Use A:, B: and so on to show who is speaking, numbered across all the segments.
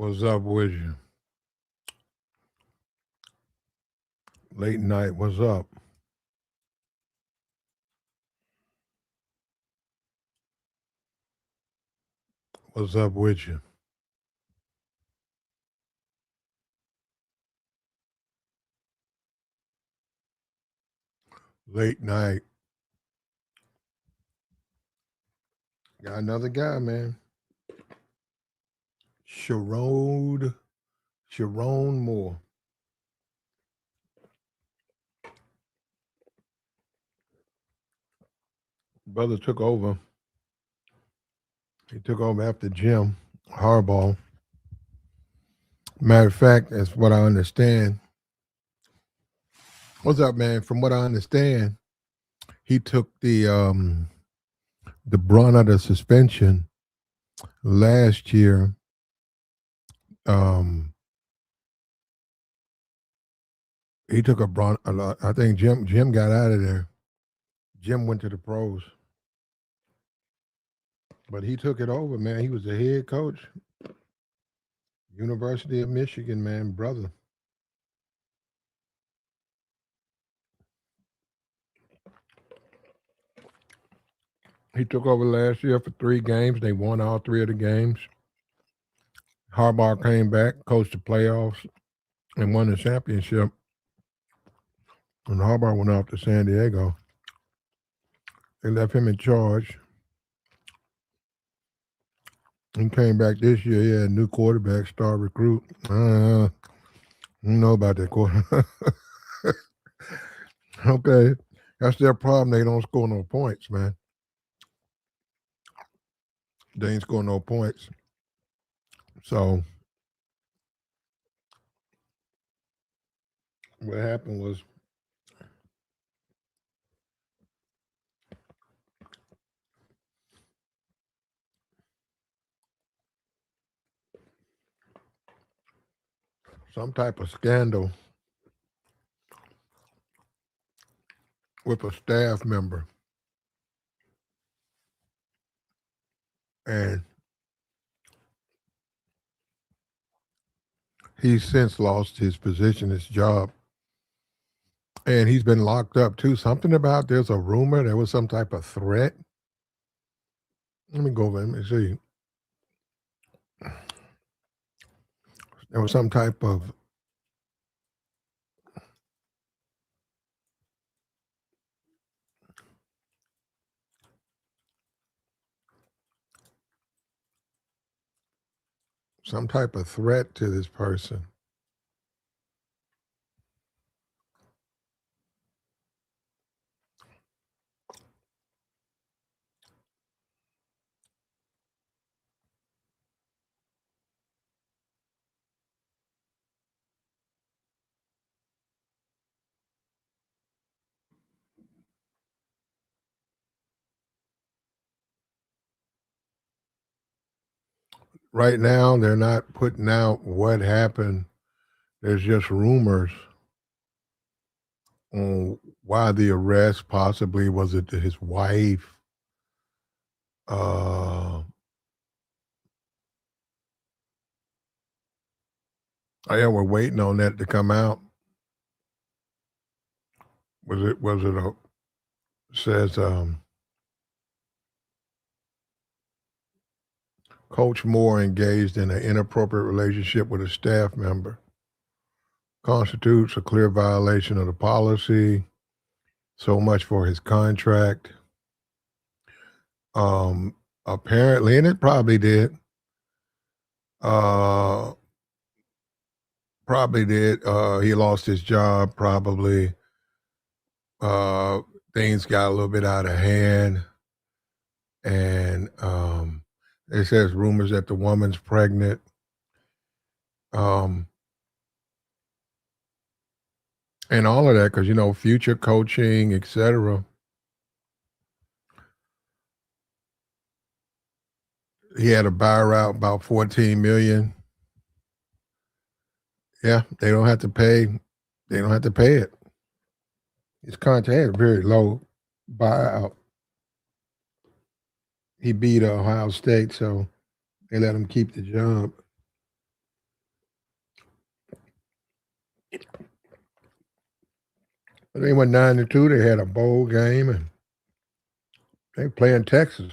A: What's up with you? Late night, what's up? What's up with you? Late night. Got another guy, man. Sherrone Moore. Brother took over. He took over after Jim Harbaugh. Matter of fact, that's what I understand. What's up, man? From what I understand, he took the brunt of the suspension last year. Um, he took a brunt a lot. I think Jim got out of there. Jim went to the pros. But he took it over, man. He was the head coach. University of Michigan, man, brother. He took over last year for 3 games. They won all 3 of the games. Harbaugh came back, coached the playoffs, and won the championship. And Harbaugh went off to San Diego. They left him in charge. He came back this year. He had a new quarterback, star recruit. I don't know about that quarter. Okay. That's their problem. They don't score no points, man. They ain't score no points. So what happened was some type of scandal with a staff member. And he's since lost his position, his job. And he's been locked up too. Something about there's a rumor there was some type of threat. Let me go over and see. There was some type of threat to this person. Right now, they're not putting out what happened. There's just rumors on why the arrest. Possibly was it his wife? Oh yeah, we're waiting on that to come out. Was it a says Coach Moore engaged in an inappropriate relationship with a staff member. Constitutes a clear violation of the policy. So much for his contract. Apparently, and it probably did. Uh, probably did. He lost his job. Probably. Things got a little bit out of hand, and it says rumors that the woman's pregnant. And all of that because future coaching, etc. He had a buy out about 14 million. Yeah, they don't have to pay. They don't have to pay it. His contract had a very low buyout. He beat Ohio State, so they let him keep the job. They went 9-2. They had a bowl game, and they play in Texas.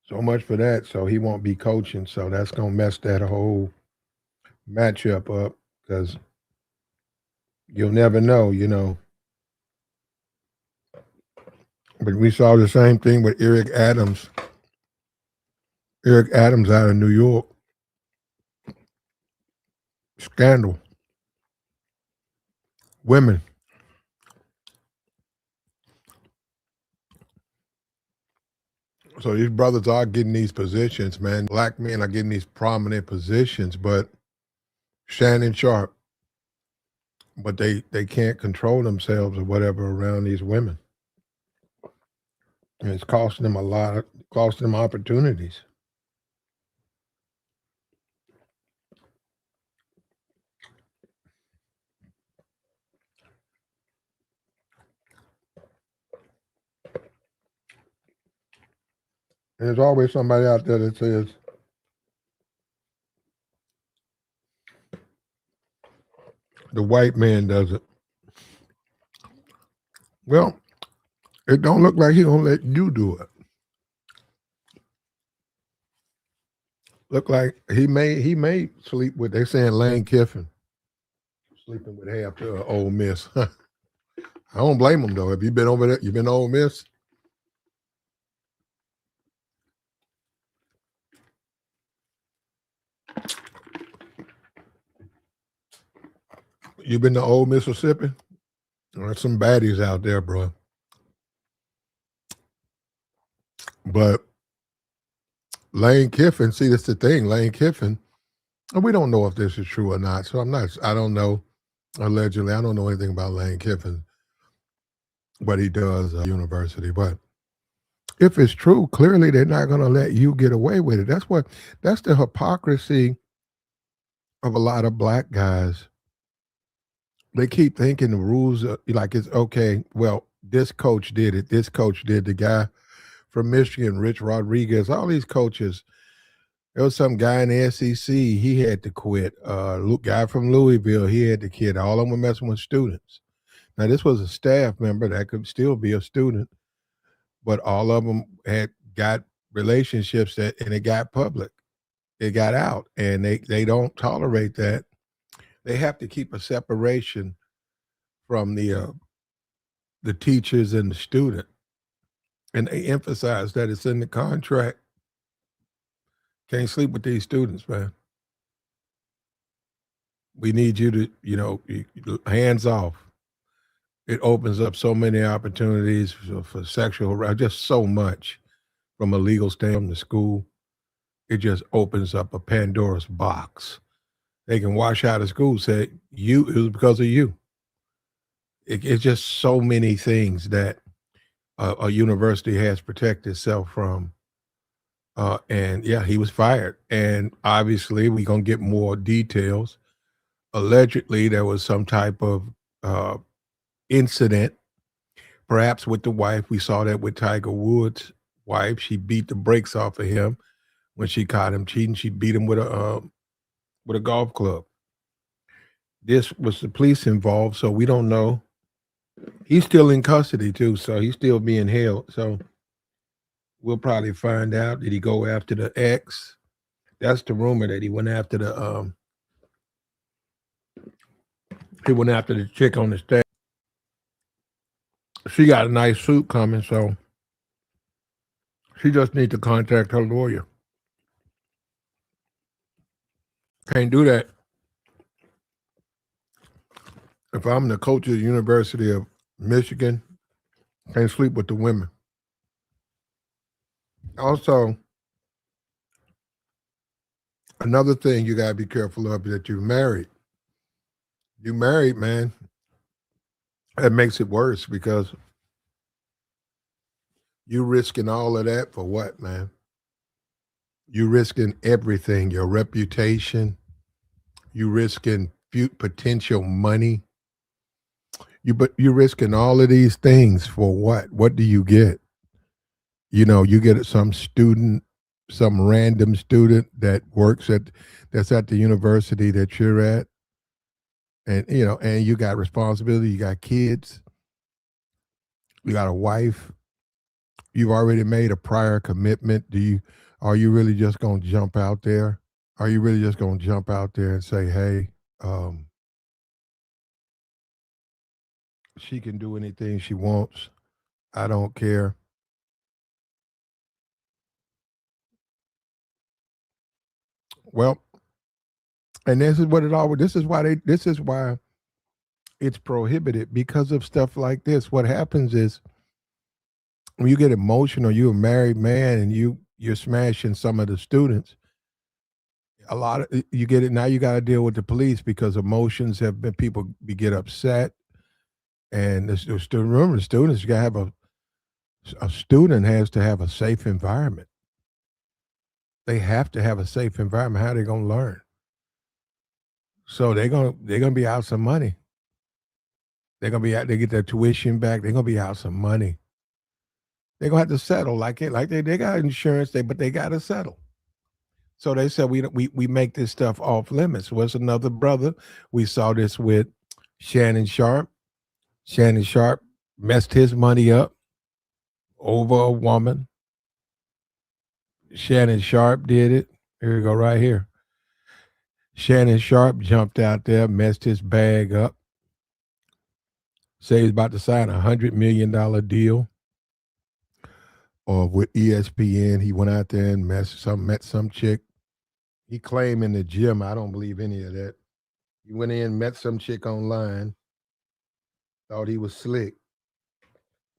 A: So much for that. So he won't be coaching. So that's gonna mess that whole matchup up because you'll never know. But we saw the same thing with Eric Adams. Eric Adams out of New York. Scandal. Women. So these brothers are getting these positions, man. Black men are getting these prominent positions, but Shannon Sharp, but they can't control themselves or whatever around these women. And it's costing them costing them opportunities. And there's always somebody out there that says, the white man does it. Well, it don't look like he gonna let you do it. Look like he may sleep with. They saying Lane Kiffin sleeping with half the Ole Miss. I don't blame him though. Have you been over there? You been to Ole Miss? You been to Old Mississippi? There's some baddies out there, bro. But Lane Kiffin, see, that's the thing. Lane Kiffin, and we don't know if this is true or not. So I don't know. Allegedly, I don't know anything about Lane Kiffin, what he does at university. But if it's true, clearly they're not going to let you get away with it. That's the hypocrisy of a lot of black guys. They keep thinking the rules are like it's okay. Well, this coach did it. This coach did. The guy from Michigan, Rich Rodriguez, all these coaches. There was some guy in the SEC. He had to quit. Guy from Louisville, he had to quit. All of them were messing with students. Now, this was a staff member that could still be a student, but all of them had got relationships and it got public. It got out, and they don't tolerate that. They have to keep a separation from the teachers and the student, and they emphasize that it's in the contract. Can't sleep with these students, man. We need you to, hands off. It opens up so many opportunities for sexual, just so much from a legal standpoint to school. It just opens up a Pandora's box. They can wash out of school, say, it was because of you. It's just so many things that a university has to protect itself from. And yeah, he was fired. And obviously, we're going to get more details. Allegedly, there was some type of incident, perhaps with the wife. We saw that with Tiger Woods' wife. She beat the brakes off of him when she caught him cheating. She beat him with a golf club. This was the police involved, so we don't know. He's still in custody too, so he's still being held. So we'll probably find out. Did he go after the ex? That's the rumor, that he went after the chick on the staff. She got a nice suit coming, so she just needs to contact her lawyer. Can't do that. If I'm the coach of the University of Michigan, can't sleep with the women. Also, another thing you gotta be careful of is that you're married. You married, man. That makes it worse because you risking all of that for what, man? You risking everything, your reputation. You risking potential money. You're risking all of these things for what? What do you get? You get some student some random student that that's at the university that you're at, and and you got responsibility, you got kids, you got a wife, you've already made a prior commitment. Are you really just going to jump out there? Are you really just going to jump out there and say, hey, um, she can do anything she wants? I don't care. Well, and this is why it's prohibited, because of stuff like this. What happens is when you get emotional, you're a married man and you're smashing some of the students. A lot of you get it now. You got to deal with the police because emotions have been people get upset, and the student. Remember, the students, you got to have a student has to have a safe environment. They have to have a safe environment. How are they going to learn? So they're gonna be out some money. They're gonna be out. They get their tuition back. They're gonna be out some money. They're gonna have to settle like they got insurance. But they got to settle. So they said we make this stuff off limits. Was another brother. We saw this with Shannon Sharp. Shannon Sharp messed his money up over a woman. Shannon Sharp did it. Here we go, right here. Shannon Sharp jumped out there, messed his bag up. Say he's about to sign $100 million deal. Or with ESPN, he went out there and met some chick. He claimed in the gym. I don't believe any of that. He went in, met some chick online. Thought he was slick.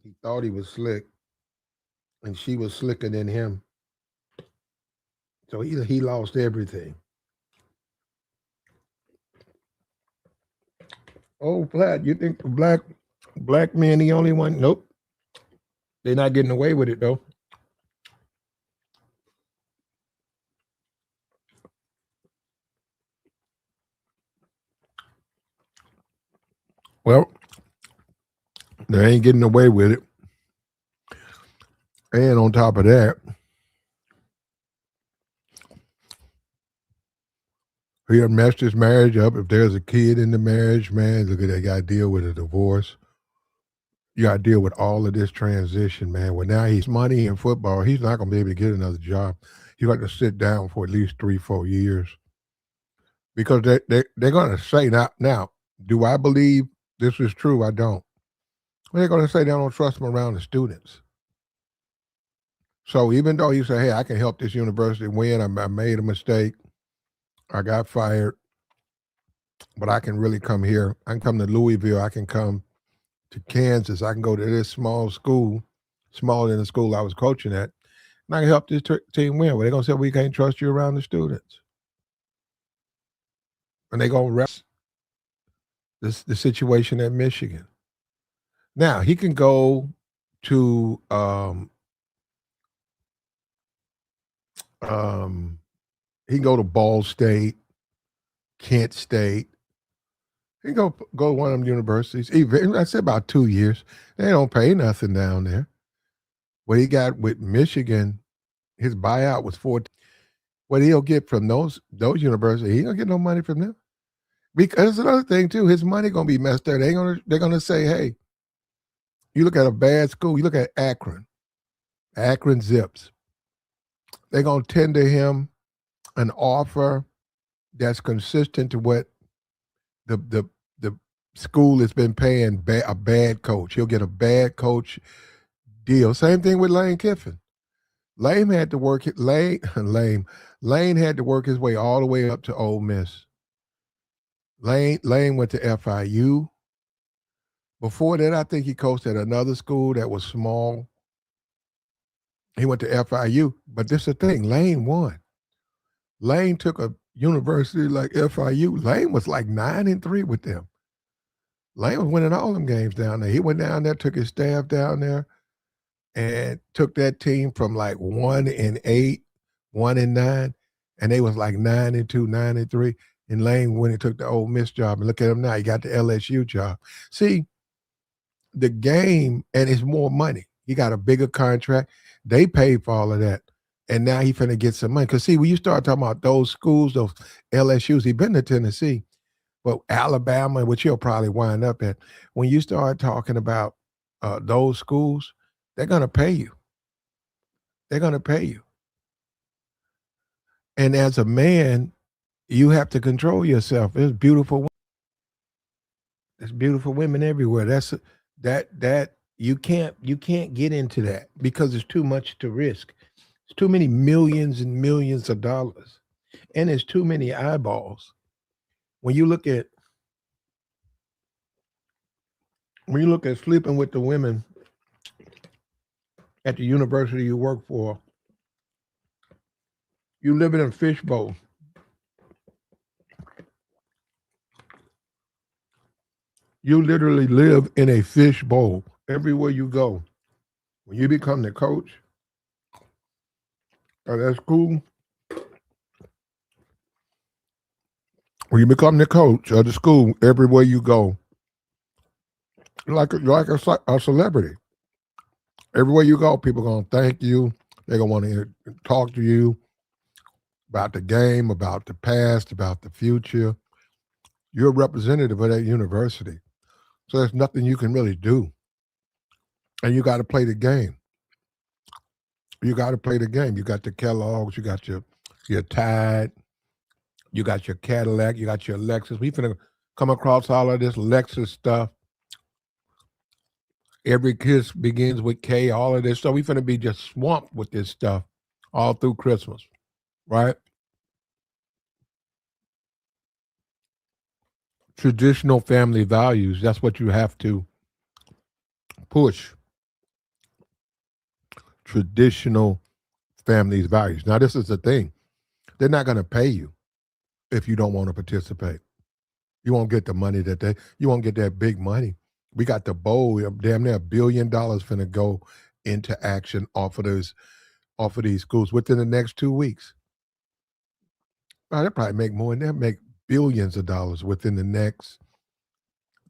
A: He thought he was slick, and she was slicker than him. So he lost everything. Oh, Platt, you think black men the only one? Nope. They're not getting away with it though. Well, they ain't getting away with it. And on top of that, he messed his marriage up. If there's a kid in the marriage, man, look at that. You got to deal with a divorce. You got to deal with all of this transition, man. Well, now he's money in football. He's not going to be able to get another job. He's got to sit down for at least 3-4 years because they're going to say now. Do I believe this is true? I don't. They're going to say they don't trust him around the students. So even though you say, hey, I can help this university win, I made a mistake, I got fired, but I can really come here. I can come to Louisville. I can come to Kansas. I can go to this small school, smaller than the school I was coaching at, and I can help this team win. Well, they're going to say, we can't trust you around the students. And they're going to rest the situation at Michigan. Now, he can go to he can go to Ball State, Kent State. He can go to one of them universities. Even, I said about 2 years. They don't pay nothing down there. What he got with Michigan, his buyout was what he'll get from those universities, he don't get no money from them. Because that's another thing too. His money gonna be messed up. They're gonna say, hey, you look at a bad school. You look at Akron Zips. They're gonna tender him an offer that's consistent to what the school has been paying a bad coach. He'll get a bad coach deal. Same thing with Lane Kiffin. Lane had to work Lane had to work his way all the way up to Ole Miss. Lane went to FIU. Before that, I think he coached at another school that was small. He went to FIU. But this is the thing, Lane won. Lane took a university like FIU. Lane was like 9-3 with them. Lane was winning all them games down there. He went down there, took his staff down there, and took that team from like 1-8, 1-9, and they was like 9-2, 9-3. And Lane went and took the Ole Miss job. And look at him now. He got the LSU job. See, the game, and it's more money. He got a bigger contract. They paid for all of that. And now he finna get some money. Cause see, when you start talking about those schools, those LSUs, he been to Tennessee, but Alabama, which he'll probably wind up at, when you start talking about those schools, they're gonna pay you. They're gonna pay you. And as a man, you have to control yourself. There's beautiful women everywhere. That you can't get into that because it's too much to risk. It's too many millions and millions of dollars, and there's too many eyeballs. When you look at sleeping with the women at the university you work for, you live in a fishbowl. You literally live in a fishbowl everywhere you go. When you become the coach of that school, when you become the coach of the school, everywhere you go, you're like a celebrity. Everywhere you go, people gonna thank you. They're gonna want to talk to you about the game, about the past, about the future. You're a representative of that university, so there's nothing you can really do, and you got to play the game. You got to play the game. You got the Kellogg's, you got your Tide, you got your Cadillac, you got your Lexus. We finna come across all of this Lexus stuff. Every kiss begins with K, all of this stuff. We finna be just swamped with this stuff all through Christmas, right? Traditional family values, that's what you have to push. Traditional families' values. Now, this is the thing. They're not going to pay you if you don't want to participate. You won't get the money you won't get that big money. We got the bowl, damn near $1 billion finna go into action off of these schools within the next 2 weeks. They'll probably make more than that, make billions of dollars within the next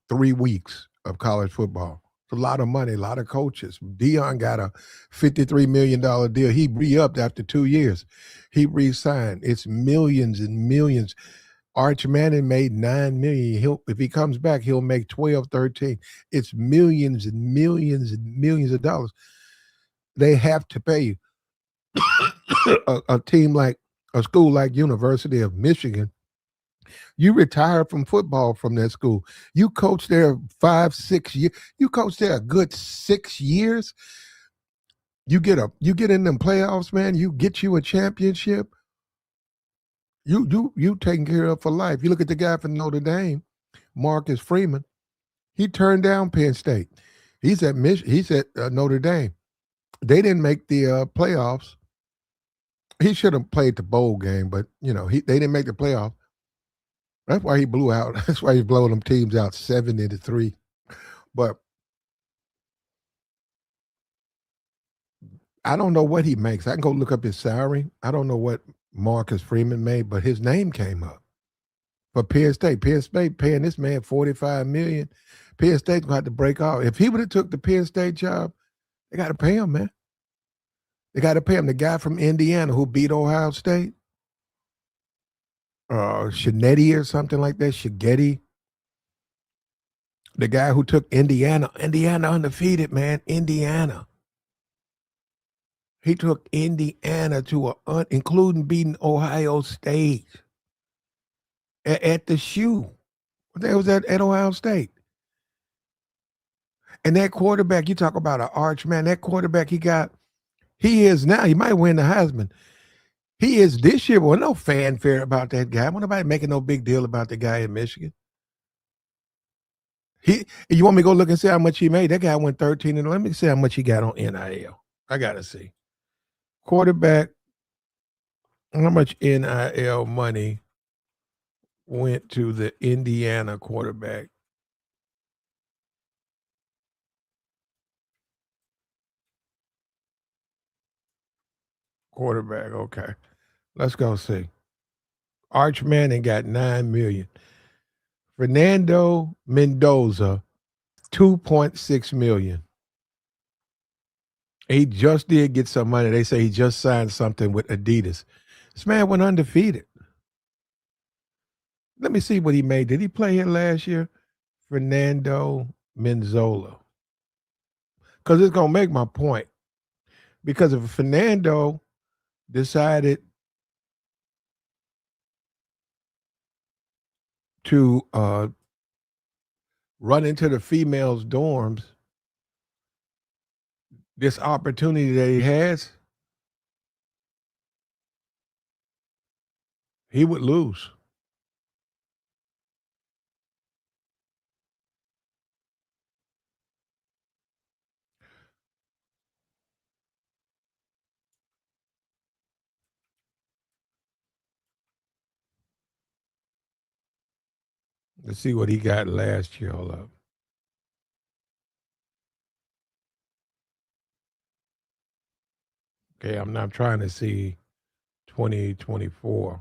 A: 3 weeks of college football. It's a lot of money, a lot of coaches. Dion got a $53 million deal. He re-upped after 2 years. He re-signed. It's millions and millions. Arch Manning made $9 million. If he comes back, he'll make 12, 13. It's millions and millions and millions of dollars. They have to pay you. a team like a school like University of Michigan, you retire from football from that school. You coach there 5, 6 years. You coach there a good 6 years. You get in them playoffs, man. You get you a championship. You taken care of for life. You look at the guy from Notre Dame, Marcus Freeman. He turned down Penn State. He's at Notre Dame. They didn't make the playoffs. He should have played the bowl game, but they didn't make the playoffs. That's why he blew out. That's why he's blowing them teams out 70-3. But I don't know what he makes. I can go look up his salary. I don't know what Marcus Freeman made, but his name came up for Penn State. Penn State paying this man $45 million. Penn State's gonna have to break off. If he would have took the Penn State job, they got to pay him, man. They got to pay him. The guy from Indiana who beat Ohio State, Shinetti or something like that, Shigetti. The guy who took Indiana undefeated, man, Indiana. He took Indiana to including beating Ohio State at the shoe. That was at Ohio State. And that quarterback, you talk about an arch man, that quarterback he is now, he might win the Heisman. He is this year. Well, no fanfare about that guy. Nobody making no big deal about the guy in Michigan. You want me to go look and see how much he made? That guy went 13, and let me see how much he got on NIL. I gotta see. Quarterback, how much NIL money went to the Indiana quarterback? Quarterback, okay. Let's go see. Arch Manning got $9 million. Fernando Mendoza, $2.6 million. He just did get some money. They say he just signed something with Adidas. This man went undefeated. Let me see what he made. Did he play here last year? Fernando Menzola. Because it's going to make my point. Because if Fernando decided to run into the females' dorms, this opportunity that he has, he would lose. Let's see what he got last year. Hold up. Okay, I'm not trying to see 2024.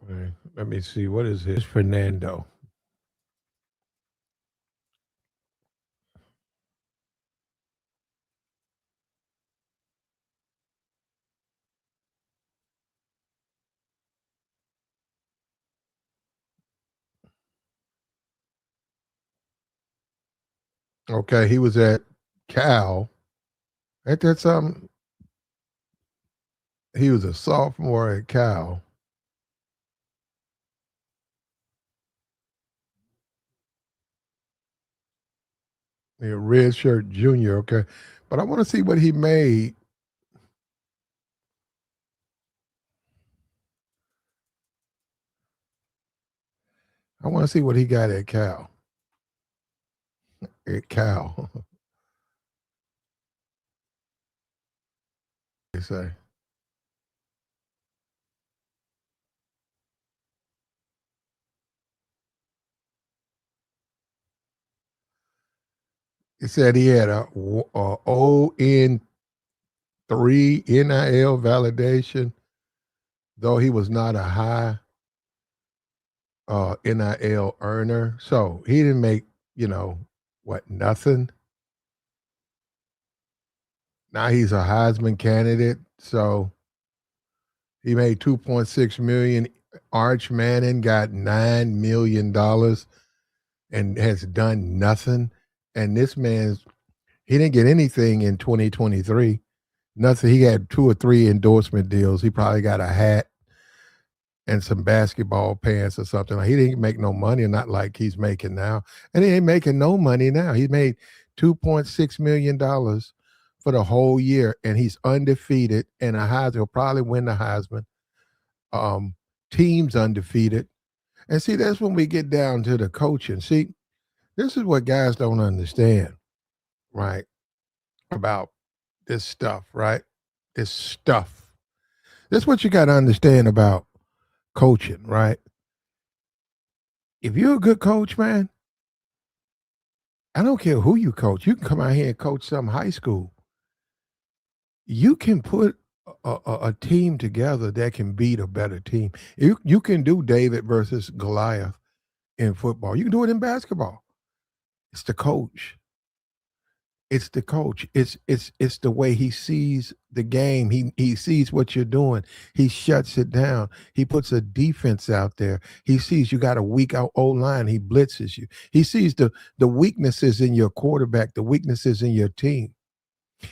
A: Okay, let me see. What is his Fernando? Okay, he was at Cal. Ain't that something? He was a sophomore at Cal. Yeah, red shirt junior. Okay, but I want to see what he made. I want to see what he got at Cal. At Cal, they say. He said he had a ON3 NIL validation, though he was not a high NIL earner. So he didn't make, nothing. Now he's a Heisman candidate. So he made 2.6 million. Arch Manning got $9 million and has done nothing. And this man's he didn't get anything in 2023. Nothing. He had 2 or 3 endorsement deals. He probably got a hat and some basketball pants or something. Like, he didn't make no money, not like he's making now. And he ain't making no money now. He made $2.6 million for the whole year, and he's undefeated. And a Heisman, he'll probably win the Heisman. Team's undefeated. And see, that's when we get down to the coaching. See, this is what guys don't understand, right? About this stuff, right? This stuff. This is what you got to understand about coaching, right? If you're a good coach, man, I don't care who you coach. You can come out here and coach some high school. You can put a team together that can beat a better team. You can do David versus Goliath in football. You can do it in basketball. It's the coach. It's the coach. It's the way he sees the game. He sees what you're doing. He shuts it down. He puts a defense out there. He sees you got a weak out old line. He blitzes you. He sees the weaknesses in your quarterback, the weaknesses in your team.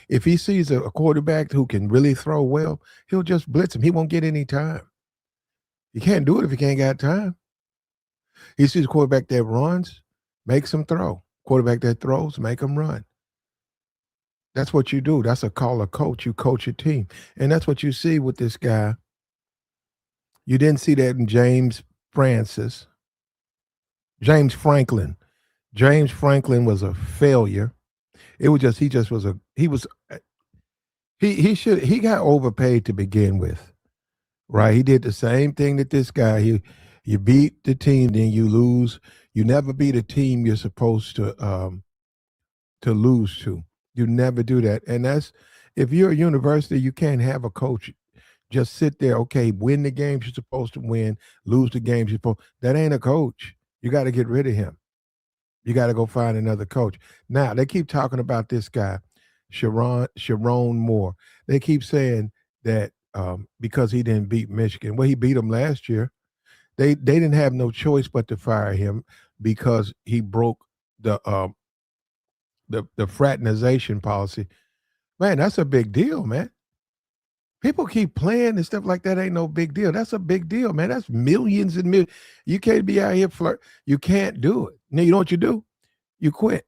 A: If he sees a quarterback who can really throw well, he'll just blitz him. He won't get any time. You can't do it if you can't got time. He sees a quarterback that runs, makes him throw. Quarterback that throws, make him run. That's what you do. That's a call a coach. You coach a team. And that's what you see with this guy. You didn't see that in James Franklin. James Franklin was a failure. It was just he got overpaid to begin with. Right? He did the same thing that this guy. You beat the team, then you lose. You never beat a team you're supposed to lose to. You never do that. And If you're a university, you can't have a coach just sit there. Okay, win the games you're supposed to win, lose the games you're supposed. That ain't a coach. You got to get rid of him. You got to go find another coach. Now they keep talking about this guy, Sherrone Moore. They keep saying that because he didn't beat Michigan. Well, he beat them last year. They didn't have no choice but to fire him because he broke the the fraternization policy. Man, that's a big deal, man. People keep playing and stuff like that. Ain't no big deal. That's a big deal, man. That's millions and millions. You can't be out here flirt. You can't do it. Now, you know what you do? You quit.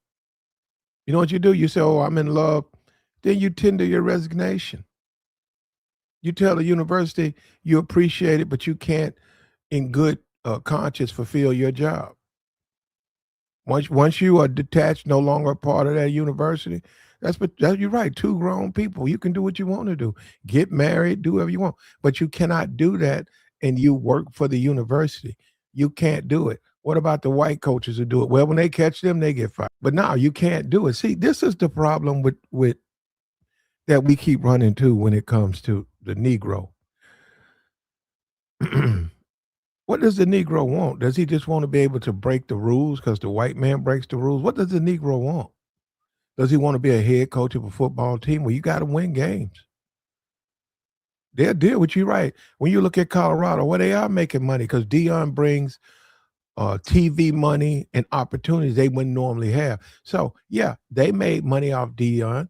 A: You know what you do? You say, "Oh, I'm in love." Then you tender your resignation. You tell the university you appreciate it, but you can't, in good conscience, fulfill your job. Once you are detached, no longer a part of that university, you're right. Two grown people, you can do what you want to do, get married, do whatever you want, but you cannot do that. And you work for the university, you can't do it. What about the white coaches who do it? Well, when they catch them, they get fired. But now you can't do it. See, this is the problem with that we keep running to when it comes to the Negro. What does the Negro want? Does he just want to be able to break the rules because the white man breaks the rules? What does the Negro want? Does he want to be a head coach of a football team? Well, you got to win games. They'll deal with you right. When you look at Colorado, well, they are making money because Dion brings TV money and opportunities they wouldn't normally have. So, yeah, they made money off Dion.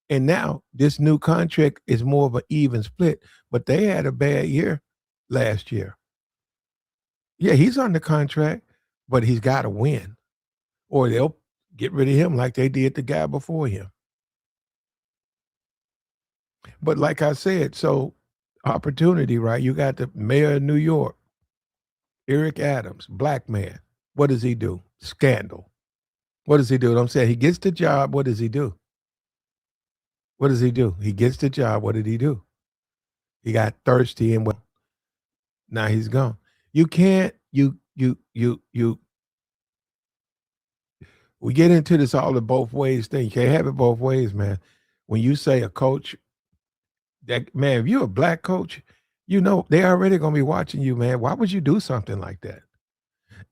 A: And now this new contract is more of an even split, but they had a bad year last year. Yeah, he's under contract, but he's got to win, or they'll get rid of him like they did the guy before him. But like I said, so opportunity, right? You got the mayor of New York, Eric Adams, black man. What does he do? Scandal. What does he do? I'm saying he gets the job. What does he do? What does he do? He gets the job. What did he do? He got thirsty and well, now he's gone. You can't, you we get into this all the both ways thing. You can't have it both ways, man. When you say a coach, that man, if you're a black coach, you know they already gonna be watching you, man. Why would you do something like that?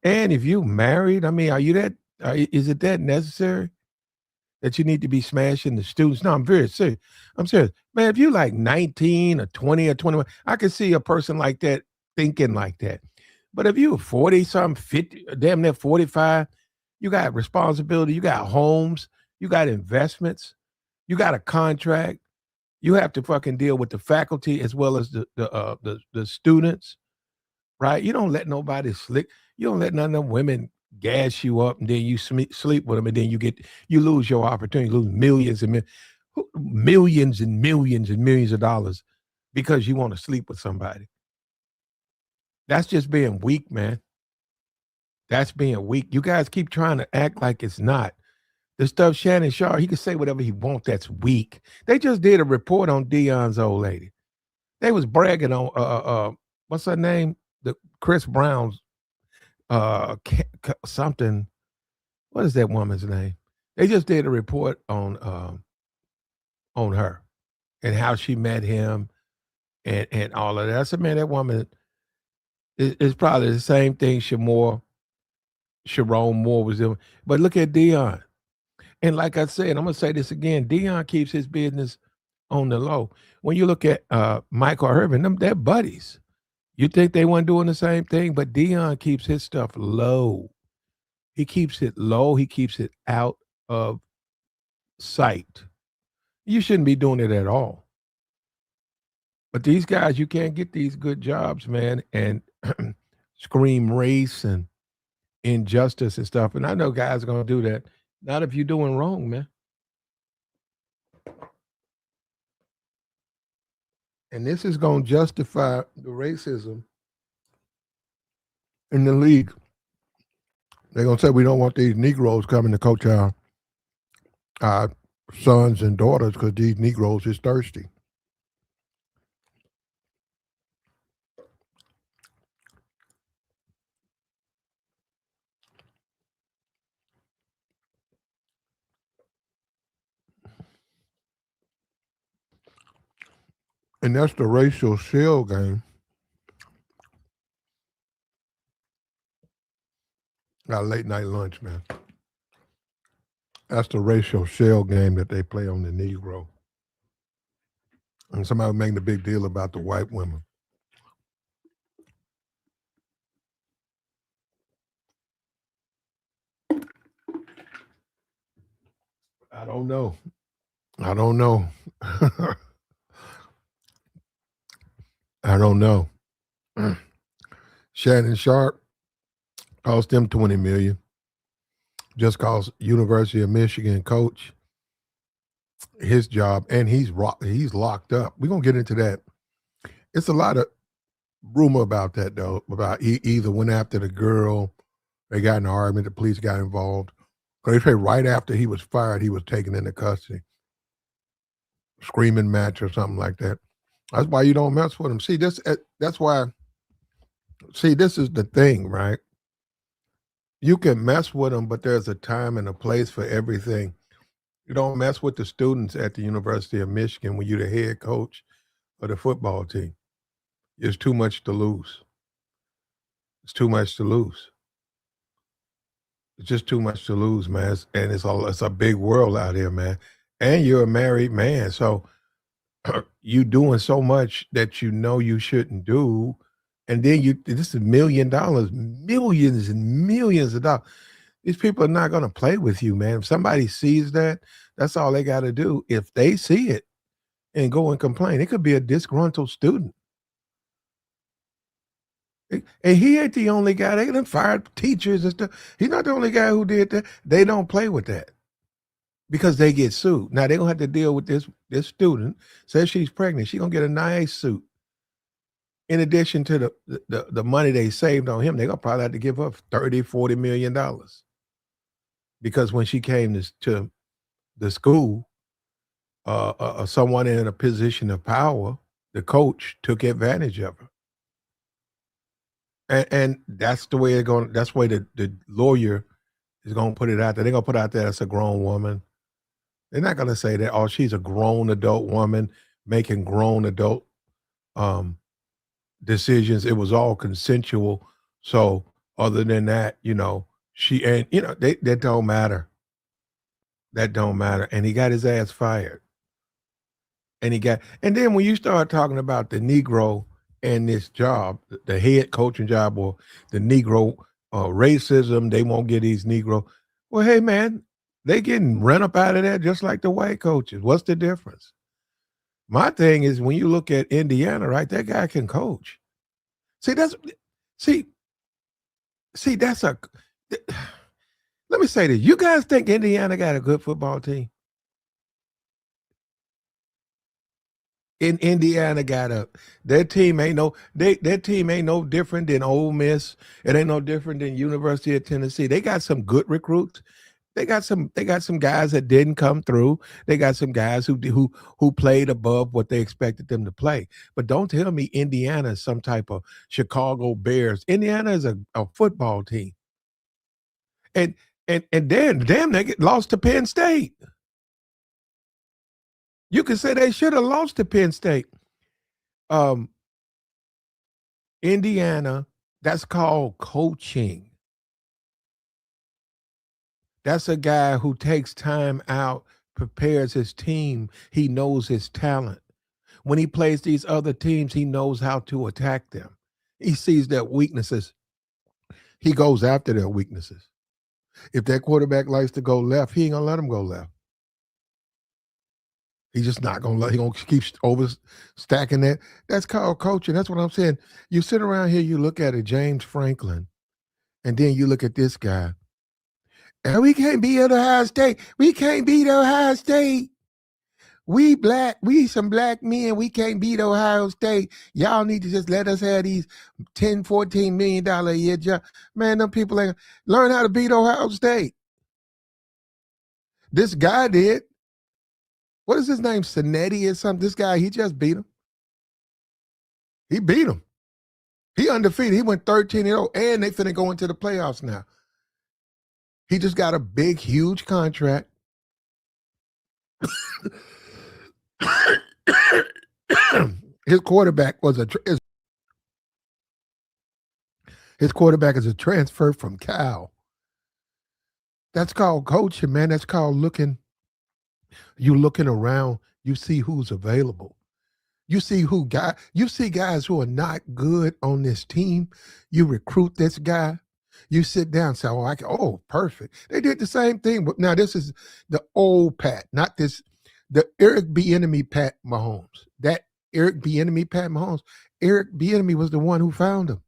A: And if you married, I mean, are you that? Is it that necessary that you need to be smashing the students? No, I'm very serious. I'm serious, man. If you like 19 or 20 or 21, I can see a person like that thinking like that. But if you 40 something, 50, damn near 45, you got responsibility, you got homes, you got investments, you got a contract. You have to fucking deal with the faculty as well as the students, right? You don't let nobody slick. You don't let none of them women gas you up, and then you sleep with them, and then you lose your opportunity, lose millions and millions and millions of dollars because you want to sleep with somebody. That's just being weak, man. That's being weak. You guys keep trying to act like it's not. The stuff Shannon Sharp, he can say whatever he wants. That's weak. They just did a report on Dion's old lady. They was bragging on what's her name? The Chris Brown's something. What is that woman's name? They just did a report on her and how she met him and all of that. I said, man, that woman is probably the same thing Sherrone Moore was doing. But look at Dion. And like I said, I'm gonna say this again. Dion keeps his business on the low. When you look at Michael Irvin, they're buddies. You think they weren't doing the same thing, but Dion keeps his stuff low. He keeps it low. He keeps it out of sight. You shouldn't be doing it at all. But these guys, you can't get these good jobs, man, and scream race and injustice and stuff. And I know guys are gonna do that. Not if you're doing wrong, man. And this is gonna justify the racism in the league. They're gonna say we don't want these Negroes coming to coach our sons and daughters because these Negroes is thirsty. And that's the racial shell game. Got late night lunch, man. That's the racial shell game that they play on the Negro. And somebody was making a big deal about the white women. I don't know. I don't know. I don't know. Shannon Sharp cost them $20 million. Just cost University of Michigan coach his job, and he's locked up. We're gonna get into that. It's a lot of rumor about that though. About either went after the girl, they got in an argument, the police got involved. They say right after he was fired, he was taken into custody. Screaming match or something like that. That's why you don't mess with him. See, that's why. See, this is the thing, right? You can mess with them, but there's a time and a place for everything. You don't mess with the students at the University of Michigan when you're the head coach of the football team. It's too much to lose. It's too much to lose. It's just too much to lose, man. And it's a big world out here, man. And you're a married man, so you doing so much that you know you shouldn't do, and then this is $1 million, millions and millions of dollars. These people are not going to play with you, man. If somebody sees that, that's all they got to do. If they see it and go and complain, it could be a disgruntled student. And he ain't the only guy. They done fired teachers and stuff. He's not the only guy who did that. They don't play with that because they get sued. Now they're gonna have to deal with this student. Says she's pregnant. She's gonna get a nice suit. In addition to the money they saved on him, they're gonna probably have to give up $30-40 million. Because when she came to the school, someone in a position of power, the coach, took advantage of her. And that's the way they're going. That's the way the lawyer is going to put it out there. They're going to put out there that's a grown woman. They're not going to say that, oh, she's a grown adult woman making grown adult decisions. It was all consensual. So other than that, that don't matter. That don't matter. And he got his ass fired. And then when you start talking about the Negro and this job, the head coaching job, or the Negro racism, they won't get these Negro. Well, hey, man, they getting run up out of there just like the white coaches. What's the difference? My thing is when you look at Indiana, right, that guy can coach. Let me say this. You guys think Indiana got a good football team? In Indiana their team ain't no different than Ole Miss. It ain't no different than University of Tennessee. They got some good recruits. They got some guys that didn't come through. They got some guys who played above what they expected them to play. But don't tell me Indiana is some type of Chicago Bears. Indiana is a football team. And then they get lost to Penn State. You can say they should have lost to Penn State. Indiana, that's called coaching. That's a guy who takes time out, prepares his team. He knows his talent. When he plays these other teams, he knows how to attack them. He sees their weaknesses. He goes after their weaknesses. If that quarterback likes to go left, he ain't gonna let him go left. He's just not gonna he gonna keep overstacking that. That's called coaching. That's what I'm saying. You sit around here, you look at a James Franklin, and then you look at this guy. And we can't beat Ohio State. We can't beat Ohio State. We some black men, we can't beat Ohio State. Y'all need to just let us have these $10-14 million a year job. Man, them people ain't learn how to beat Ohio State. This guy did. What is his name? Sinetti or something? This guy, he just beat him. He beat him. He undefeated. He went 13-0, and they finna go into the playoffs now. He just got a big, huge contract. his quarterback was his quarterback is a transfer from Cal. That's called coaching, man. That's called looking. You looking around. You see who's available. You see guys who are not good on this team. You recruit this guy. You sit down and say, oh, perfect. They did the same thing, but now this is the old Pat, not this, the Eric Bieniemy Pat Mahomes. That Eric Bieniemy Pat Mahomes. Eric Bieniemy was the one who found him.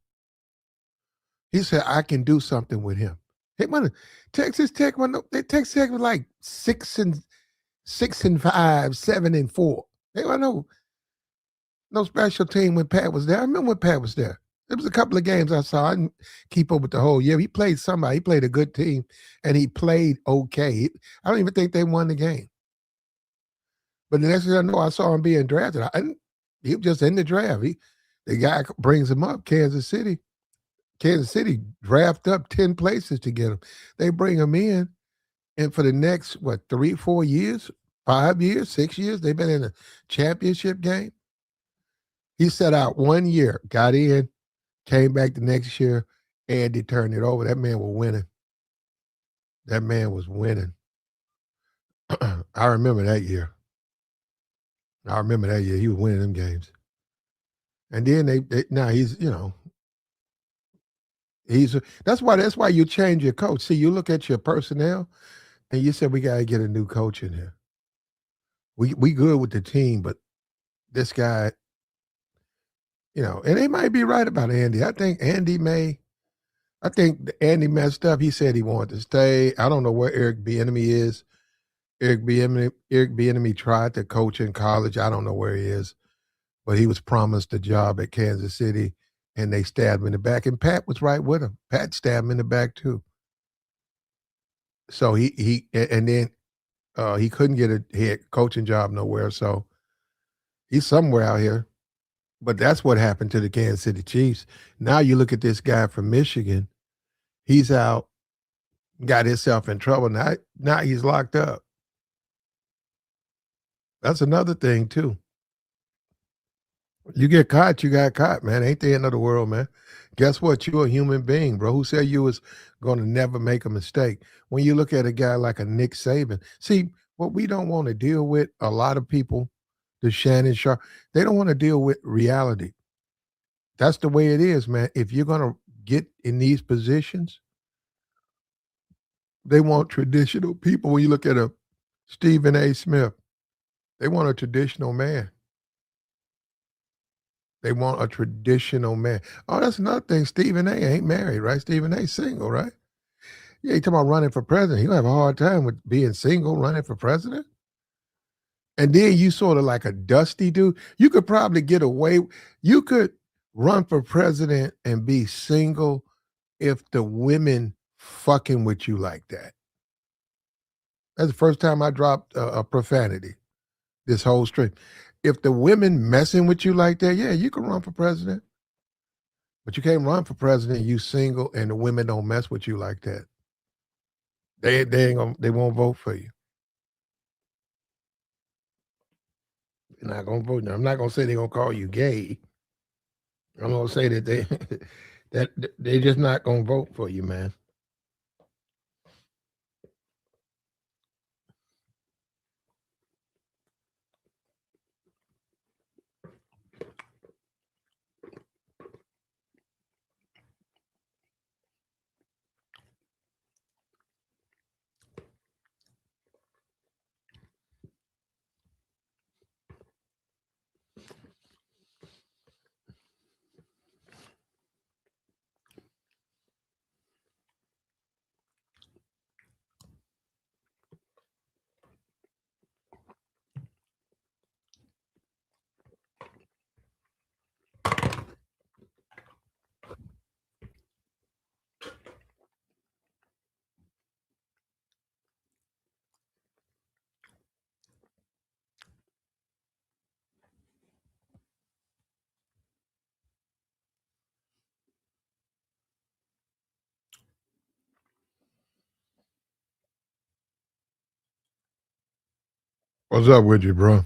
A: He said, I can do something with him. Texas Tech, Texas Tech was like 6-5, 7-4. They were no special team when Pat was there. I remember when Pat was there. There was a couple of games I saw. I didn't keep up with the whole year. He played somebody. He played a good team, and he played okay. I don't even think they won the game. But the next thing I know, I saw him being drafted. He was just in the draft. The guy brings him up, Kansas City. Kansas City draft up 10 places to get him. They bring him in, and for the next, 3, 4 years, 5 years, 6 years, they've been in a championship game. He set out 1 year, got in, came back the next year, and he turned it over. That man was winning. That man was winning. I remember that year. He was winning them games. And then now he's, that's why you change your coach. See, you look at your personnel and you said, we got to get a new coach in here. We good with the team, but this guy, and they might be right about Andy. I think Andy messed up. He said he wanted to stay. I don't know where Eric Bieniemy is. Eric Bieniemy tried to coach in college. I don't know where he is, but he was promised a job at Kansas City, and they stabbed him in the back. And Pat was right with him. Pat stabbed him in the back too. So he couldn't get a head coaching job nowhere. So he's somewhere out here. But that's what happened to the Kansas City Chiefs. Now you look at this guy from Michigan. He's out, got himself in trouble. Now he's locked up. That's another thing, too. You get caught, you got caught, man. Ain't the end of the world, man. Guess what? You're a human being, bro. Who said you was going to never make a mistake? When you look at a guy like a Nick Saban, see, what we don't want to deal with, a lot of people, the Shannon Sharp, they don't want to deal with reality. That's the way it is, man. If you're going to get in these positions, they want traditional people. When you look at a Stephen A. Smith, they want a traditional man. They want a traditional man. Oh, that's another thing. Stephen A. ain't married, right? Stephen A. single, right? Yeah, you talking about running for president. He'll have a hard time with being single, running for president. And then you sort of like a dusty dude. You could probably get away. You could run for president and be single if the women fucking with you like that. That's the first time I dropped a profanity this whole stream. If the women messing with you like that, yeah, you can run for president. But you can't run for president, you single, and the women don't mess with you like that. They won't vote for you. They're not gonna vote. Now, I'm not gonna say they're gonna call you gay. I'm gonna say that they just not gonna vote for you, man. What's up with you, bro?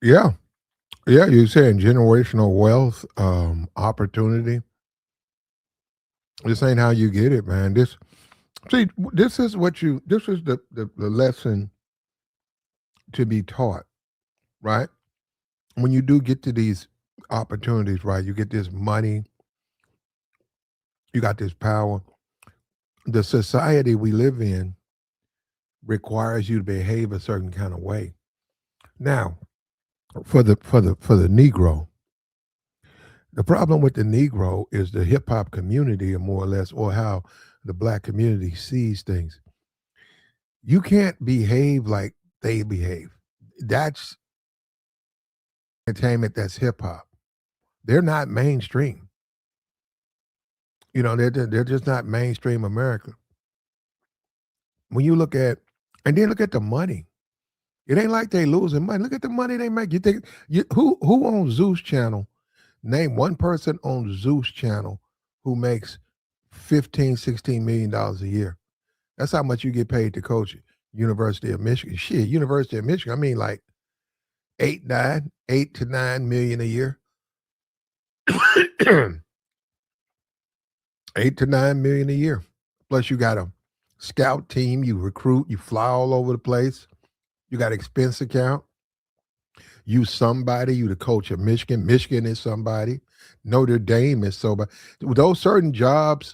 A: Yeah. Yeah, you're saying generational wealth, opportunity. This ain't how you get it, man. This is what you this is the lesson to be taught, right? When you do get to these opportunities, right, you get this money, you got this power. The society we live in requires you to behave a certain kind of way. Now, for the Negro, the problem with the Negro is the hip hop community, or more or less, or how the black community sees things. You can't behave like they behave. That's entertainment. That's hip hop. They're not mainstream. They're just not mainstream America. When you look at, and then look at the money. It ain't like they losing money. Look at the money they make. You think who owns Zeus Channel? Name one person on Zeus Channel who makes 15, $16 million a year. That's how much you get paid to coach it. University of Michigan. Shit, University of Michigan. I mean, like 8 to 9 million a year. 8 to 9 million a year. Plus, you got a scout team. You recruit. You fly all over the place. You got expense account. You somebody. You the coach of Michigan. Michigan is somebody. Notre Dame is somebody. Those certain jobs,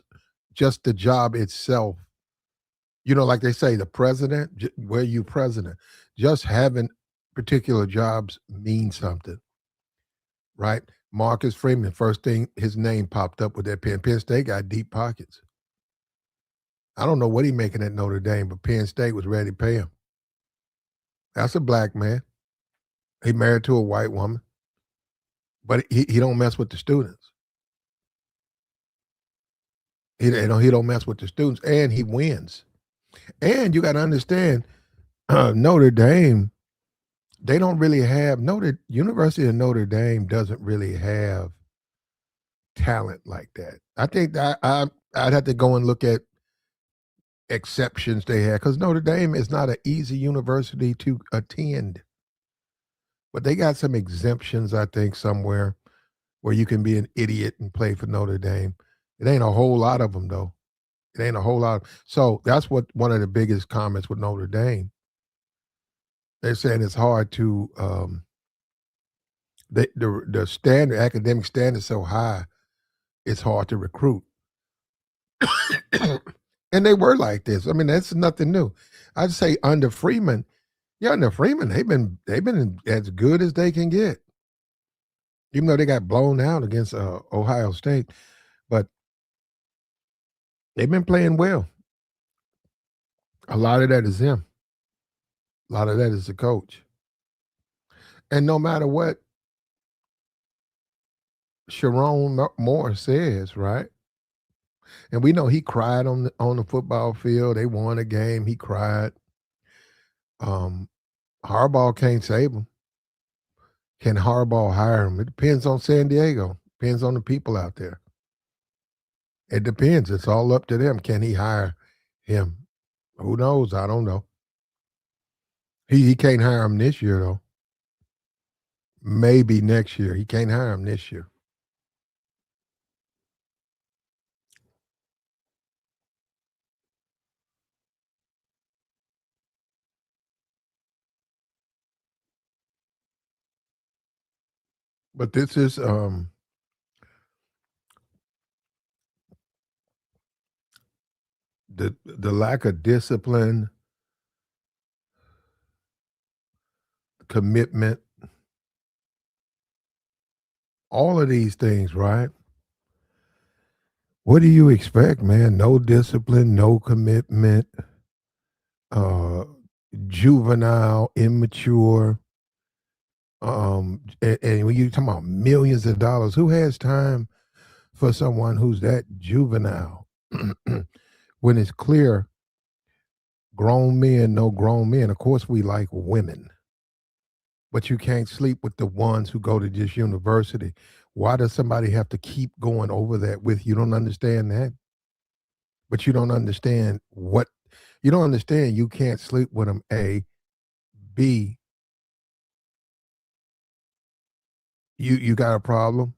A: just the job itself. Like they say, the president. Where you president? Just having particular jobs means something, right? Marcus Freeman, first thing his name popped up with that Penn. Penn State got deep pockets. I don't know what he making at Notre Dame, but Penn State was ready to pay him. That's a black man. He married to a white woman, but he don't mess with the students. He don't mess with the students, and he wins. And you got to understand, Notre Dame, they don't really have University of Notre Dame doesn't really have talent like that. I think that I'd have to go and look at exceptions they had, because Notre Dame is not an easy university to attend. But they got some exemptions, I think, somewhere where you can be an idiot and play for Notre Dame. It ain't a whole lot of them, though. It ain't a whole lot. So that's what one of the biggest comments with Notre Dame. They're saying it's hard to the standard academic standard is so high, it's hard to recruit. And they were like this. I mean, that's nothing new. I'd say under Freeman, under Freeman, they've been as good as they can get. Even though they got blown out against Ohio State, but they've been playing well. A lot of that is him. A lot of that is the coach. And no matter what Sherrone Moore says, right? And we know he cried on the football field. They won a game. He cried. Um, Harbaugh can't save him. Can Harbaugh hire him? It depends on San Diego. Depends on the people out there. It depends. It's all up to them. Can he hire him? Who knows? I don't know. He can't hire him this year though. Maybe next year. He can't hire him this year. But this is the lack of discipline, commitment, all of these things, right? What do you expect, man? No discipline, no commitment, uh, juvenile, immature. And when you talk about millions of dollars, who has time for someone who's that juvenile? When it's clear, grown men know grown men. Of course, we like women, but you can't sleep with the ones who go to this university. Why does somebody have to keep going over that with you? Don't understand that. But you don't understand what you don't understand. You can't sleep with them. A, B. You got a problem.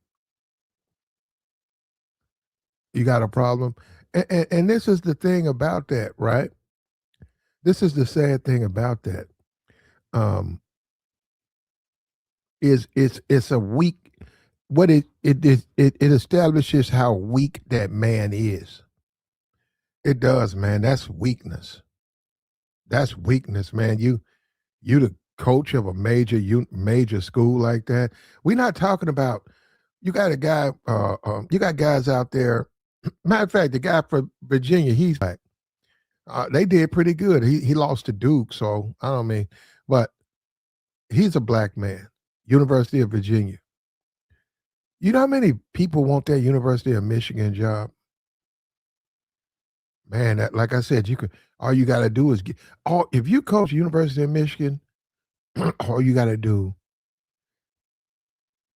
A: You got a problem. And this is the thing about that, right? This is the sad thing about that. Um, is it's a weak what it establishes how weak that man is. It does, man. That's weakness. That's weakness, man. You the coach of a major school like that. We're not talking about you got a guy you got guys out there. Matter of fact, the guy from Virginia, he's like they did pretty good. He lost to Duke, so I don't mean, but he's a black man, University of Virginia. You know how many people want that University of Michigan job? Man, that, like I said, you could all you got to do is get all if you coach University of Michigan, all you got to do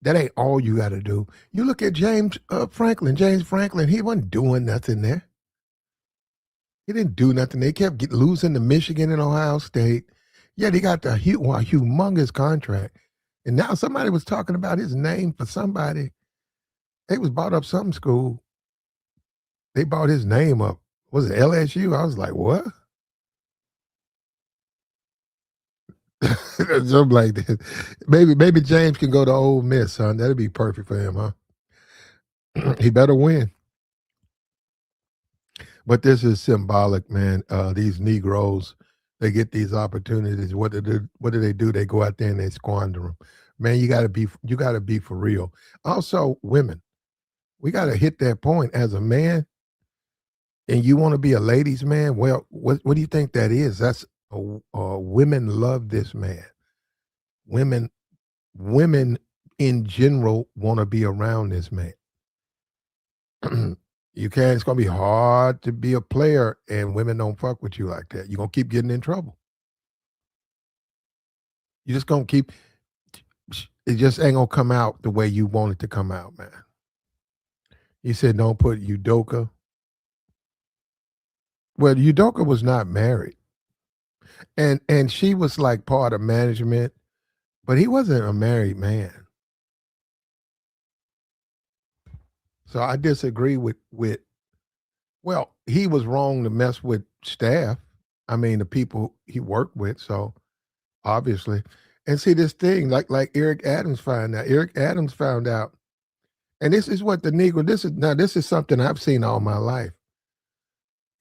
A: that ain't all you got to do. You look at James Franklin, he wasn't doing nothing there. He didn't do nothing. They kept losing to Michigan and Ohio State. Yeah, they got the humongous contract. And now somebody was talking about his name for somebody. They was bought up some school. They bought his name up. Was it LSU? I was like, what? Something like that. Maybe James can go to Ole Miss, son. That'd be perfect for him, huh? He better win. But this is symbolic, man. These Negroes, they get these opportunities. What do they do? They go out there and they squander them. Man, you gotta be for real. Also, women, we gotta hit that point as a man, and you want to be a ladies' man. Well, what do you think that is? That's women love this man. Women women in general want to be around this man. You can't. It's gonna be hard to be a player, and women don't fuck with you like that. You're gonna keep getting in trouble. You just gonna keep. It just ain't gonna come out the way you want it to come out, man. He said, "Don't put Udoka." Well, Udoka was not married, and she was like part of management, but he wasn't a married man. So I disagree with. Well, he was wrong to mess with staff. I mean, the people he worked with. So obviously. And see this thing, like Eric Adams found out. Eric Adams found out, and this is what the Negro. This is something I've seen all my life.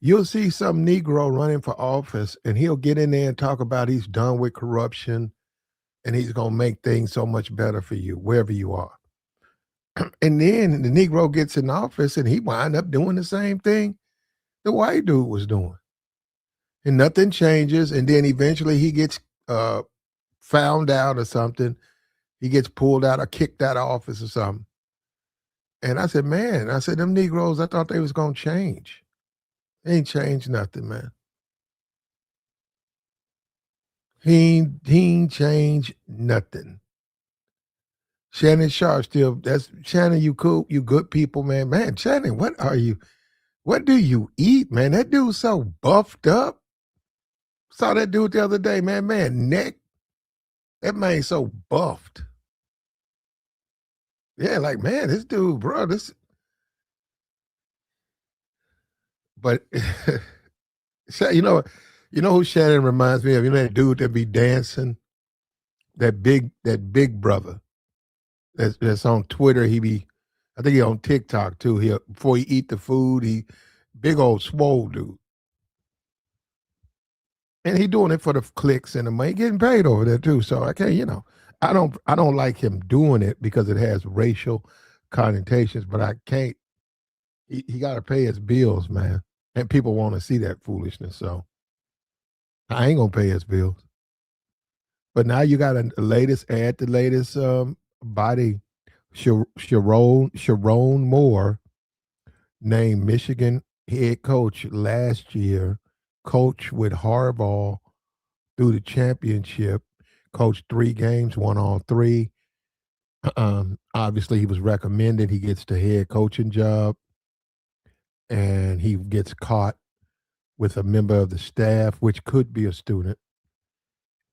A: You'll see some Negro running for office, and he'll get in there and talk about he's done with corruption, and he's gonna make things so much better for you wherever you are. And then the Negro gets in office, and he wind up doing the same thing the white dude was doing, and nothing changes. And then eventually he gets found out or something. He gets pulled out or kicked out of office or something. And I said, man, them Negroes, I thought they was gonna change. They ain't changed nothing, man. He ain't changed nothing. Shannon Sharp still that's Shannon, you cool, you good people, man. Man, Shannon, what do you eat, man? That dude's so buffed up. Saw that dude the other day, man, neck. That man's so buffed. Yeah, like man, this dude, bro, this. But you know who Shannon reminds me of? You know that dude that be dancing, that big brother that's on Twitter. I think he on TikTok too. He before he eat the food, he big old swole dude, and he doing it for the clicks and the money, getting paid over there too. So I can't, I don't like him doing it because it has racial connotations, but I can't. He got to pay his bills, man, and people want to see that foolishness. So I ain't gonna pay his bills. But now you got the latest body, Sherrone Moore, named Michigan head coach last year, coach with Harbaugh through the championship, coached 3 games, won all 3. Obviously, he was recommended. He gets the head coaching job, and he gets caught with a member of the staff, which could be a student,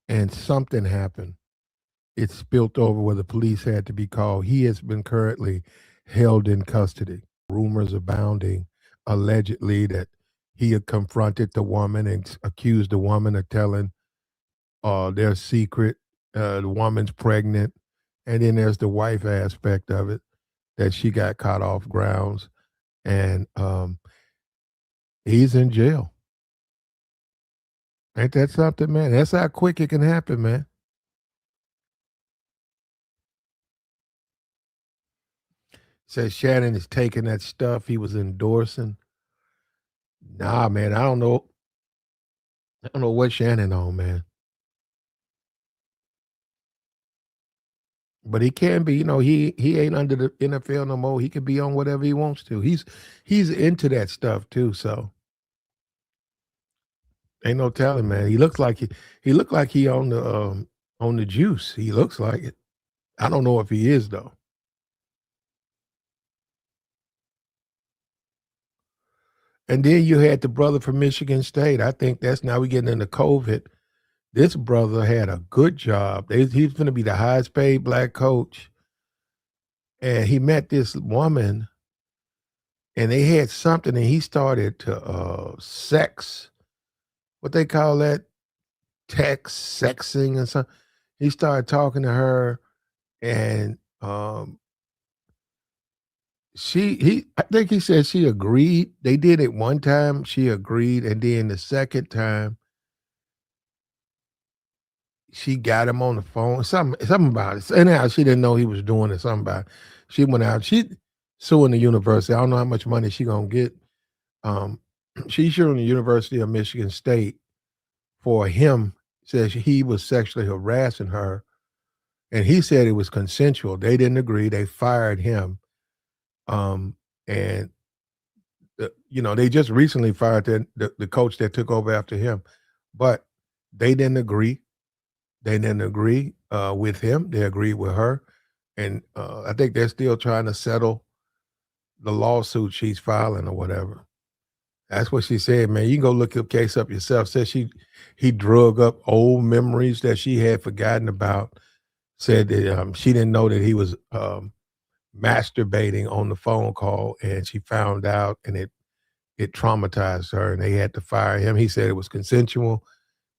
A: and something happened. it spilt over where the police had to be called. He has been currently held in custody. Rumors abounding, allegedly, that he had confronted the woman and accused the woman of telling their secret. The woman's pregnant. And then there's the wife aspect of it, that she got caught off grounds. And he's in jail. Ain't that something, man? That's how quick it can happen, man. Says Shannon is taking that stuff he was endorsing. Nah, man, I don't know. I don't know what Shannon on, man. But he can be, he ain't under the NFL no more. He can be on whatever he wants to. He's into that stuff too. So ain't no telling, man. He looked like he on the juice. He looks like it. I don't know if he is though. And then you had the brother from Michigan State. I think that's now we getting into COVID. This brother had a good job. He's going to be the highest paid black coach. And he met this woman and they had something and he started to sex, what they call that, text, sexing and something. He started talking to her and I think he said she agreed. They did it one time, she agreed, and then the second time she got him on the phone. Something about it. Anyhow, she didn't know he was doing it. Something about it. She went out. She suing the university. I don't know how much money she gonna get. Um, she's suing the University of Michigan State for him. Says he was sexually harassing her, and he said it was consensual. They didn't agree. They fired him. And they just recently fired the coach that took over after him, but they didn't agree. They didn't agree with him. They agreed with her. And I think they're still trying to settle the lawsuit she's filing or whatever. That's what she said, man. You can go look the case up yourself. Said he drug up old memories that she had forgotten about. Said that she didn't know that he was masturbating on the phone call, and she found out, and it traumatized her, and they had to fire him. He said it was consensual.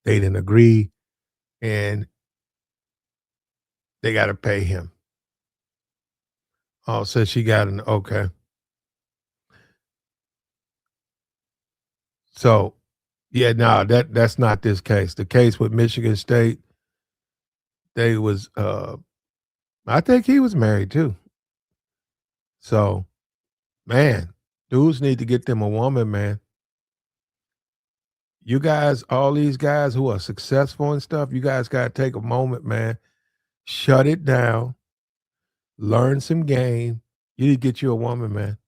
A: They didn't agree, and they got to pay him. Oh, so she got an okay. So, yeah, no, that's not this case. The case with Michigan State, they was I think he was married too. So, man, dudes need to get them a woman, man. You guys, all these guys who are successful and stuff, you guys got to take a moment, man. Shut it down. Learn some game. You need to get you a woman, man.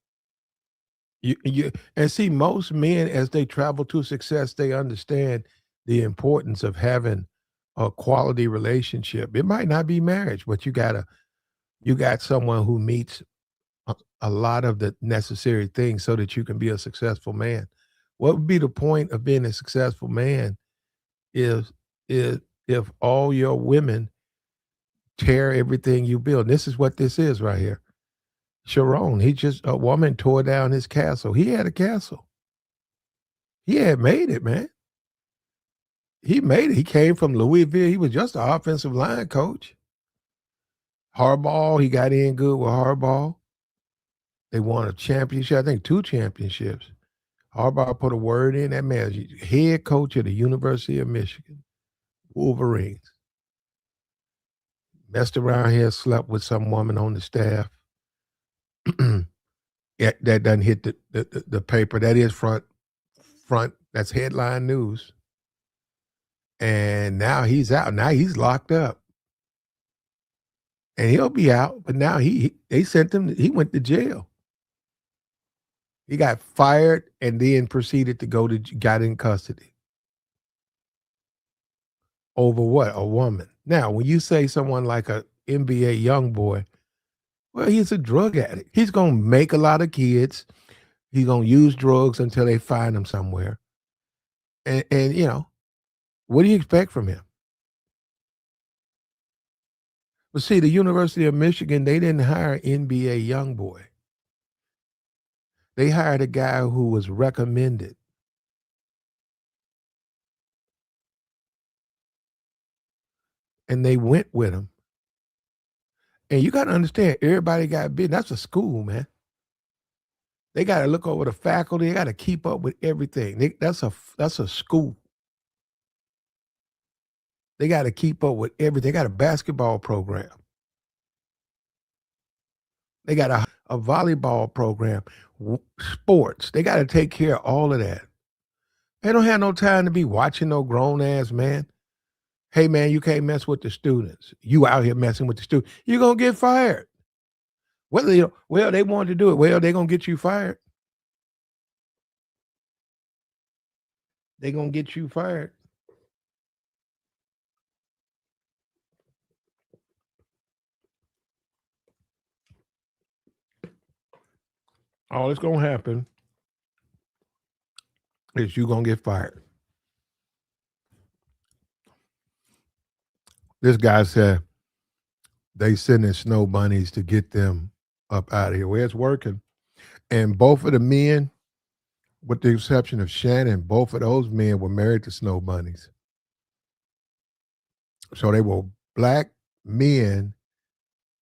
A: You and see, most men as they travel to success, they understand the importance of having a quality relationship. It might not be marriage, but you got someone who meets a lot of the necessary things so that you can be a successful man. What would be the point of being a successful man is if all your women tear everything you build? This is what this is right here. Sherrone, a woman tore down his castle. He had a castle. He had made it, man. He made it. He came from Louisville. He was just an offensive line coach. Harbaugh, he got in good with Harbaugh. They won a championship, I think 2 championships. Harbaugh put a word in. That man is head coach of the University of Michigan Wolverines. Messed around here, slept with some woman on the staff. Yeah, that doesn't hit the paper. That is front. That's headline news. And now he's out. Now he's locked up. And he'll be out. But now they sent him. He went to jail. He got fired and then proceeded to got in custody. Over what? A woman. Now, when you say someone like a NBA young boy, well, he's a drug addict. He's going to make a lot of kids. He's going to use drugs until they find him somewhere. And what do you expect from him? But see, the University of Michigan, they didn't hire NBA young boy. They hired a guy who was recommended. And they went with him. And you got to understand, everybody got big. That's a school, man. They got to look over the faculty. They got to keep up with everything. That's a school. They got to keep up with everything. They got a basketball program. They got a volleyball program, sports. They got to take care of all of that. They don't have no time to be watching no grown ass man. Hey man, you can't mess with the students. You out here messing with the students. You're gonna get fired. Whether well, they wanted to do it. Well, they're gonna get you fired. They're gonna get you fired. All that's gonna happen is you gonna get fired. This guy said they sending snow bunnies to get them up out of here. Well, it's working. And both of the men, with the exception of Shannon, both of those men were married to snow bunnies. So they were black men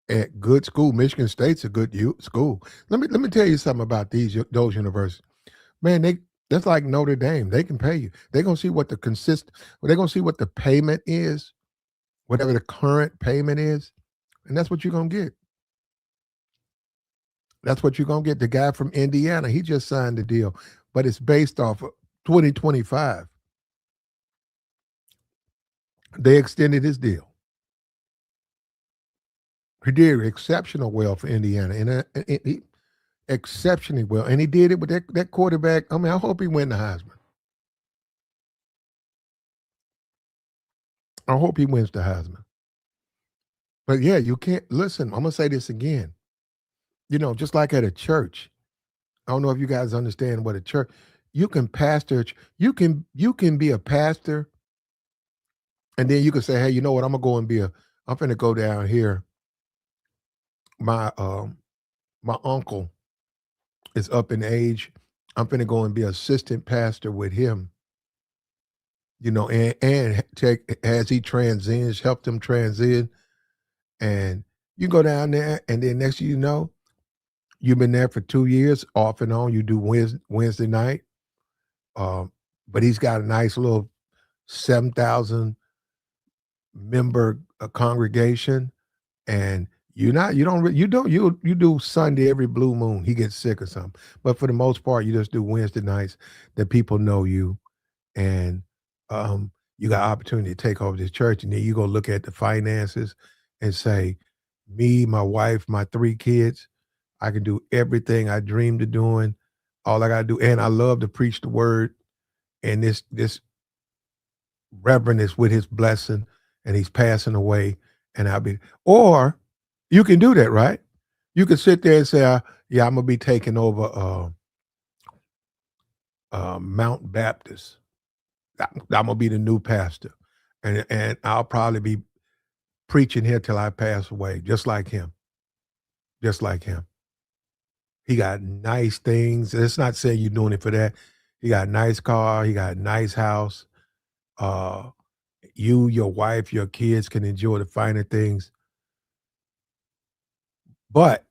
A: at good school. Michigan State's a good school. Let me tell you something about those universities. Man, that's like Notre Dame. They can pay you. They're gonna see what they're gonna see what the payment is, whatever the current payment is, and that's what you're gonna get. That's what you're gonna get. The guy from Indiana, he just signed the deal, but it's based off of 2025. They extended his deal. He did exceptional well for Indiana, and he exceptionally well, and he did it with that quarterback. I mean, I hope he win the Heisman. I hope he wins the Heisman. But yeah, you can't listen. I'm gonna say this again. Just like at a church. I don't know if you guys understand what a church. You can pastor. You can be a pastor, and then you can say, "Hey, you know what? I'm gonna go and I'm gonna go down here. My uncle is up in age. I'm gonna go and be assistant pastor with him. And take as he transcends, help them transition. And you go down there, and then next thing you know, you've been there for 2 years, off and on. You do Wednesday night, but he's got a nice little 7,000 member congregation, and you do Sunday every blue moon. He gets sick or something, but for the most part, you just do Wednesday nights that people know you, and you got opportunity to take over this church, and then you go look at the finances and say, me, my wife, my 3 kids, I can do everything I dreamed of doing. All I gotta do, and I love to preach the word. And this reverend is with his blessing, and he's passing away, and or you can do that, right? You can sit there and say, yeah, I'm gonna be taking over Mount Baptist. I'm gonna be the new pastor, and I'll probably be preaching here till I pass away, just like him. Just like him. He got nice things. It's not saying you're doing it for that. He got a nice car. He got a nice house. Uh, you, your wife, your kids can enjoy the finer things. But,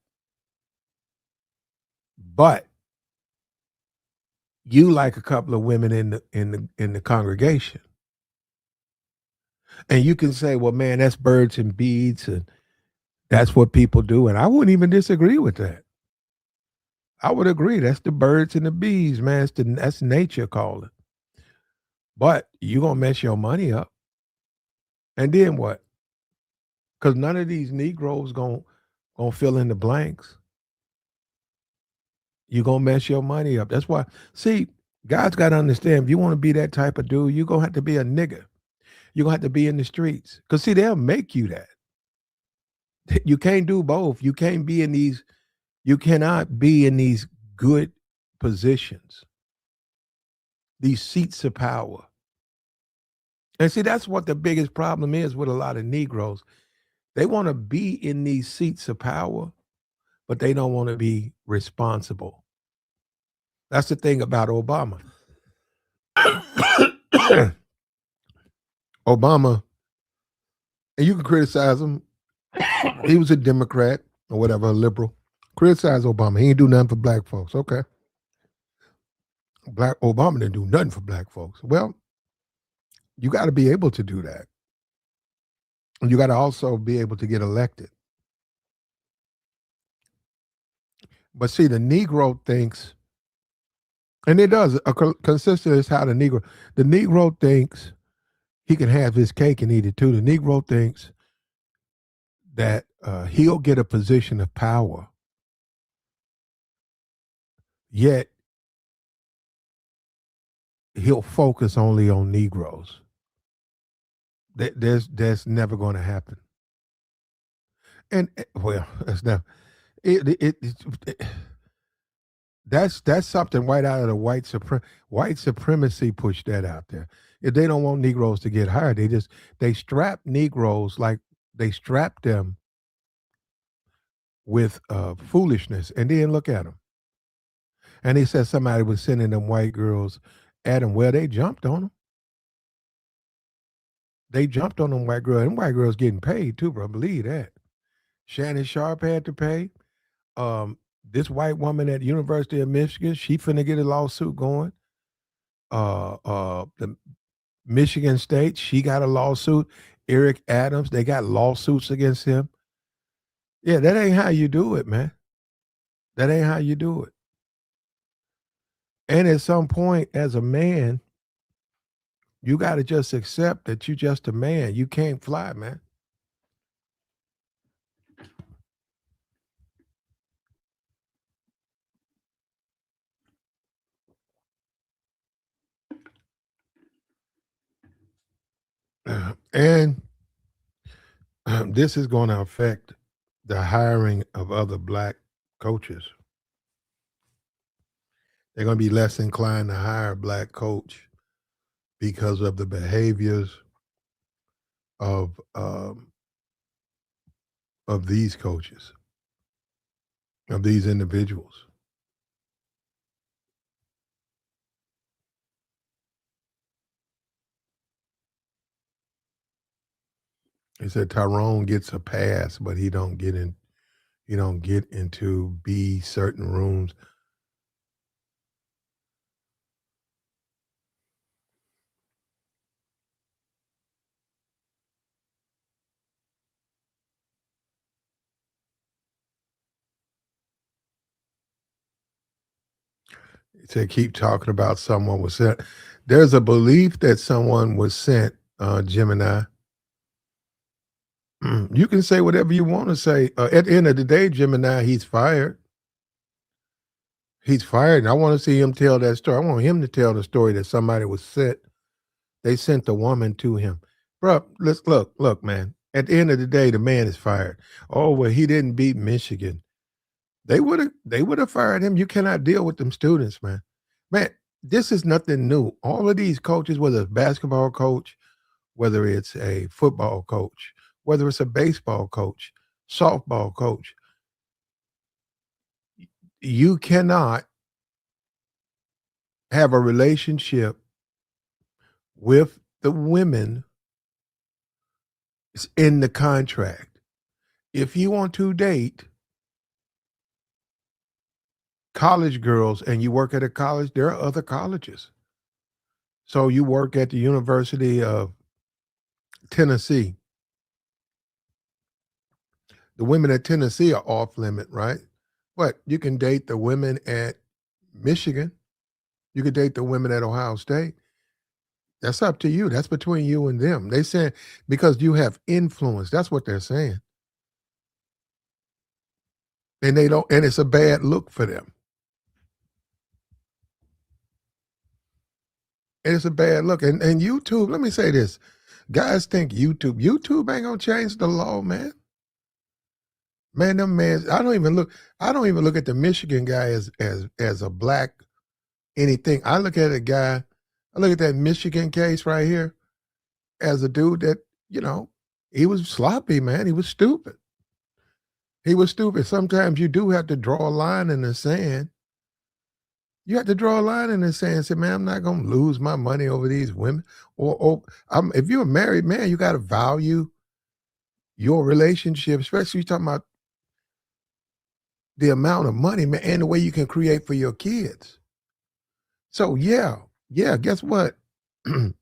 A: but you like a couple of women in the congregation, and you can say, "Well, man, that's birds and beads, and that's what people do." And I wouldn't even disagree with that. I would agree. That's the birds and the bees, man. That's nature calling. But you gonna mess your money up, and then what? Because none of these Negroes gonna fill in the blanks. You gonna mess your money up. That's why. See, God's got to understand. If you want to be that type of dude, you are gonna have to be a nigga. You are gonna have to be in the streets. Cause see, they'll make you that. You can't do both. You can't be in these. You cannot be in these good positions, these seats of power. And see, that's what the biggest problem is with a lot of Negroes. They want to be in these seats of power, but they don't want to be responsible. That's the thing about Obama. Obama, and you can criticize him. He was a Democrat or whatever, a liberal. Criticize Obama. He ain't do nothing for black folks. Okay. Black Obama didn't do nothing for black folks. Well, you got to be able to do that. And you got to also be able to get elected. But see, the Negro thinks, and it does, consistent is how the Negro thinks he can have his cake and eat it too. The Negro thinks that he'll get a position of power, yet he'll focus only on Negroes. That's never going to happen. And well, that's never. That's something right out of the white supremacy pushed that out there. If they don't want Negroes to get hired, they strap Negroes like they strap them with foolishness, and then look at them. And he said somebody was sending them white girls at them. Well, they jumped on them. They jumped on them white girls. And white girls getting paid too, bro. Believe that. Shannon Sharp had to pay. This white woman at the University of Michigan, she finna get a lawsuit going. The Michigan State, she got a lawsuit. Eric Adams, they got lawsuits against him. Yeah, that ain't how you do it, man. That ain't how you do it. And at some point, as a man, you got to just accept that you just a man. You can't fly, man. And this is going to affect the hiring of other black coaches. They're going to be less inclined to hire a black coach because of the behaviors of these coaches, of these individuals. He said Tyrone gets a pass, but he don't get into B certain rooms. He said keep talking about someone was sent. There's a belief that someone was sent, Gemini. You can say whatever you want to say. At the end of the day, Gemini, he's fired. He's fired. And I want to see him tell that story. I want him to tell the story that somebody was sent. They sent the woman to him. Bro, let's look, man. At the end of the day, the man is fired. Oh, well, he didn't beat Michigan. They would have fired him. You cannot deal with them students, man. Man, this is nothing new. All of these coaches, whether it's a basketball coach, whether it's a football coach, whether it's a baseball coach, softball coach, you cannot have a relationship with the women in the contract. If you want to date college girls and you work at a college, there are other colleges. So you work at the University of Tennessee. The women at Tennessee are off limit, right? But you can date the women at Michigan. You could date the women at Ohio State. That's up to you. That's between you and them. They say because you have influence. That's what they're saying. And they don't, and it's a bad look for them. And it's a bad look. And YouTube, let me say this. Guys think YouTube ain't gonna change the law, man. Man, them man, I don't even look at the Michigan guy as a black anything. I look at that Michigan case right here as a dude that, He was sloppy, man. He was stupid. He was stupid. Sometimes you do have to draw a line in the sand. You have to draw a line in the sand and say, "Man, I'm not gonna lose my money over these women." Or if you're a married man, you gotta value your relationship, especially you talking about the amount of money, man, and the way you can create for your kids. So, yeah, guess what?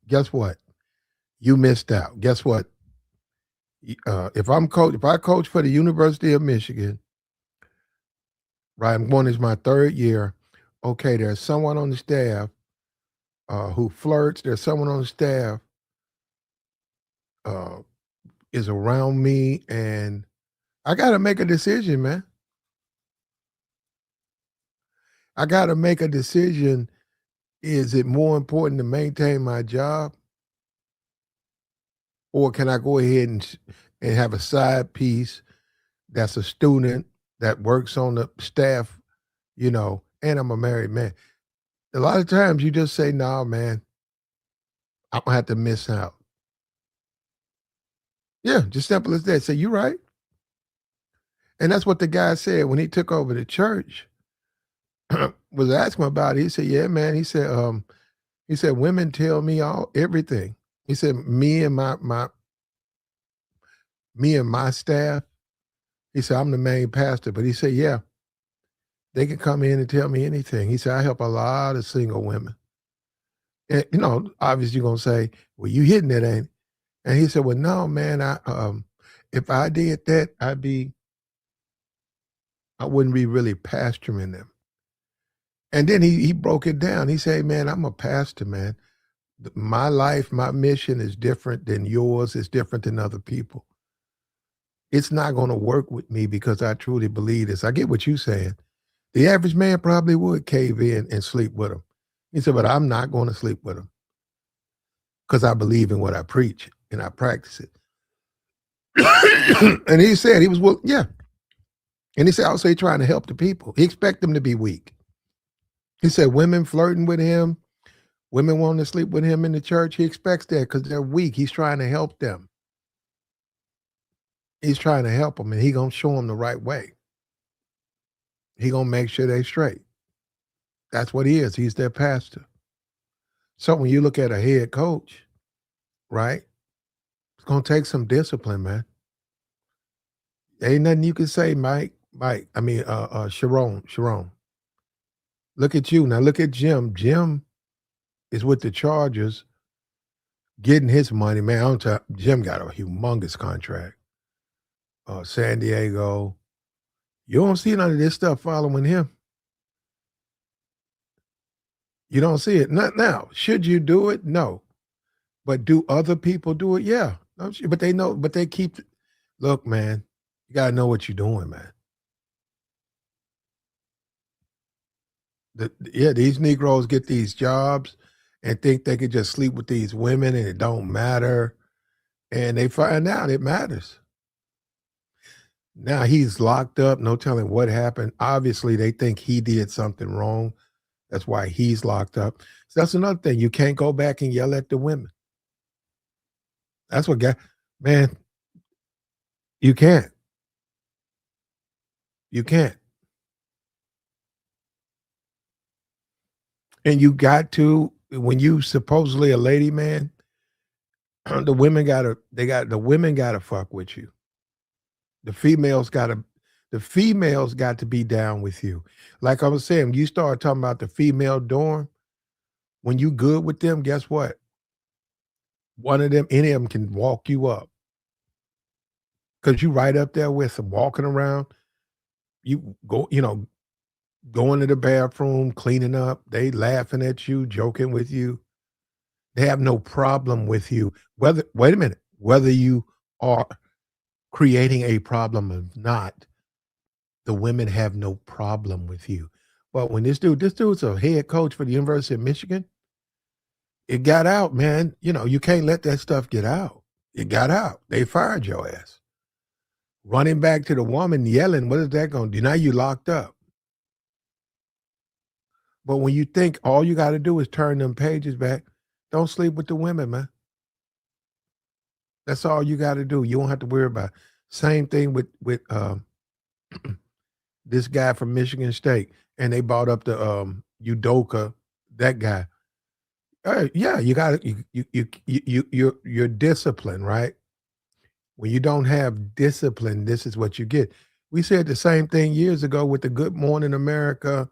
A: Guess what? You missed out. Guess what? If I coach for the University of Michigan, right, I'm going into my 3rd year, okay, there's someone on the staff, who flirts, there's someone on the staff, uh, is around me, and I gotta make a decision, man. I gotta make a decision. Is it more important to maintain my job, or can I go ahead and have a side piece that's a student that works on the staff, and I'm a married man. A lot of times you just say, "No, man, I'm gonna have to miss out." Yeah, just simple as that. Say, "You right." And that's what the guy said when he took over the church. Was asking him about it. He said, "Yeah, man." He said, "Women tell me everything." He said, "Me and my staff." He said, "I'm the main pastor," but he said, "Yeah, they can come in and tell me anything." He said, "I help a lot of single women." And, obviously you're gonna say, "Well, you hitting it, ain't it?" And he said, "Well, no, man, if I did that, I wouldn't be really pastoring them." And then he broke it down. He said, "Man, I'm a pastor, man. My life, my mission is different than yours. It's different than other people. It's not gonna work with me because I truly believe this." I get what you're saying. The average man probably would cave in and sleep with him. He said, "But I'm not gonna sleep with him because I believe in what I preach and I practice it." And he said he was yeah. And he said, also, he trying to help the people. He expect them to be weak. He said women flirting with him, women wanting to sleep with him in the church. He expects that because they're weak. He's trying to help them. He's trying to help them, and he gonna show them the right way. He gonna make sure they straight. That's what he is. He's their pastor. So when you look at a head coach, right, it's gonna take some discipline, man. Ain't nothing you can say, Mike. I mean, Sherrone. Look at you now. Look at Jim. Jim is with the Chargers, getting his money, man. Jim got a humongous contract. San Diego. You don't see none of this stuff following him. You don't see it. Not now. Should you do it? No. But do other people do it? Yeah. But they know, but they keep, look, man, you got to know what you're doing, man. Yeah, these Negroes get these jobs and think they could just sleep with these women and it don't matter. And they find out it matters. Now he's locked up, no telling what happened. Obviously, they think he did something wrong. That's why he's locked up. So that's another thing. You can't go back and yell at the women. That's what man, you can't. You can't. And you got to, when you supposedly a lady man, the women gotta fuck with you. The females gotta the females got to be down with you. Like I was saying, you start talking about the female dorm, when you good with them, guess what? Any of them can walk you up because you right up there with them walking around. You going to the bathroom, cleaning up. They laughing at you, joking with you. They have no problem with you. Wait a minute, whether you are creating a problem or not, the women have no problem with you. But when this dude's a head coach for the University of Michigan, it got out, man. You can't let that stuff get out. It got out. They fired your ass. Running back to the woman yelling, what is that going to do? Now you locked up. But when you think all you got to do is turn them pages back, don't sleep with the women, man. That's all you got to do. You don't have to worry about it. Same thing with this guy from Michigan State, and they brought up the Udoka, that guy. Yeah, you got you're disciplined, right? When you don't have discipline, this is what you get. We said the same thing years ago with the Good Morning America,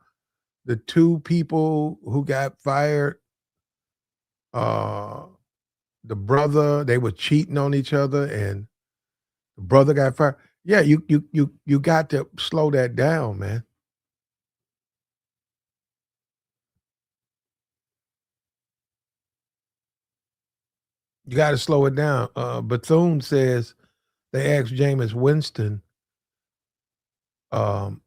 A: the two people who got fired, uh, the brother, they were cheating on each other and the brother got fired. Yeah, you got to slow that down, man. You got to slow it down. Bethune says they asked Jameis Winston, um,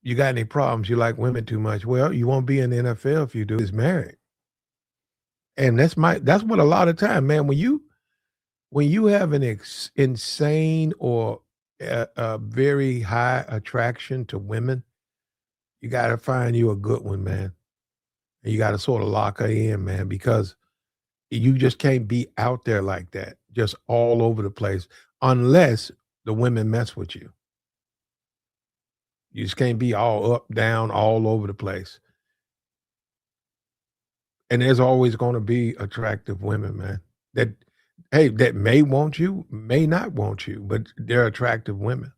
A: "You got any problems? You like women too much?" Well, you won't be in the NFL if you do. Is married, and that's what a lot of time, man. When you have an insane or a very high attraction to women, you got to find you a good one, man. And you got to sort of lock her in, man, because you just can't be out there like that, just all over the place, unless the women mess with you. You just can't be all up, down, all over the place. And there's always going to be attractive women, man. That hey, that may want you, may not want you, but they're attractive women,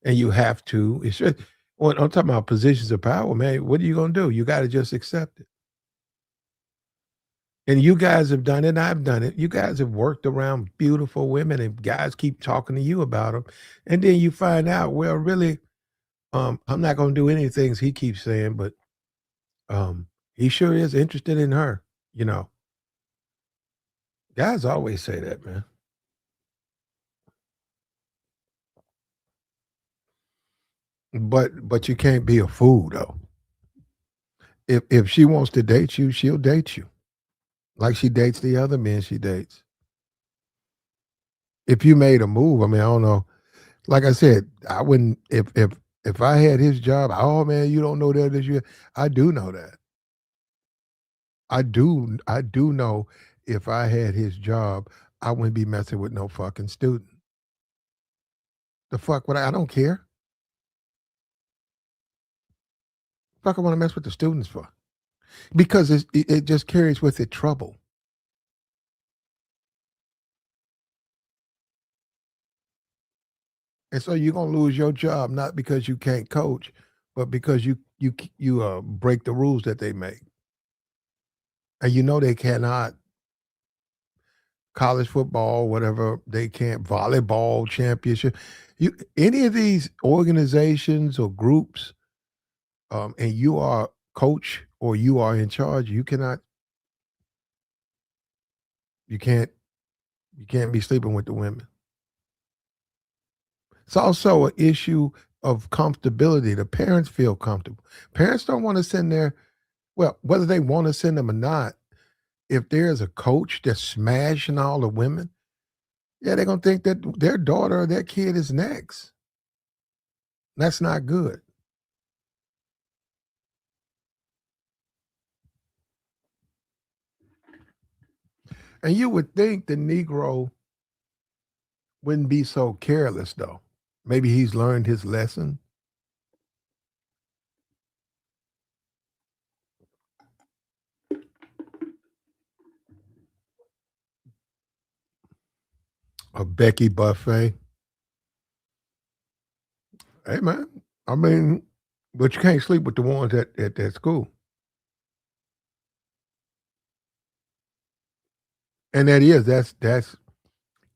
A: and you have to. It's just, when I'm talking about positions of power, man. What are you going to do? You got to just accept it. And you guys have done it, and I've done it. You guys have worked around beautiful women, and guys keep talking to you about them, and then you find out, well, really, I'm not going to do any of the things he keeps saying, but he sure is interested in her. You know, guys always say that, man. But you can't be a fool though. If she wants to date you, she'll date you like she dates the other men she dates. If you made a move, I mean, I don't know. Like I said, I wouldn't if I had his job. Oh man, you don't know that this year. I do know that. I do know if I had his job, I wouldn't be messing with no fucking student. The fuck would I don't care. Fuck I want to mess with the students for? Because it just carries with it trouble. And so you're gonna lose your job not because you can't coach, but because you break the rules that they make. And you know they cannot college football, whatever, they can't volleyball championship. You any of these organizations or groups, and you are coach or you are in charge, you can't you can't be sleeping with the women. It's also an issue of comfortability. The parents feel comfortable. Parents don't want to send their well, whether they want to send them or not, if there's a coach that's smashing all the women, yeah, they're gonna think that their daughter or their kid is next. That's not good. And you would think the Negro wouldn't be so careless, though. Maybe he's learned his lesson. A Becky Buffet. Hey, man. I mean, but you can't sleep with the ones at that school. And that's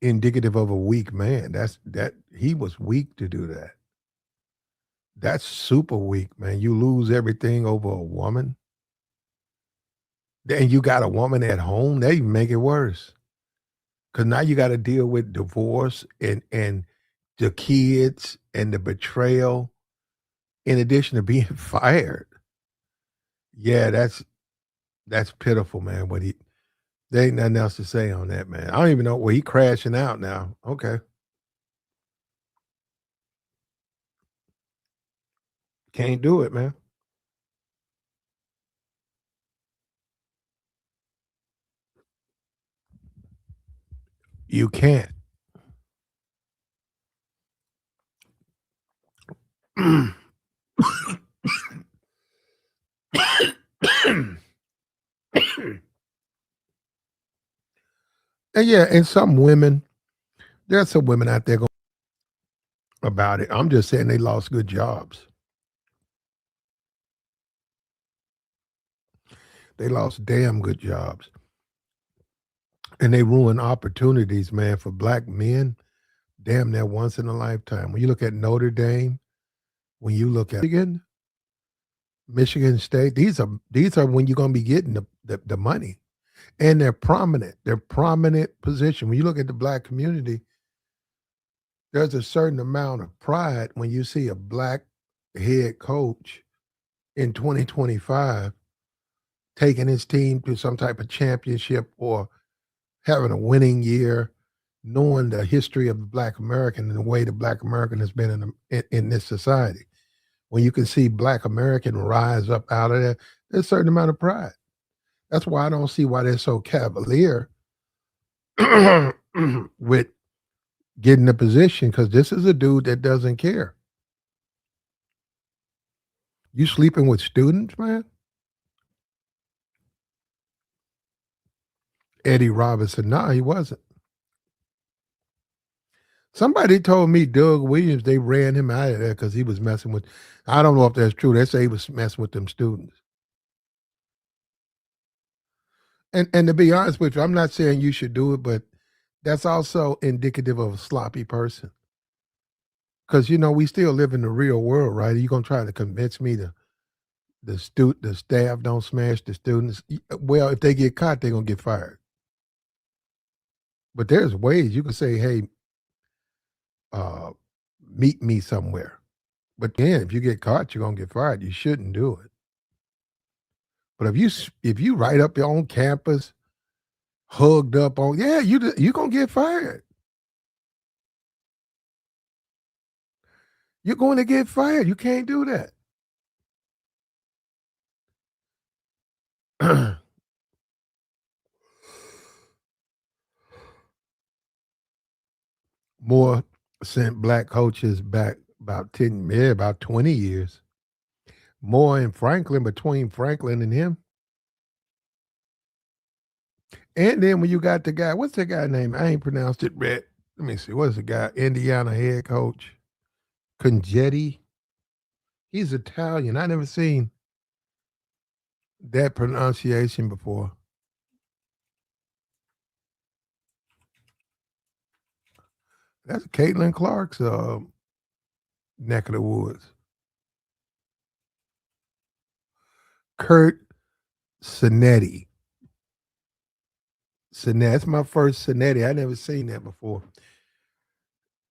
A: indicative of a weak man. That he was weak to do that. That's super weak, man. You lose everything over a woman. Then you got a woman at home, they even make it worse. Cause now you gotta deal with divorce and the kids and the betrayal in addition to being fired. Yeah, that's pitiful, man. But there ain't nothing else to say on that, man. I don't even know well, he crashing out now. Okay. Can't do it, man. You can't. And yeah, and some women, there's some women out there going about it. I'm just saying they lost good jobs. They lost damn good jobs. And they ruin opportunities, man, for black men, damn near once in a lifetime. When you look at Notre Dame, when you look at Michigan State, these are when you're gonna be getting the money. And they're prominent. They're prominent position. When you look at the black community, there's a certain amount of pride when you see a black head coach in 2025 taking his team to some type of championship or having a winning year, knowing the history of the Black American and the way the Black American has been in this society. When you can see Black American rise up out of there, there's a certain amount of pride. That's why I don't see why they're so cavalier with getting the position, because this is a dude that doesn't care. You sleeping with students, man? Eddie Robinson. No, he wasn't. Somebody told me Doug Williams, they ran him out of there because he was messing with, I don't know if that's true. They say he was messing with them students. And to be honest with you, I'm not saying you should do it, but that's also indicative of a sloppy person. Because we still live in the real world, right? Are you gonna try to convince me the staff don't smash the students? Well, if they get caught, they're gonna get fired. But there's ways you can say, hey, uh, meet me somewhere. But then if you get caught, you're gonna get fired. You shouldn't do it. But if you right up your own campus, hugged up on, yeah, you gonna get fired. You're going to get fired. You can't do that. Moore sent black coaches back about 10, yeah, about 20 years. Moore and Franklin, between Franklin and him. And then when you got the guy, what's the guy name? I ain't pronounced it right. Let me see. What's the guy? Indiana head coach. Congetti. He's Italian. I never seen that pronunciation before. That's Caitlin Clark's neck of the woods. Kurt Sinetti. Sinetti. That's my first Sinetti. I never seen that before.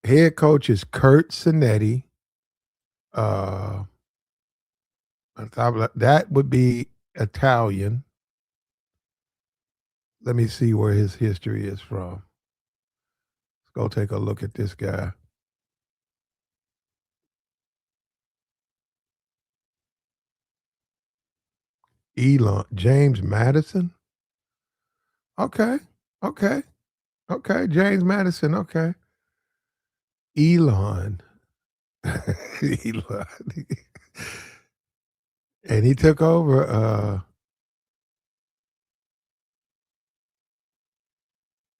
A: Head coach is Kurt Sinetti. On top of that would be Italian. Let me see where his history is from. Let's go take a look at this guy. Elon James Madison. Okay, okay, okay. James Madison. Okay. Elon. Elon. And he took over.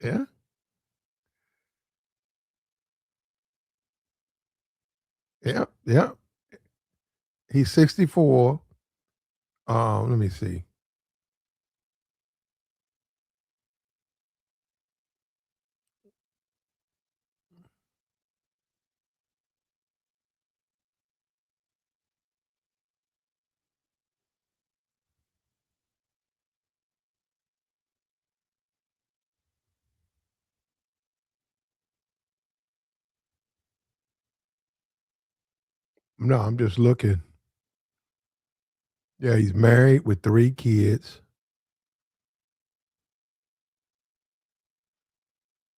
A: Yeah, yeah, yeah. He's 64. Let me see. No, I'm just looking. Yeah, he's married with 3 kids.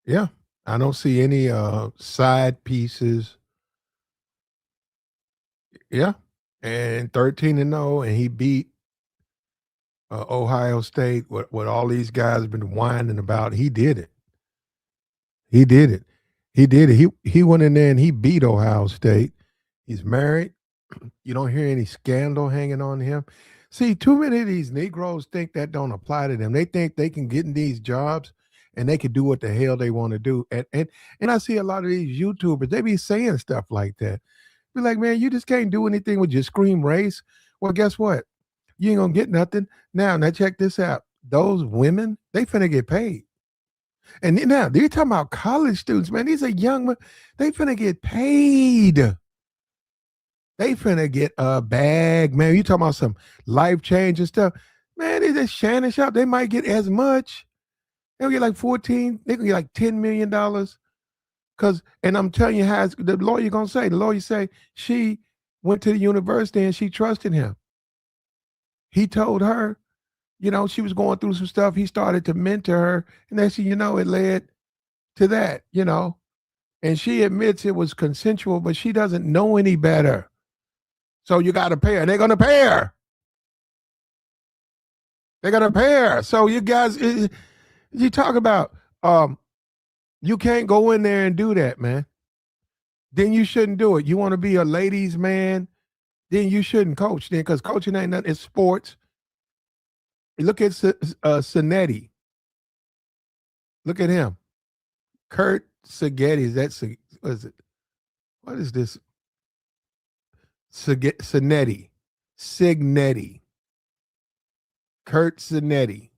A: Yeah. I don't see any side pieces. Yeah. And 13-0, and he beat Ohio State. What all these guys have been whining about. He did it. He did it. He did it. He went in there and he beat Ohio State. He's married. You don't hear any scandal hanging on him. See, too many of these Negroes think that don't apply to them. They think they can get in these jobs and they can do what the hell they want to do. And I see a lot of these YouTubers, they be saying stuff like that. Be like, man, you just can't do anything with your scream race. Well, guess what? You ain't gonna get nothing. Now check this out. Those women, they finna get paid. And now they're talking about college students, man. These are young men. They finna get paid. They finna get a bag, man. You talking about some life changing stuff. Man, they just Shannon shop. They might get as much. They'll get like 14, they can get like $10 million. And I'm telling you how the lawyer gonna say. The lawyer say she went to the university and she trusted him. He told her, she was going through some stuff. He started to mentor her. And then it led to that, And she admits it was consensual, but she doesn't know any better. So you got to pay her. They're going to pay her. They're going to pay her. So you guys, you talk about, you can't go in there and do that, man. Then you shouldn't do it. You want to be a ladies' man, then you shouldn't coach then, because coaching ain't nothing. It's sports. Look at Cinetti. Look at him. Kurt Signetti. What is it? What is this? Signetti. Kurt Signetti.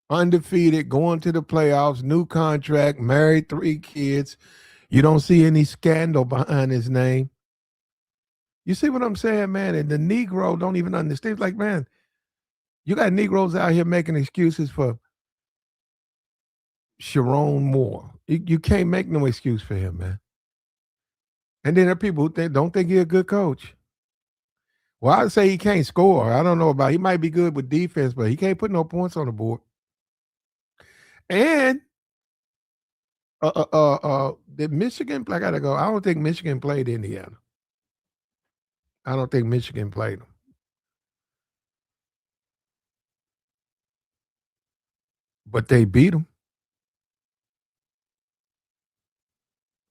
A: Undefeated, going to the playoffs, new contract, married, 3 kids. You don't see any scandal behind his name. You see what I'm saying, man? And the Negro don't even understand. It's like, man, you got Negroes out here making excuses for Sherrone Moore. You can't make no excuse for him, man. And then there are people who don't think he's a good coach. Well, I'd say he can't score. I don't know about. He might be good with defense, but he can't put no points on the board. And did Michigan? I gotta go. I don't think Michigan played Indiana. I don't think Michigan played them. But they beat them.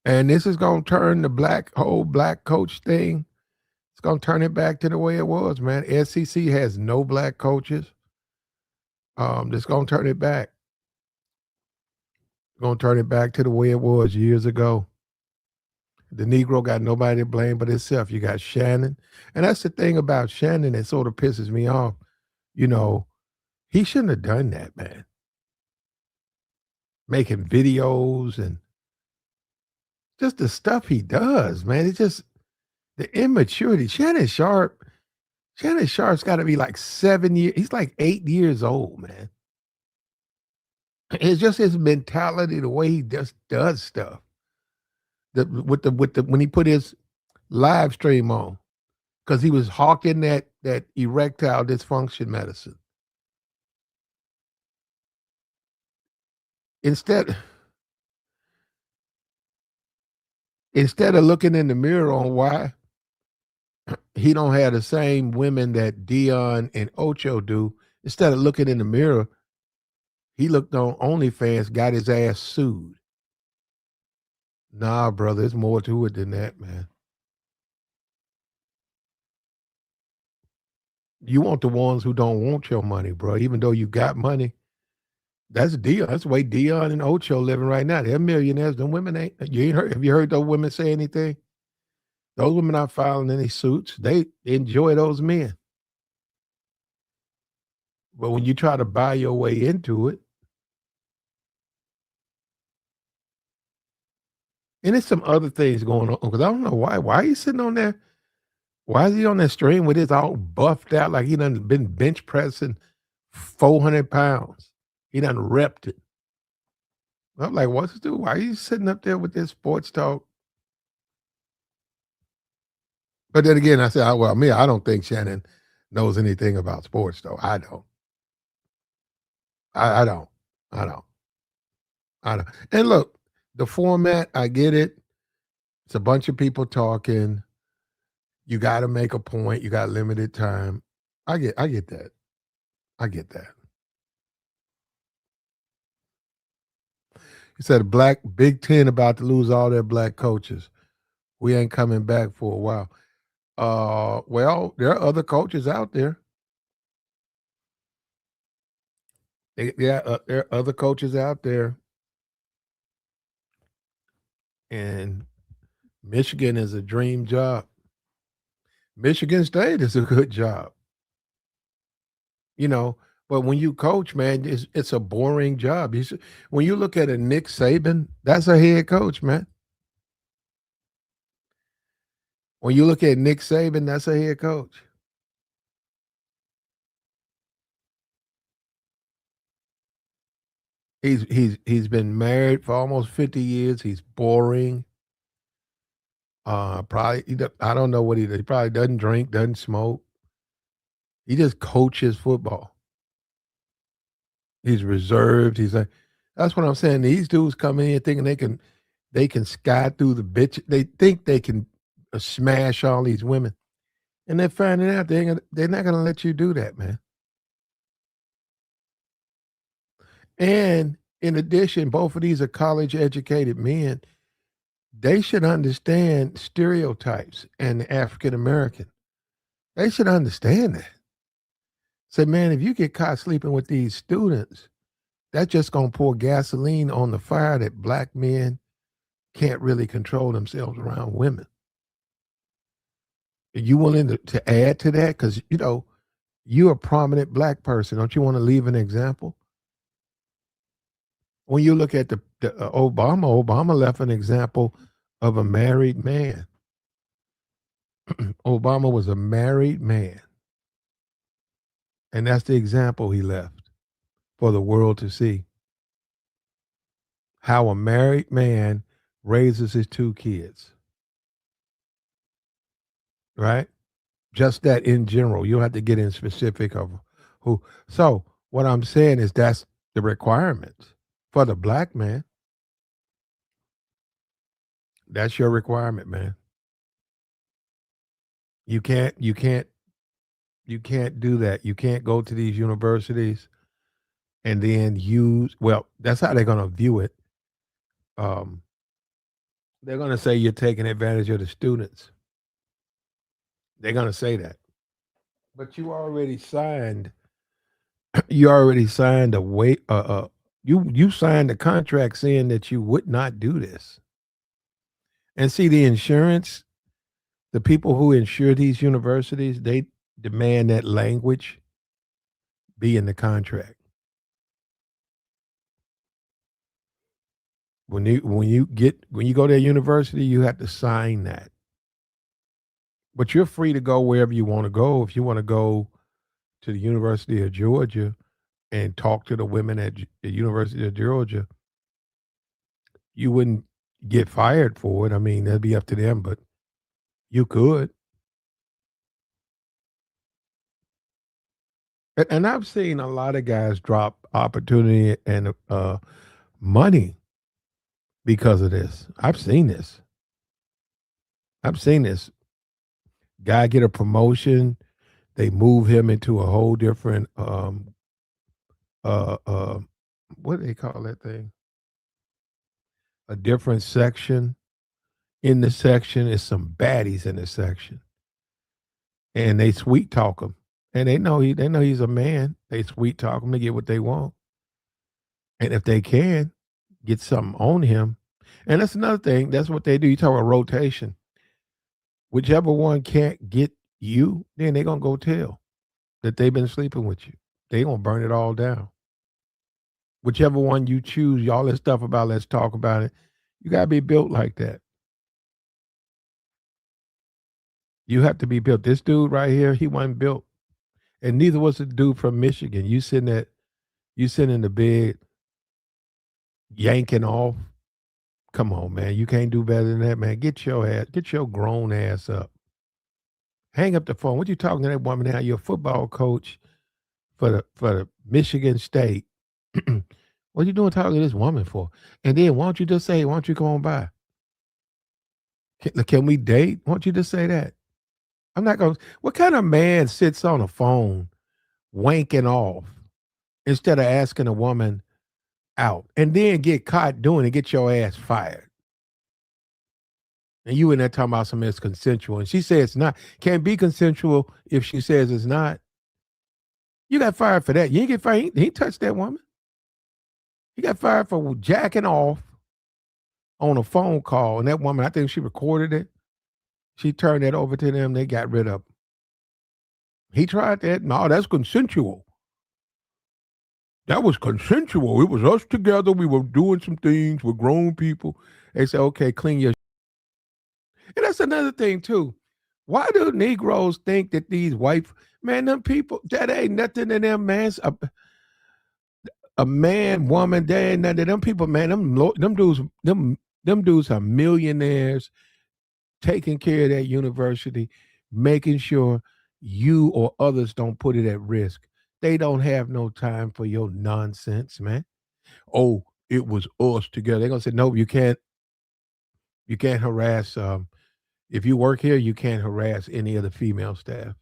A: And this is going to turn the whole black coach thing. It's going to turn it back to the way it was, man. SEC has no black coaches. It's going to turn it back. Going to turn it back to the way it was years ago. The Negro got nobody to blame but himself. You got Shannon. And that's the thing about Shannon that sort of pisses me off. He shouldn't have done that, man. Making videos and just the stuff he does, man. It's just the immaturity. Shannon Sharp's got to be like 7 years. He's like 8 years old, man. It's just his mentality, the way he just does stuff. When he put his live stream on, because he was hawking that erectile dysfunction medicine. Instead of looking in the mirror on why he don't have the same women that Dion and Ocho do, instead of looking in the mirror, he looked on OnlyFans, got his ass sued. Nah, brother, there's more to it than that, man. You want the ones who don't want your money, bro. Even though you got money, that's Dion. That's the way Dion and Ocho living right now. They're millionaires. Them women ain't. You ain't heard? Have you heard those women say anything? Those women aren't filing any suits. They enjoy those men. But when you try to buy your way into it, and there's some other things going on, because I don't know why. Why are you sitting on there? Why is he on that stream with his all buffed out like he done been bench pressing 400 pounds? He done repped it. I'm like, what's this dude? Why are you sitting up there with this sports talk? But then again, I said, I don't think Shannon knows anything about sports, though. I don't. I don't. And look, the format, I get it. It's a bunch of people talking. You got to make a point. You got limited time. I get that. I get that. He said black Big Ten about to lose all their black coaches. We ain't coming back for a while. Well, there are other coaches out there. There are other coaches out there, and Michigan is a dream job. Michigan State is a good job, you know. But when you coach, man, it's a boring job. When you look at a Nick Saban, that's a head coach, man. When you look at Nick Saban, that's a head coach. He's been married for almost 50 years. He's boring. Probably I don't know what he does. He probably doesn't drink, doesn't smoke. He just coaches football. He's reserved. He's like, that's what I'm saying. These dudes come in here thinking they can sky through the bitch. They think they can smash all these women, and they're finding out they're not gonna let you do that, man. And in addition, both of these are college educated men. They should understand stereotypes and African American. They should understand that. Say, man, if you get caught sleeping with these students, that's just gonna pour gasoline on the fire that black men can't really control themselves around women. Are you willing to add to that? Because you're a prominent black person. Don't you want to leave an example? When you look at the Obama left an example of a married man. Obama was a married man. And that's the example he left for the world to see. How a married man raises his two kids. Right? Just that in general. You don't have to get in specific of who. So what I'm saying is that's the requirements for the black man. That's your requirement, man. You can't do that. You can't go to these universities and then that's how they're going to view it. They're going to say you're taking advantage of the students. They're going to say that. But you already signed a wait you signed a contract saying that you would not do this. And see, the insurance, the people who insure these universities, they demand that language be in the contract. When you go to a university, you have to sign that. But you're free to go wherever you want to go. If you want to go to the University of Georgia and talk to the women at the University of Georgia, you wouldn't get fired for it. I mean, that'd be up to them, but you could. And I've seen a lot of guys drop opportunity and money because of this. I've seen this. Guy get a promotion, they move him into a whole different what do they call that thing? A different section. In the section is some baddies in the section. And they sweet talk him. And they know he's a man. They sweet talk him to get what they want. And if they can get something on him, and that's another thing. That's what they do. You talk about rotation. Whichever one can't get you, then they're gonna go tell that they've been sleeping with you. They gonna burn it all down. Whichever one you choose, y'all that stuff about let's talk about it. You gotta be built like that. You have to be built. This dude right here, he wasn't built. And neither was the dude from Michigan. You sitting in the bed yanking off. Come on, man. You can't do better than that, man. Get your grown ass up. Hang up the phone. What you talking to that woman now? You're a football coach for the Michigan State. What you doing talking to this woman for? And then why don't you just say, why don't you go on by? Can we date? Why don't you just say that? I'm not going to. What kind of man sits on a phone wanking off instead of asking a woman, out and then get caught doing it, get your ass fired. And you in there talking about something that's consensual. And she says it's not. Can't be consensual if she says it's not. You got fired for that. You ain't get fired. He touched that woman. He got fired for jacking off on a phone call. And that woman, I think she recorded it. She turned that over to them. They got rid of him. He tried that. No, that's consensual. That was consensual. It was us together. We were doing some things with grown people. They said, okay, clean your. And that's another thing, too. Why do Negroes think that these white, man, them people, that ain't nothing to them, man. A man, woman, they ain't nothing to them people, man. Them dudes are millionaires, taking care of that university, making sure you or others don't put it at risk. They don't have no time for your nonsense, man. Oh, it was us together. They're gonna say, no, you can't harass if you work here, you can't harass any of the female staff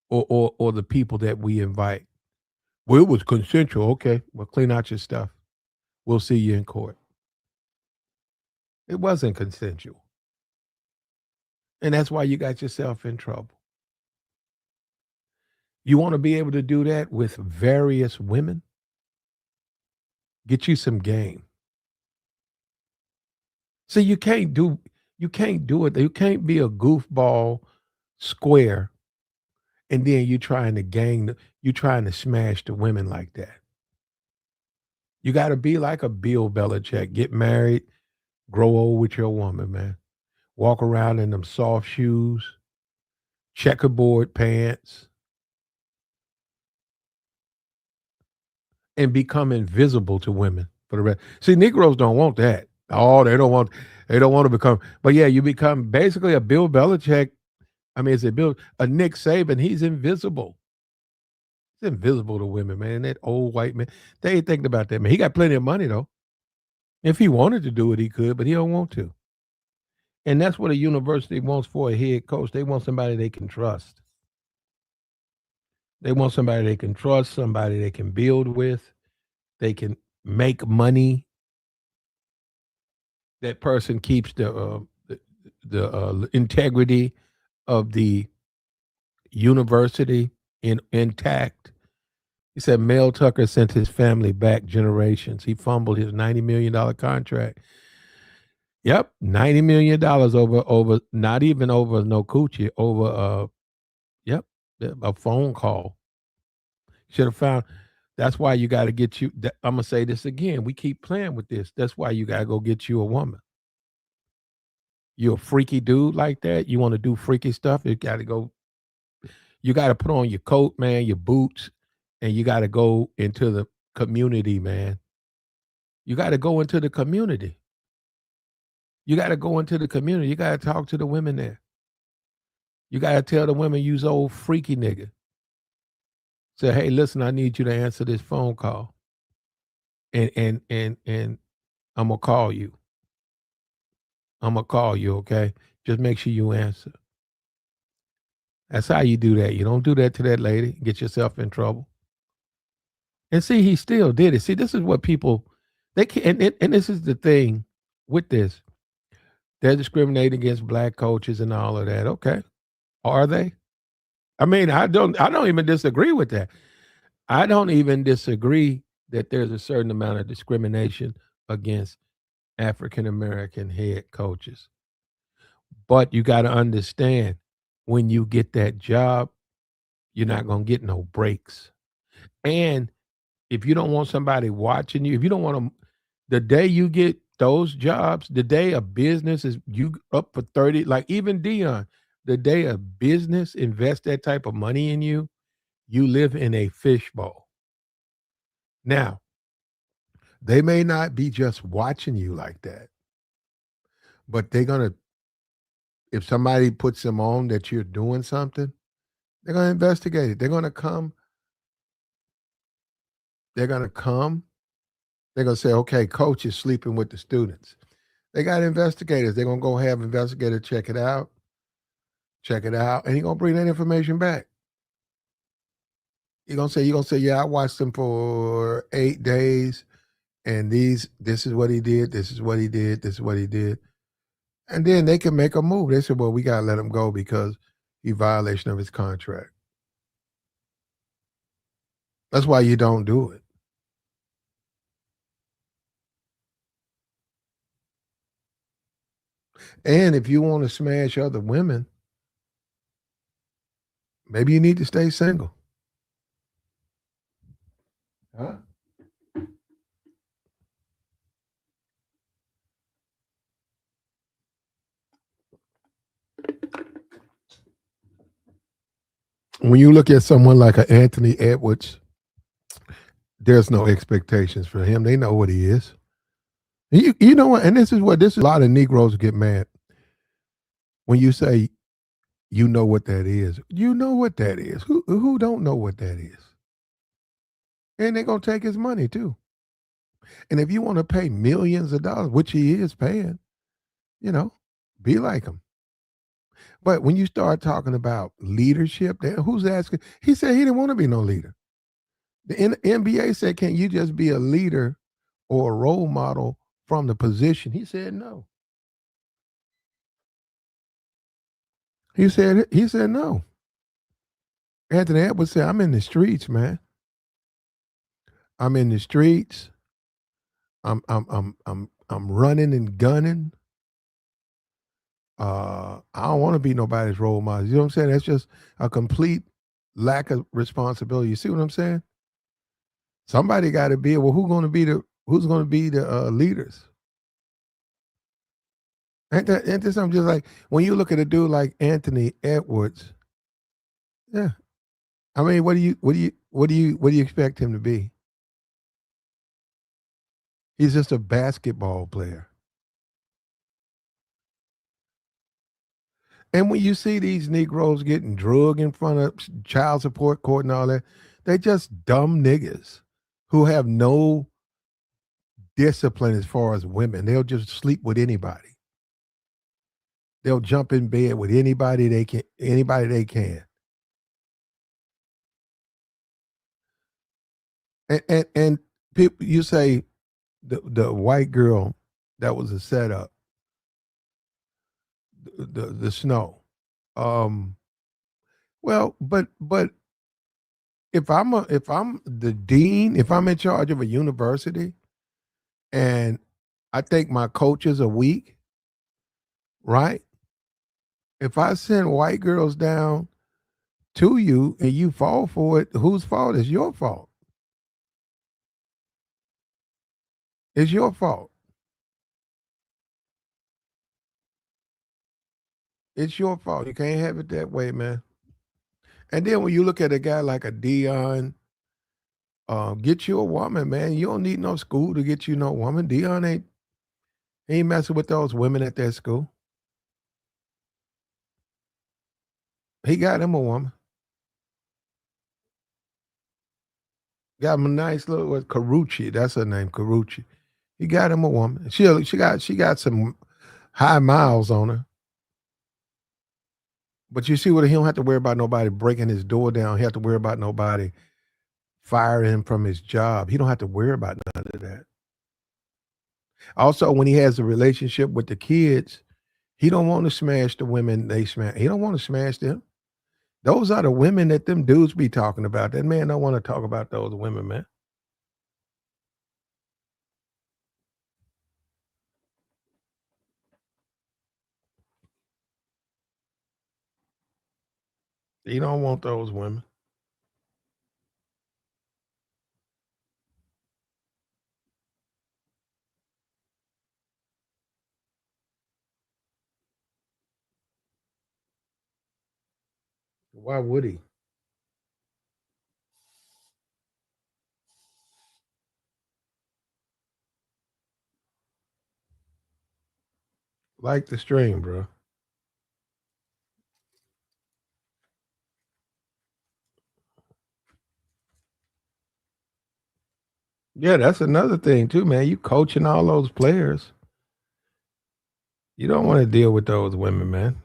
A: or the people that we invite. Well, it was consensual. Okay, well, clean out your stuff. We'll see you in court. It wasn't consensual. And that's why you got yourself in trouble. You want to be able to do that with various women? Get you some game. See, you can't do it. You can't be a goofball square and then you trying to smash the women like that. You got to be like a Bill Belichick. Get married, grow old with your woman, man. Walk around in them soft shoes, checkerboard pants, and become invisible to women for the rest. See, Negroes don't want that. Oh, they don't want to become. But yeah, you become basically a Bill Belichick. I mean, a Nick Saban? He's invisible. He's invisible to women, man. That old white man. They ain't thinking about that, man. He got plenty of money though. If he wanted to do it, he could, but he don't want to. And that's what a university wants for a head coach. They want somebody they can trust. They want somebody they can trust, somebody they can build with. They can make money. That person keeps the integrity of the university intact. He said Mel Tucker sent his family back generations. He fumbled his $90 million contract. Yep, $90 million over not even over no coochie, over a phone call. Should have found. That's why you got to get you. I'm gonna say this again. We keep playing with this. That's why you gotta go get you a woman. You're a freaky dude like that. You want to do freaky stuff. You got to go. You got to put on your coat, man, your boots, and you got to go into the community, man. You got to go into the community. You got to go into the community. You got to talk to the women there. You got to tell the women you's old freaky nigga. Say, hey, listen, I need you to answer this phone call. And I'm gonna call you. I'm gonna call you, okay? Just make sure you answer. That's how you do that. You don't do that to that lady. Get yourself in trouble. And see, he still did it. See, this is what people they can and this is the thing with this. They're discriminating against black coaches and all of that. Okay. Are they? I mean, I don't even disagree with that. I don't even disagree that there's a certain amount of discrimination against African American head coaches. But you got to understand when you get that job, you're not going to get no breaks. And if you don't want somebody watching you, if you don't want to, the day you get those jobs, the day a business is you up for 30, like even Dion, the day a business invests that type of money in you, you live in a fishbowl. Now, they may not be just watching you like that, but they're going to, if somebody puts them on that you're doing something, they're going to investigate it. They're going to come. They're going to say, okay, coach is sleeping with the students. They got investigators. They're going to go have investigators check it out, and he's going to bring that information back. You're gonna say, yeah, I watched him for 8 days, and this is what he did, this is what he did, this is what he did. And then they can make a move. They said, well, we gotta let him go because he violation of his contract. That's why you don't do it. And if you want to smash other women, maybe you need to stay single. Huh? When you look at someone like an Anthony Edwards, there's no expectations for him. They know what he is. You know what? And this is a lot of Negroes get mad when you say you know what that is. You know what that is. Who don't know what that is? And they're gonna take his money too. And if you want to pay millions of dollars, which he is paying, you know, be like him. But when you start talking about leadership, then who's asking? He said he didn't want to be no leader. The NBA said, "Can you just be a leader or a role model from the position?" He said no. He said no. Anthony Edwards said, "I'm in the streets, man. I'm in the streets. I'm running and gunning. I don't want to be nobody's role model. You know what I'm saying? That's just a complete lack of responsibility. You see what I'm saying? Somebody got to be. Well, who's going to be the leaders? Ain't this something just like when you look at a dude like Anthony Edwards? Yeah, I mean, what do you expect him to be? He's just a basketball player. And when you see these Negroes getting drugged in front of child support court and all that, they just dumb niggas who have no discipline as far as women. They'll just sleep with anybody. They'll jump in bed with anybody they can. Anybody they can. And people, you say the white girl that was a setup, the snow. Um, well, but if I'm the dean, if I'm in charge of a university, and I think my coaches are weak, right? If I send white girls down to you and you fall for it, whose fault is your fault? It's your fault. It's your fault. You can't have it that way, man. And then when you look at a guy like a Dion, get you a woman, man. You don't need no school to get you no woman. Dion ain't messing with those women at that school. He got him a woman. Got him a nice little what Carucci. That's her name, Carucci. He got him a woman. She got some high miles on her. But you see what he don't have to worry about nobody breaking his door down. He have to worry about nobody firing him from his job. He don't have to worry about none of that. Also, when he has a relationship with the kids, he don't want to smash the women they smash. He don't want to smash them. Those are the women that them dudes be talking about. That man don't want to talk about those women, man. He don't want those women. Why would he? Like the stream, bro. Yeah, that's another thing too, man. You coaching all those players. You don't want to deal with those women, man.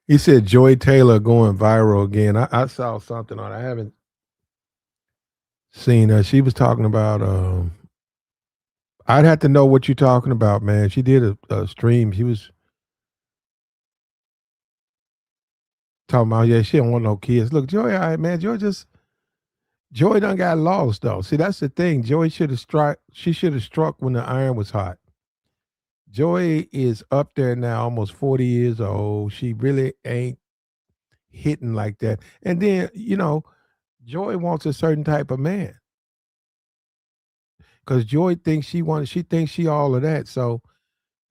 A: He said Joy Taylor going viral again. I saw something on. I haven't seen her. She was talking about. I'd have to know what you're talking about, man. She did a stream. She was talking about, yeah, she don't want no kids. Look, Joy, all right, man. Joy done got lost though. See, that's the thing. Joy should have struck. She should have struck when the iron was hot. Joy is up there now, almost 40 years old. She really ain't hitting like that. And then, Joy wants a certain type of man. Because Joy thinks she thinks she all of that. So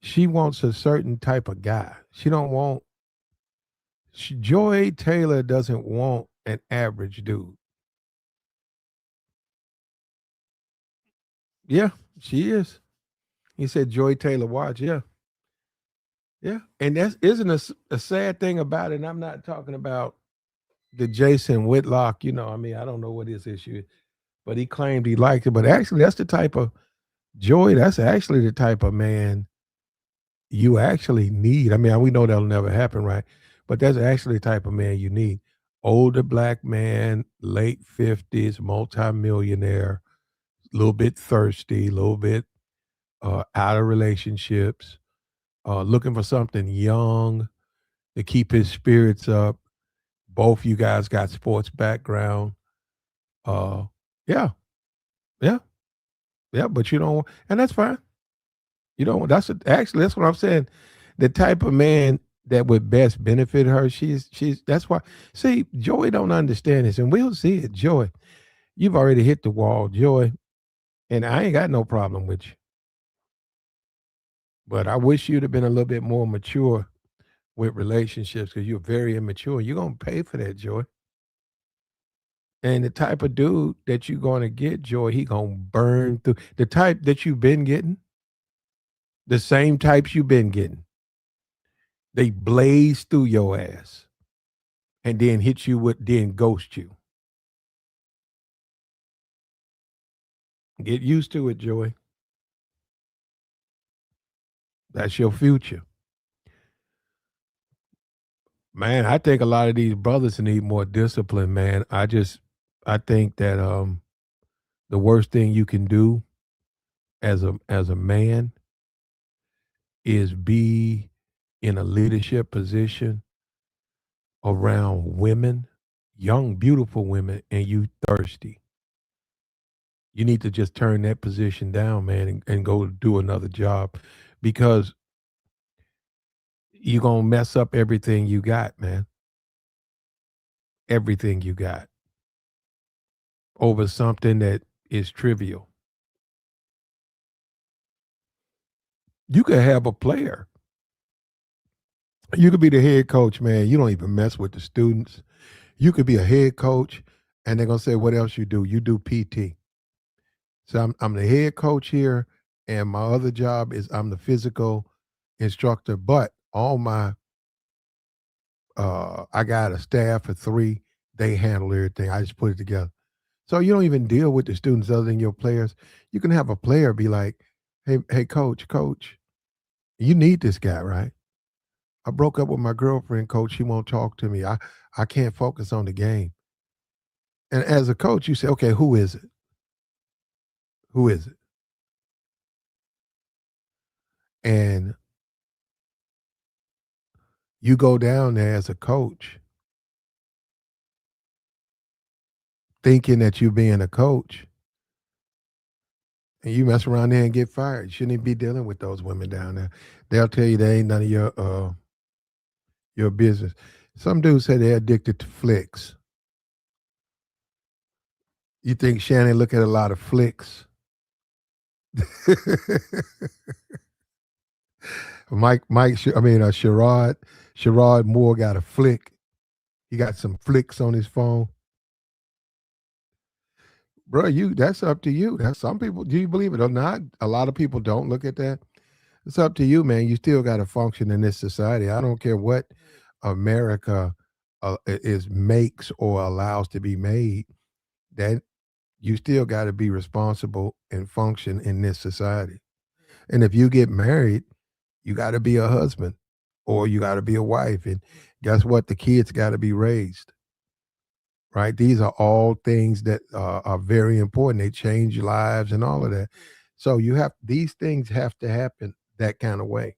A: she wants a certain type of guy. She don't want Joy Taylor doesn't want an average dude. Yeah, she is. He said Joy Taylor watch. Yeah. Yeah. And that's isn't a sad thing about it. And I'm not talking about the Jason Whitlock, I mean, I don't know what his issue is, but he claimed he liked it. But actually, that's the type of Joy, that's actually the type of man you actually need. I mean, we know that'll never happen, right? But that's actually the type of man you need. Older black man, late 50s, multimillionaire, a little bit thirsty, a little bit out of relationships, looking for something young to keep his spirits up. Both you guys got sports background. Uh, yeah, yeah, yeah. But you don't, and that's fine. You don't. Actually that's what I'm saying. The type of man that would best benefit her. She's. That's why. See, Joy don't understand this, and we'll see it. Joy, you've already hit the wall, Joy, and I ain't got no problem with you. But I wish you'd have been a little bit more mature with relationships because you're very immature. You're gonna pay for that, Joy. And the type of dude that you're gonna get, Joy, he gonna burn through the type that you've been getting, the same types you've been getting. They blaze through your ass and then hit you with, then ghost you. Get used to it, Joy. That's your future. Man, I think a lot of these brothers need more discipline, man. I think that the worst thing you can do as a man is be in a leadership position around women, young, beautiful women, and you thirsty. You need to just turn that position down, man, and go do another job because you're going to mess up everything you got, man. Everything you got over something that is trivial. You could have a player. You could be the head coach, man. You don't even mess with the students. You could be a head coach, and they're going to say, what else you do? You do PT. So I'm the head coach here, and my other job is I'm the physical instructor. But all my I got a staff of 3. They handle everything. I just put it together. So you don't even deal with the students other than your players. You can have a player be like, "Hey, coach, you need this guy, right? I broke up with my girlfriend, coach. She won't talk to me. I can't focus on the game." And as a coach, you say, "Okay, who is it? Who is it?" And you go down there as a coach thinking that you being a coach, and you mess around there and get fired. You shouldn't even be dealing with those women down there. They'll tell you they ain't none of your business. Some dudes say they're addicted to flicks. You think Shannon look at a lot of flicks? Sherrone Moore got a flick. He got some flicks on his phone. Bro, that's up to you. That's some people. Do you believe it or not? A lot of people don't look at that. It's up to you, man. You still got to function in this society. I don't care what America is makes or allows to be made. That you still got to be responsible and function in this society. And if you get married, you got to be a husband or you got to be a wife. And guess what? The kids got to be raised, right? These are all things that are very important. They change lives and all of that. So these things have to happen that kind of way.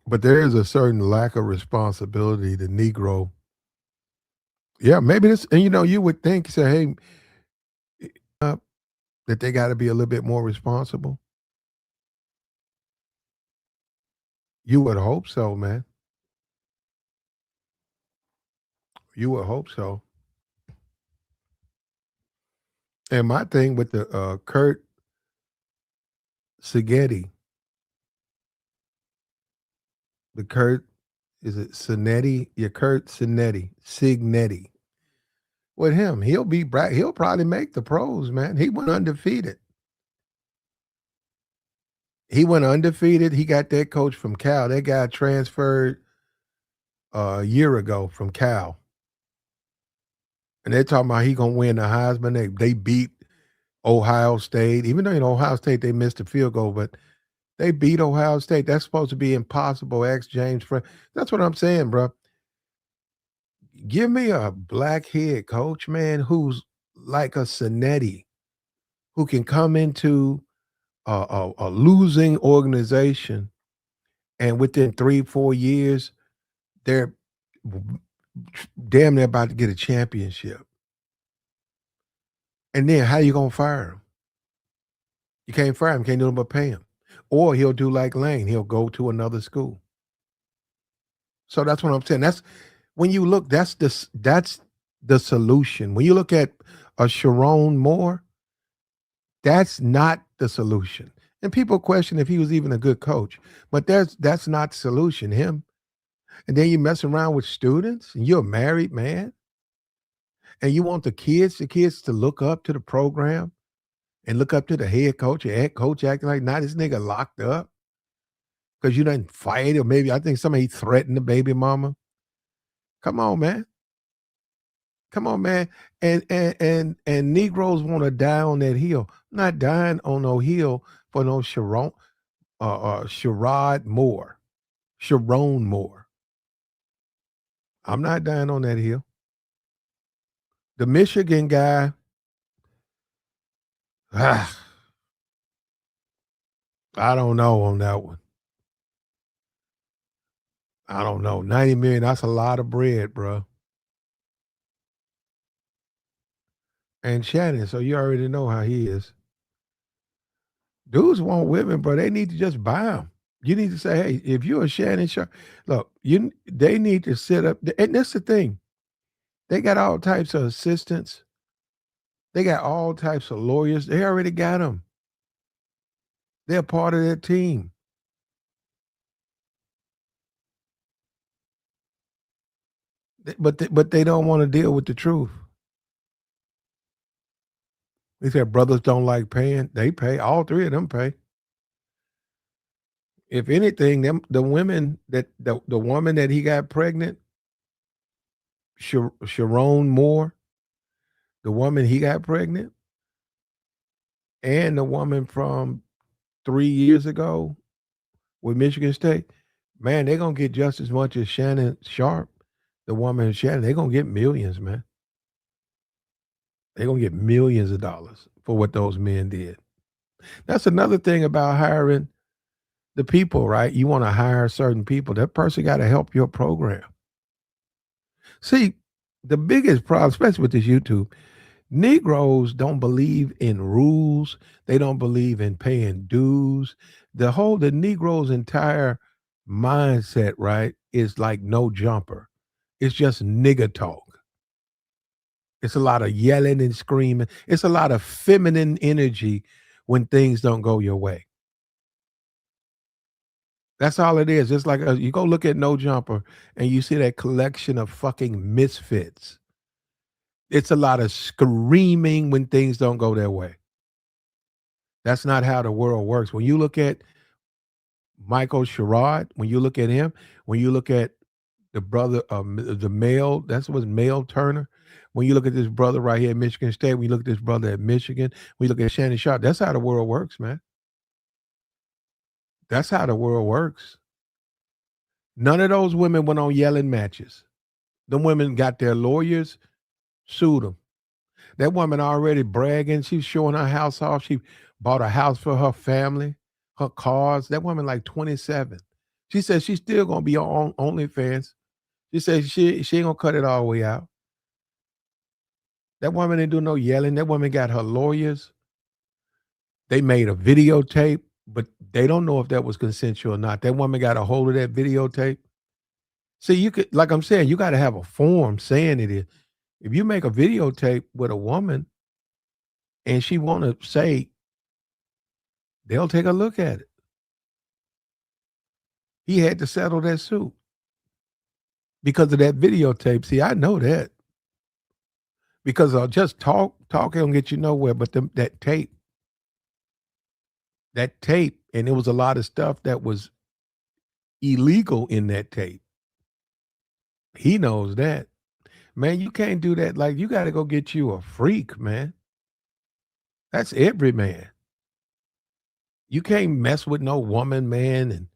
A: But there is a certain lack of responsibility the Negro. Yeah, maybe this, and you would think, say, hey, that they got to be a little bit more responsible. You would hope so, man. You would hope so. And my thing with the Kurt Sigetti, the Kurt, is it Sinetti? Yeah, Kurt Signetti. With him, he'll probably make the pros, man. He went undefeated. He went undefeated. He got that coach from Cal. That guy transferred a year ago from Cal. And they're talking about he gonna win the Heisman. They beat Ohio State, even though in Ohio State they missed a field goal, but they beat Ohio State. That's supposed to be impossible. Ex James Frank. That's what I'm saying, bro. Give me a black head coach, man, who's like a Cinetti, who can come into a losing organization, and within 3-4 years, they're damn near about to get a championship. And then how you gonna fire him? You can't fire him. Can't do nothing but pay him. Or he'll do like Lane. He'll go to another school. So that's what I'm saying. That's when you look. That's the solution. When you look at a Sherrone Moore, that's not the solution. And people question if he was even a good coach, but that's not the solution. Him. And then you mess around with students, and you're a married man, and you want the kids to look up to the program and look up to the head coach, your head coach acting like, now this nigga locked up because you didn't fight, or maybe I think somebody threatened the baby mama. Come on, man. Come on, man. And Negroes want to die on that hill. I'm not dying on no hill for no Sherrod Moore. Sherrone Moore. I'm not dying on that hill. The Michigan guy, I don't know on that one. I don't know. 90 million, that's a lot of bread, bro. And Shannon, so you already know how he is. Dudes want women, bro. They need to just buy them. You need to say, hey, if you're a Shannon Sharp, look, they need to sit up. And that's the thing. They got all types of assistants. They got all types of lawyers. They already got them. They're part of their team. But they don't want to deal with the truth. They said brothers don't like paying. They pay. All three of them pay. If anything, the women the woman that he got pregnant, Sherrone Moore, the woman he got pregnant, and the woman from 3 years ago with Michigan State, man, they're gonna get just as much as Shannon Sharp, the woman Shannon. They're gonna get millions, man. They're gonna get millions of dollars for what those men did. That's another thing about hiring the people, right? You want to hire certain people. That person got to help your program. See, the biggest problem, especially with this YouTube, Negroes don't believe in rules. They don't believe in paying dues. The Negro's entire mindset, right, is like no jumper. It's just nigger talk. It's a lot of yelling and screaming. It's a lot of feminine energy when things don't go your way. That's all it is. It's like you go look at No Jumper and you see that collection of fucking misfits. It's a lot of screaming when things don't go their way. That's not how the world works. When you look at Michael Sherrod, when you look at him, when you look at the brother, the male, that's what's male Turner. When you look at this brother right here at Michigan State, when you look at this brother at Michigan, when you look at Shannon Sharp, that's how the world works, man. That's how the world works. None of those women went on yelling matches. Them women got their lawyers, sued them. That woman already bragging. She's showing her house off. She bought a house for her family, her cars. That woman like 27. She says she's still gonna be on OnlyFans. She says she ain't gonna cut it all the way out. That woman didn't do no yelling. That woman got her lawyers. They made a videotape, but they don't know if that was consensual or not. That woman got a hold of that videotape. See, you could, like I'm saying, you got to have a form saying it is. If you make a videotape with a woman and she want to say, they'll take a look at it. He had to settle that suit because of that videotape. See, I know that because I'll just talk don't get you nowhere. But that tape, and there was a lot of stuff that was illegal in that tape. He knows that. Man, you can't do that. Like, you got to go get you a freak, man. That's every man. You can't mess with no woman, man, and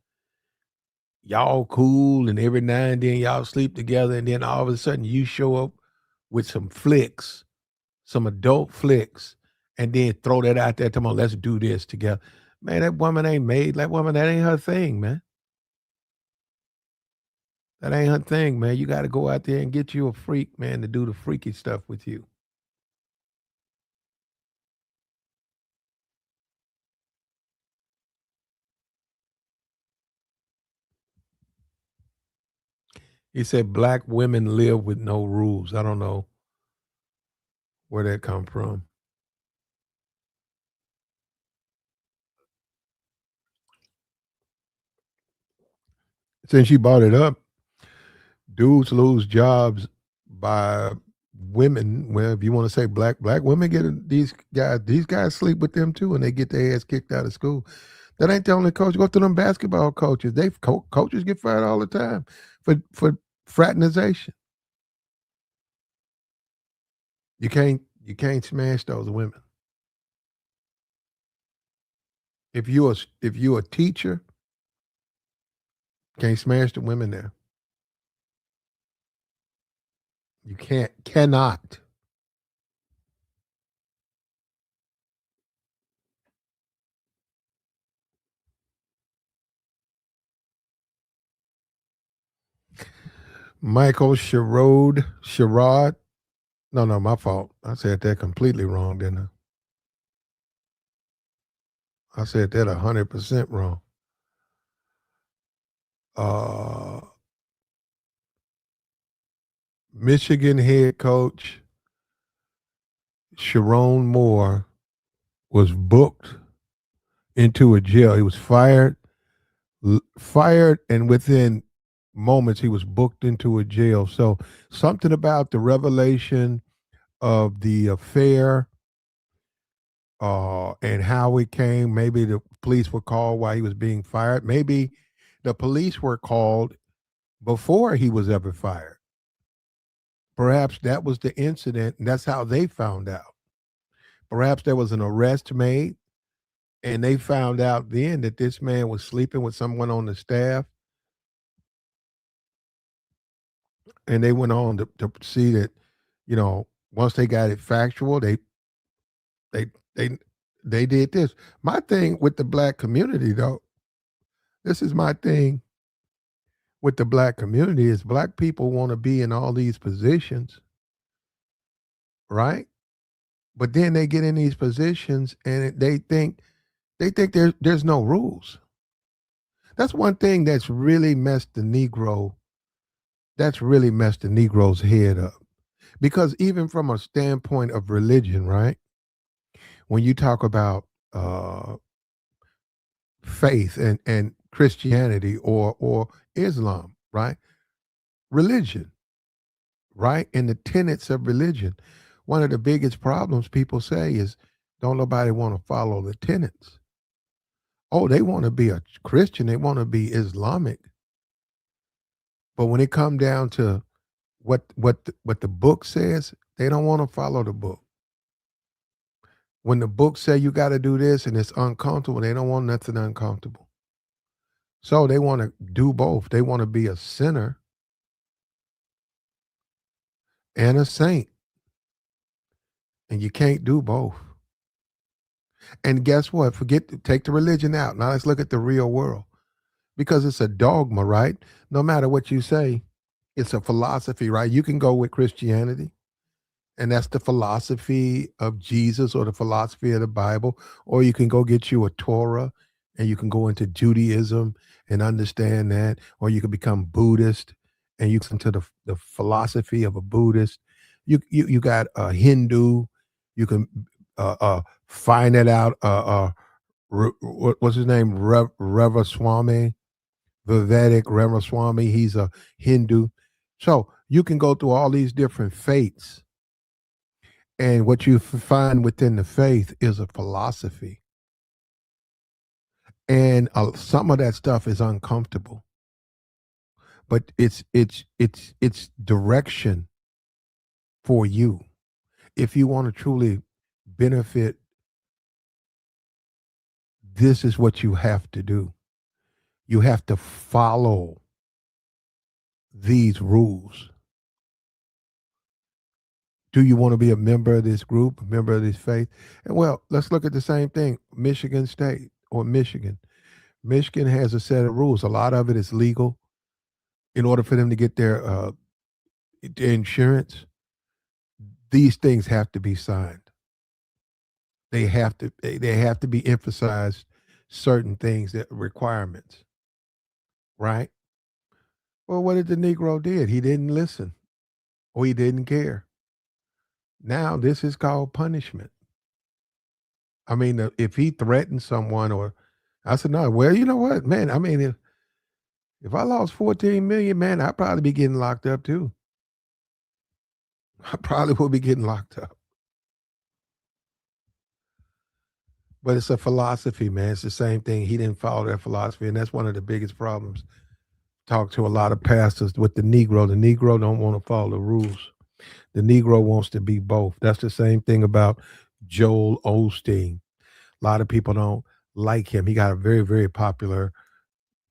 A: y'all cool, and every now and then y'all sleep together, and then all of a sudden you show up with some flicks, some adult flicks, and then throw that out there, come on, let's do this together. Man, that woman ain't made, that woman, that ain't her thing, man. That ain't her thing, man. You got to go out there and get you a freak, man, to do the freaky stuff with you. He said black women live with no rules. I don't know where that come from. Since you brought it up, dudes lose jobs by women. Well, if you want to say black women get these guys sleep with them too, and they get their ass kicked out of school. That ain't the only coach. Go to them basketball coaches. Coaches get fired all the time for fraternization. You can't smash those women. If you're a teacher, can't smash the women there. You cannot. Michael Sherrod. No, my fault. I said that completely wrong, didn't I? I said that 100% wrong. Michigan head coach Sherrone Moore was booked into a jail. He was fired, and within moments he was booked into a jail. So something about the revelation of the affair and how it came. Maybe the police were called while he was being fired. Maybe the police were called before he was ever fired. Perhaps that was the incident, and that's how they found out. Perhaps there was an arrest made, and they found out then that this man was sleeping with someone on the staff. And they went on to see that, once they got it factual, they they they did this. My thing with the black community, though, this is my thing with the black community is black people want to be in all these positions, right? But then they get in these positions and they think there's no rules. That's one thing that's really messed the Negro. That's really messed the Negro's head up. Because even from a standpoint of religion, right? When you talk about faith and Christianity or Islam, right? Religion, right? And the tenets of religion. One of the biggest problems people say is don't nobody want to follow the tenets. Oh, they want to be a Christian, they want to be Islamic. But when it come down to what the book says, they don't want to follow the book. When the book say you got to do this and it's uncomfortable, they don't want nothing uncomfortable. So they want to do both. They want to be a sinner and a saint, and you can't do both. And guess what? Take the religion out. Now let's look at the real world because it's a dogma, right? No matter what you say, it's a philosophy, right? You can go with Christianity, and that's the philosophy of Jesus or the philosophy of the Bible, or you can go get you a Torah and you can go into Judaism and understand that, or you can become Buddhist and you can to the philosophy of a Buddhist. You got a Hindu, you can find it out. What's his name? Ramaswamy, Vivek Ramaswamy. He's a Hindu. So you can go through all these different faiths. And what you find within the faith is a philosophy. And some of that stuff is uncomfortable. But it's direction for you. If you want to truly benefit, this is what you have to do. You have to follow these rules. Do you want to be a member of this group, a member of this faith? And well, let's look at the same thing. Michigan State or Michigan. Michigan has a set of rules. A lot of it is legal. In order for them to get their insurance, these things have to be signed. They have to be emphasized certain things that requirements, right? Well, what did the Negro did? He didn't listen or he didn't care. Now this is called punishment. I mean, if he threatened someone or I said, no, well, you know what, man? I mean, if I lost 14 million, man, I'd probably be getting locked up too. I probably will be getting locked up. But it's a philosophy, man. It's the same thing. He didn't follow that philosophy, and that's one of the biggest problems. Talk to a lot of pastors with the Negro. The Negro don't want to follow the rules. The Negro wants to be both. That's the same thing about Joel Osteen. A lot of people don't like him. He got a very, very popular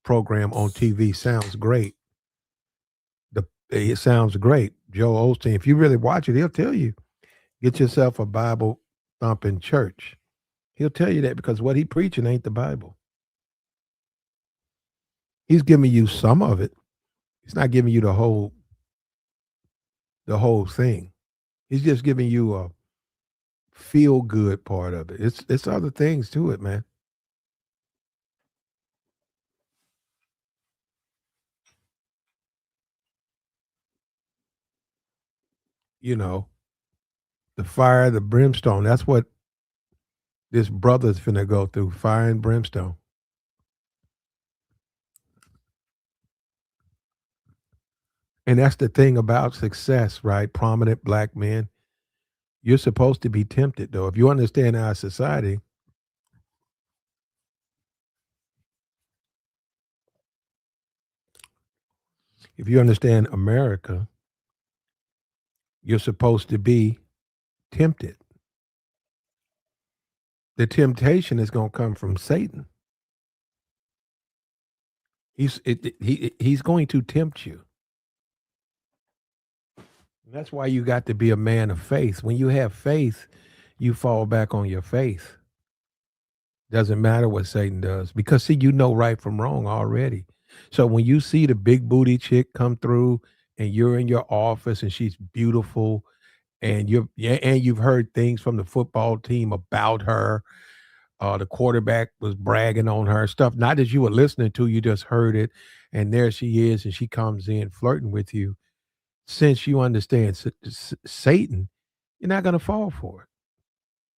A: program on TV. Sounds great. It sounds great. Joel Osteen. If you really watch it, he'll tell you, get yourself a Bible thumping church. He'll tell you that because what he preaching ain't the Bible. He's giving you some of it. He's not giving you the whole thing. He's just giving you a feel good part of it. It's other things to it, man. You know, the fire, the brimstone. That's what this brother's finna go through, fire and brimstone. And that's the thing about success, right? Prominent black men. You're supposed to be tempted, though. If you understand our society, if you understand America, you're supposed to be tempted. The temptation is going to come from Satan. He's going to tempt you. And that's why you got to be a man of faith. When you have faith, you fall back on your faith. Doesn't matter what Satan does because see, you know right from wrong already. So when you see the big booty chick come through and you're in your office and she's beautiful and you've heard things from the football team about her. The quarterback was bragging on her stuff, not that you were listening to, you just heard it, and there she is, and she comes in flirting with you. Since you understand Satan, you're not going to fall for it,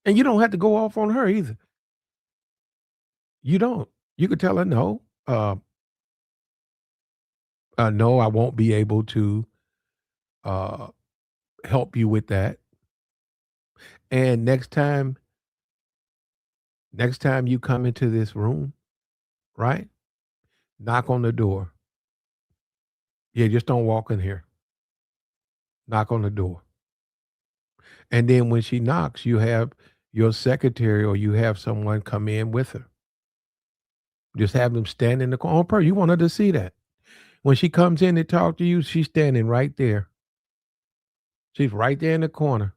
A: and you don't have to go off on her either. You don't. You could tell her no. No, I won't be able to uh, help you with that. And next time you come into this room, right? Knock on the door. Yeah, just don't walk in here. Knock on the door. And then when she knocks, you have your secretary or you have someone come in with her. Just have them stand in the corner. On purpose. You want her to see that. When she comes in to talk to you, she's standing right there. She's right there in the corner.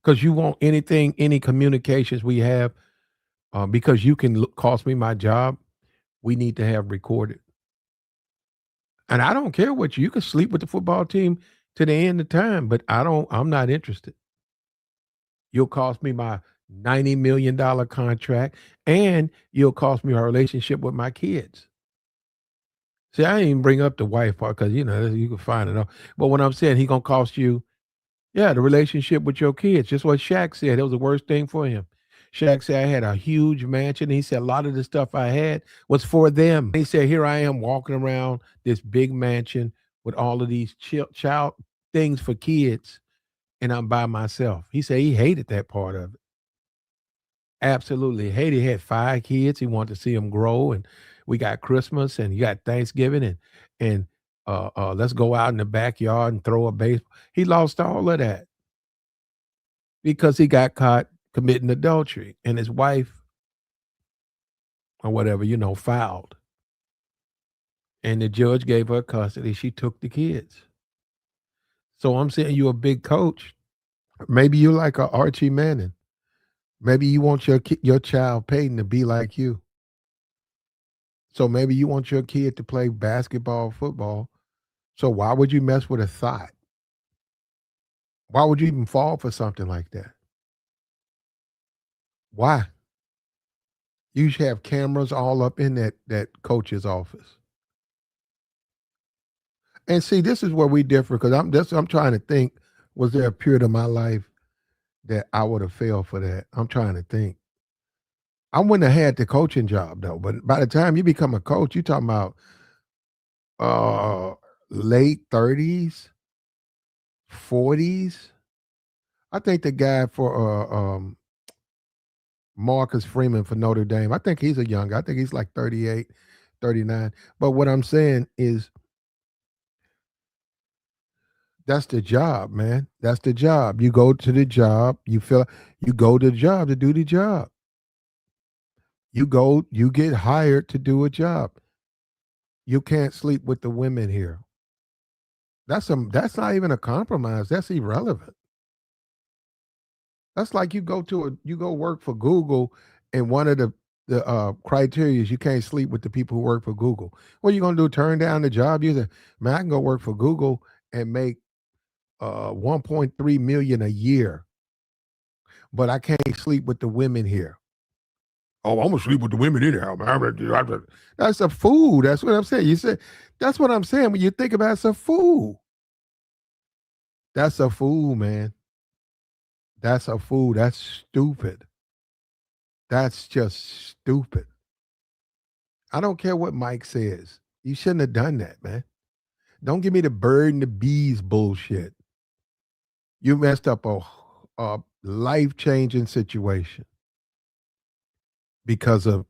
A: Because you want anything, any communications we have, because you can cost me my job, we need to have recorded. And I don't care what you can sleep with the football team to the end of time, but I'm not interested. You'll cost me my $90 million contract and you'll cost me a relationship with my kids. See, I didn't even bring up the wife part because you can find it out. But what I'm saying, he gonna cost you, yeah, the relationship with your kids. Just what Shaq said. It was the worst thing for him. Shaq said I had a huge mansion. He said a lot of the stuff I had was for them. He said, here I am walking around this big mansion with all of these child things for kids, and I'm by myself. He said he hated that part of it. Absolutely hated. He had 5 kids. He wanted to see them grow, and we got Christmas, and you got Thanksgiving, and let's go out in the backyard and throw a base. He lost all of that because he got caught committing adultery, and his wife or whatever, filed. And the judge gave her custody. She took the kids. So I'm saying you're a big coach. Maybe you like a Archie Manning. Maybe you want your child Peyton to be like you. So maybe you want your kid to play basketball, football. So why would you mess with a thought? Why would you even fall for something like that? Why? You should have cameras all up in that coach's office. And see, this is where we differ because I'm trying to think, was there a period of my life that I would have failed for that? I'm trying to think. I wouldn't have had the coaching job though, but by the time you become a coach, you talking about uh late 30s, 40s. I think the guy for Marcus Freeman for Notre Dame, I think he's a young guy. I think he's like 38, 39. But what I'm saying is that's the job, man. That's the job. You go to the job, you go to the job to do the job. You get hired to do a job. You can't sleep with the women here. That's not even a compromise. That's irrelevant. That's like you go work for Google, and one of the criteria is you can't sleep with the people who work for Google. What are you gonna do? Turn down the job? You say, man, I can go work for Google and make 1.3 million a year, but I can't sleep with the women here. Oh, I'm gonna sleep with the women anyhow, man. That's a fool. That's what I'm saying. You said that's what I'm saying. When you think about it, it's a fool. That's a fool, man. That's a fool. That's stupid. That's just stupid. I don't care what Mike says. You shouldn't have done that, man. Don't give me the bird and the bees bullshit. You messed up a life changing situation because of,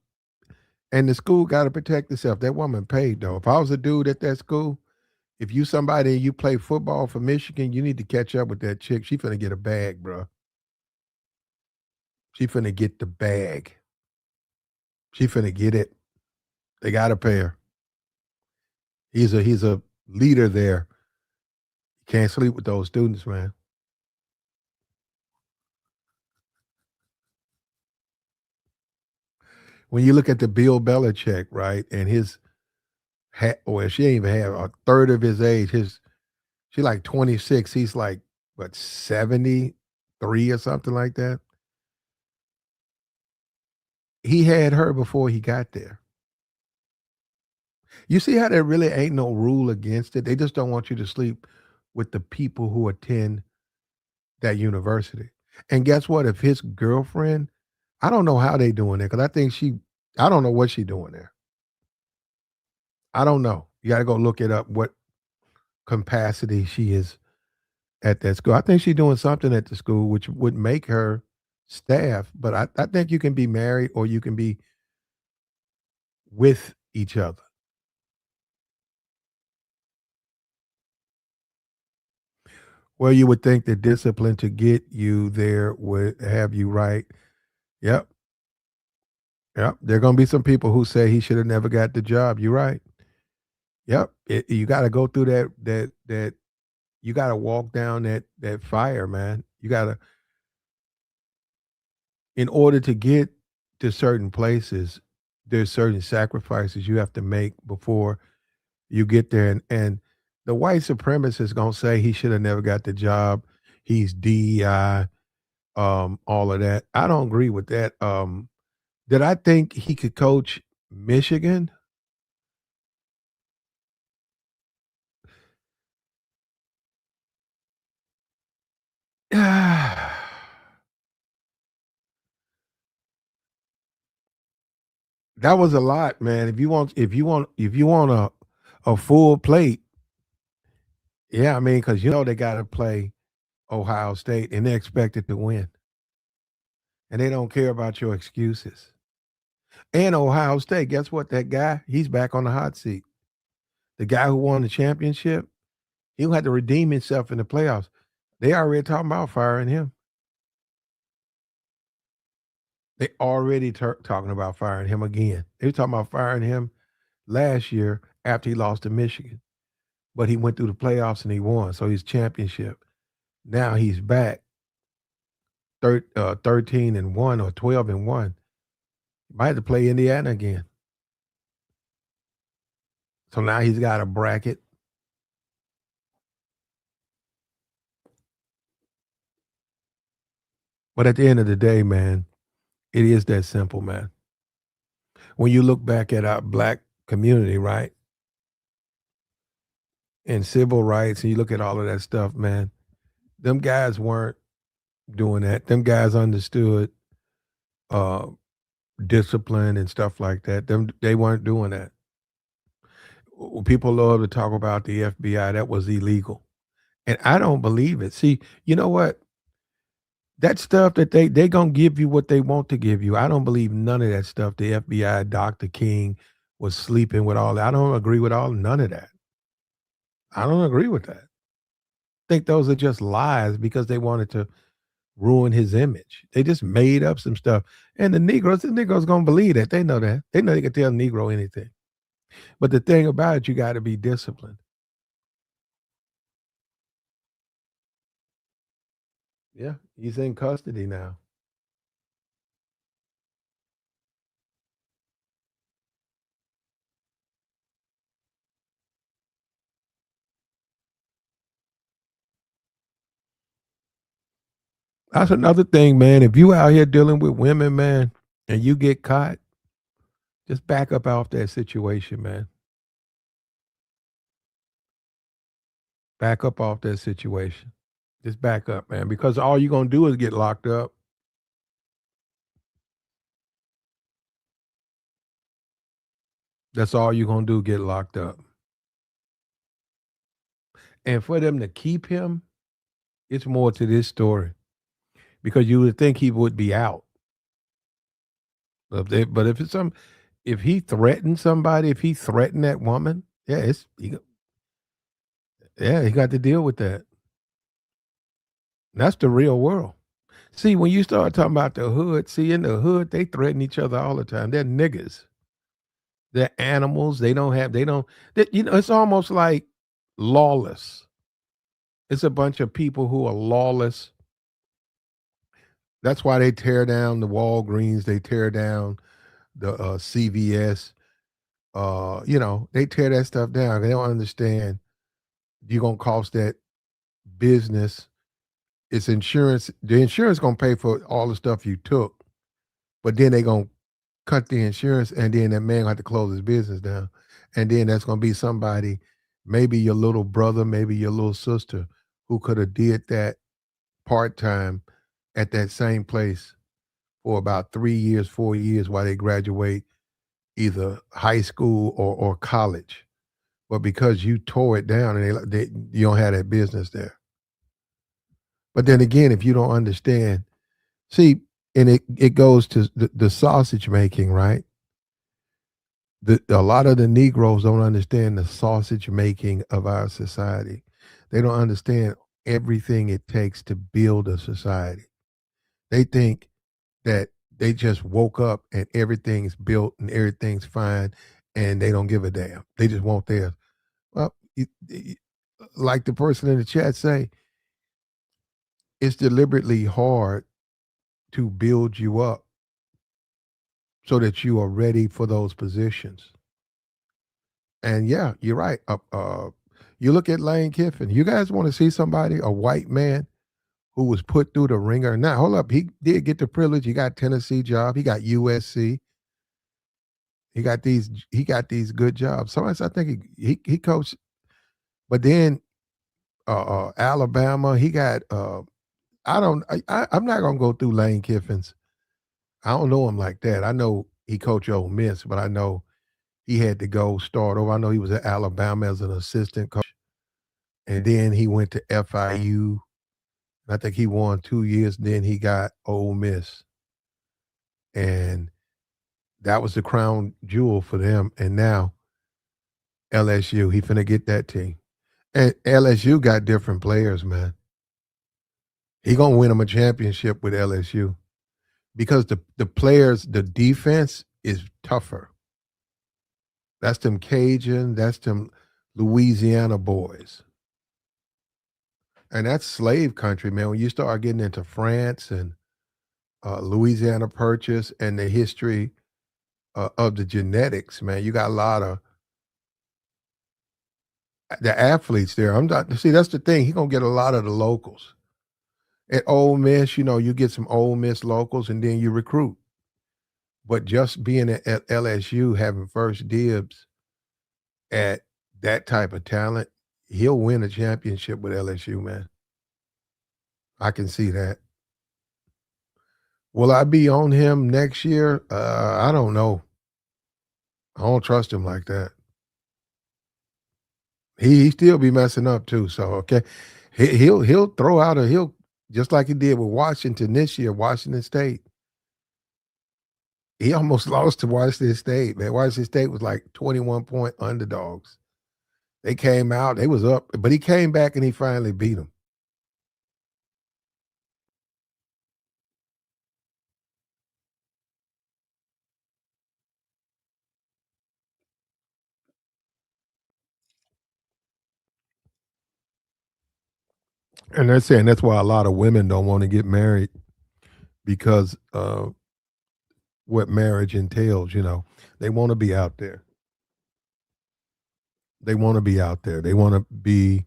A: and the school got to protect itself. That woman paid though. If I was a dude at that school, if you somebody and you play football for Michigan, you need to catch up with that chick. She finna get a bag, bro. She finna get the bag. She finna get it. They got to pay her. He's a leader there. You can't sleep with those students, man. When you look at the Bill Belichick, right, and his well, she ain't even have a third of his age. She like 26. He's like what 73 or something like that. He had her before he got there. You see how there really ain't no rule against it. They just don't want you to sleep with the people who attend that university. And guess what? If his girlfriend, I don't know how they doing it because I don't know what she doing there. I don't know. You got to go look it up. What capacity she is at that school? I think she's doing something at the school which would make her staff. But I think you can be married or you can be with each other. Well, you would think that discipline to get you there would have you right. Yep, yep. There are gonna be some people who say he should have never got the job. You're right. Yep. You got to go through that. You got to walk down that fire, man. You got to, in order to get to certain places, there's certain sacrifices you have to make before you get there. And the white supremacist gonna say he should have never got the job. He's DEI, all of that. I don't agree with that. Did I think he could coach Michigan? That was a lot, man. If you want a full plate, yeah, I mean, because you know they got to play Ohio State and they're expected to win, and they don't care about your excuses. And Ohio State, guess what? That guy, he's back on the hot seat. The guy who won the championship, he'll have to redeem himself in the playoffs. They already talking about firing him. They already talking about firing him again. They were talking about firing him last year after he lost to Michigan, but he went through the playoffs and he won, so he's championship. Now he's back 13-1 or 12-1. Might have to play Indiana again. So now he's got a bracket. But at the end of the day, man, it is that simple, man. When you look back at our black community, right, and civil rights, and you look at all of that stuff, man, them guys weren't doing that. Them guys understood uh, discipline and stuff like that. They weren't doing that. People love to talk about the FBI. That was illegal, and I don't believe it. See, you know what? That stuff that they gonna give you what they want to give you. I don't believe none of that stuff. The FBI, Dr. King was sleeping with all that. I don't agree with none of that. I don't agree with that. I think those are just lies because they wanted to ruin his image. They just made up some stuff. And the Negroes gonna believe that. They know that. They know they can tell a Negro anything. But the thing about it, you got to be disciplined. Yeah, he's in custody now. That's another thing, man. If you out here dealing with women, man, and you get caught, just back up off that situation, man. Back up off that situation. Just back up, man, because all you're gonna do is get locked up. That's all you're gonna do, get locked up. And for them to keep him, it's more to this story because you would think he would be out. But if it's if he threatened somebody, if he threatened that woman, yeah, yeah, he got to deal with that. That's the real world. See, when you start talking about the hood, see, in the hood, they threaten each other all the time. They're niggas. They're animals. It's almost like lawless. It's a bunch of people who are lawless. That's why they tear down the Walgreens. They tear down the CVS. They tear that stuff down. They don't understand you're gonna cost that business. It's insurance. The insurance gonna pay for all the stuff you took, but then they gonna cut the insurance, and then that man gonna have to close his business down, and then that's gonna be somebody, maybe your little brother, maybe your little sister, who could have did that part time at that same place for about 3 years, 4 years while they graduate either high school or college. But because you tore it down and you don't have that business there. But then again, if you don't understand, see, and it goes to the sausage making, right? A lot of the Negroes don't understand the sausage making of our society. They don't understand everything it takes to build a society. They think that they just woke up and everything's built and everything's fine and they don't give a damn. They just want theirs. Well, like the person in the chat say, it's deliberately hard to build you up so that you are ready for those positions. And yeah, you're right. You look at Lane Kiffin. You guys want to see somebody, a white man, who was put through the ringer? Now, hold up. He did get the privilege. He got Tennessee job. He got USC. He got these. He got these good jobs. Sometimes I think he coached, but then Alabama. He got. I don't. I'm not gonna go through Lane Kiffin's. I don't know him like that. I know he coached Ole Miss, but I know he had to go start over. I know he was at Alabama as an assistant coach, and then he went to FIU. I think he won 2 years. Then he got Ole Miss, and that was the crown jewel for them. And now LSU, he finna get that team. And LSU got different players, man. He gonna win them a championship with LSU because the players, the defense is tougher. That's them Cajun, that's them Louisiana boys. And that's slave country, man. When you start getting into France and Louisiana Purchase and the history of the genetics, man, you got a lot of the athletes there. I'm not see. That's the thing. He gonna get a lot of the locals at Ole Miss. You know, you get some Ole Miss locals, and then you recruit. But just being at LSU, having first dibs at that type of talent, he'll win a championship with LSU, man. I can see that. Will I be on him next year? I don't know. I don't trust him like that. He still be messing up too. So okay, he'll throw out he'll just like he did with Washington this year, Washington State. He almost lost to Washington State, man. Washington State was like 21-point underdogs. They came out, they was up, but he came back and he finally beat them. And they're saying that's why a lot of women don't want to get married because what marriage entails, you know. They want to be out there. They want to be out there. They want to be,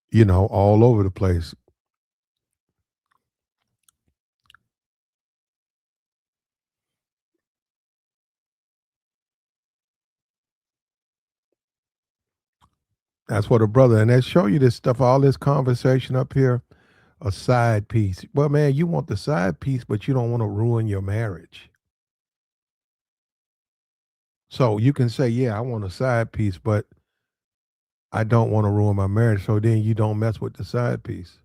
A: you know, all over the place. That's what a brother, and they show you this stuff, all this conversation up here, a side piece. Well, man, you want the side piece, but you don't want to ruin your marriage. So you can say, yeah, I want a side piece, but I don't want to ruin my marriage. So then you don't mess with the side piece.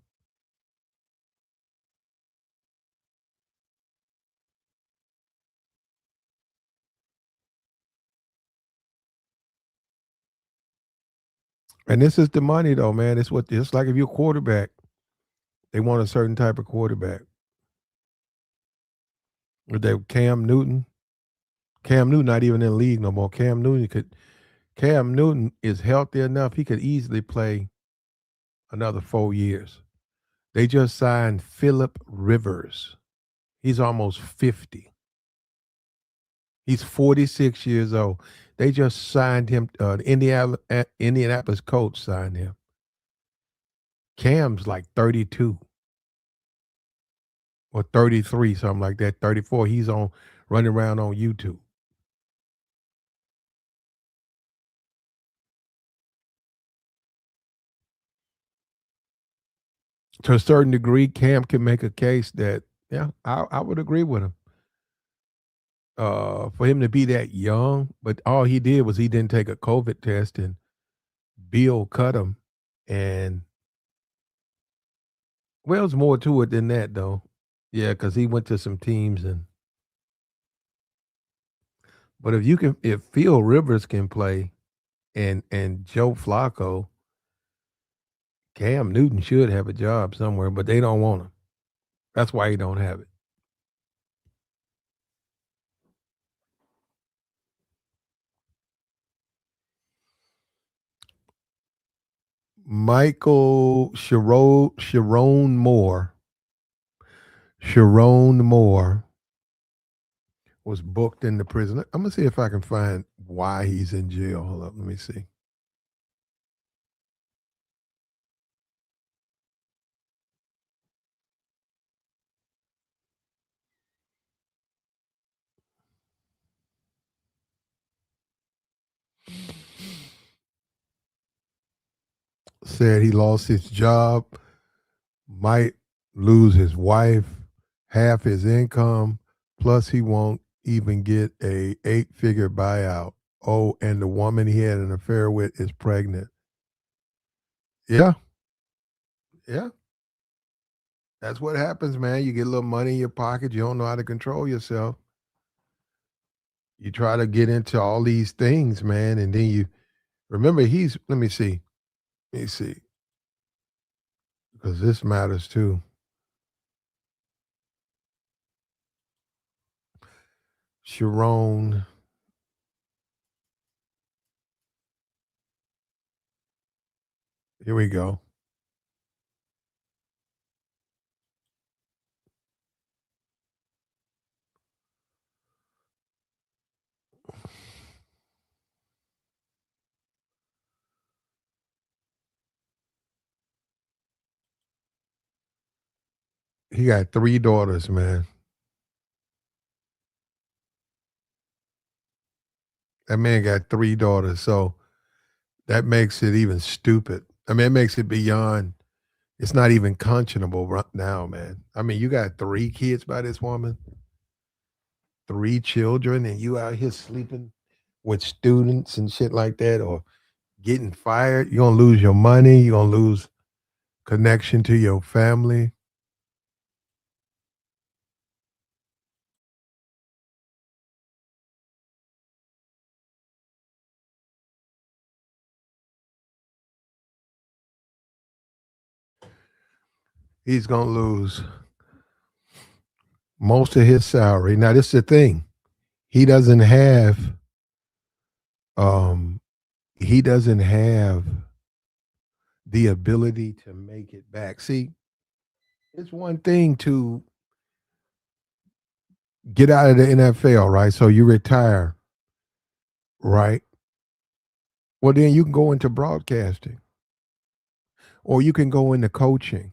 A: And this is the money though, man. It's like if you're a quarterback, they want a certain type of quarterback. With that Cam Newton. Cam Newton not even in the league no more. Cam Newton is healthy enough. He could easily play another 4 years. They just signed Philip Rivers. He's almost 50. He's 46 years old. They just signed him. The Indianapolis coach signed him. Cam's like 32 or 33, something like that. 34. He's on running around on YouTube. To a certain degree, Cam can make a case that, yeah, I would agree with him. For him to be that young, but all he did was he didn't take a COVID test and Bill cut him. And well, there's more to it than that, though. Yeah, because he went to some teams and But if Phil Rivers can play and Joe Flacco, Cam Newton should have a job somewhere, but they don't want him. That's why he don't have it. Sherrone Moore. Sherrone Moore was booked into prison. I'm gonna see if I can find why he's in jail. Hold up, let me see. Said he lost his job, might lose his wife, half his income, plus he won't even get a 8-figure buyout. Oh, and the woman he had an affair with is pregnant. Yeah, yeah. That's what happens, man. You get a little money in your pocket, you don't know how to control yourself. You try to get into all these things, man, and then you remember he's let me see, because this matters too. Sherrone, here we go. He got 3 daughters, man. That man got 3 daughters, so that makes it even stupid. I mean, it makes it beyond it's not even conscionable right now, man. I mean, you got 3 kids by this woman, 3 children, and you out here sleeping with students and shit like that or getting fired. You're gonna lose your money, you're gonna lose connection to your family. He's gonna lose most of his salary. Now, this is the thing. He doesn't have um he doesn't have the ability to make it back. See, it's one thing to get out of the NFL, right? So you retire, right? Well, then you can go into broadcasting or you can go into coaching.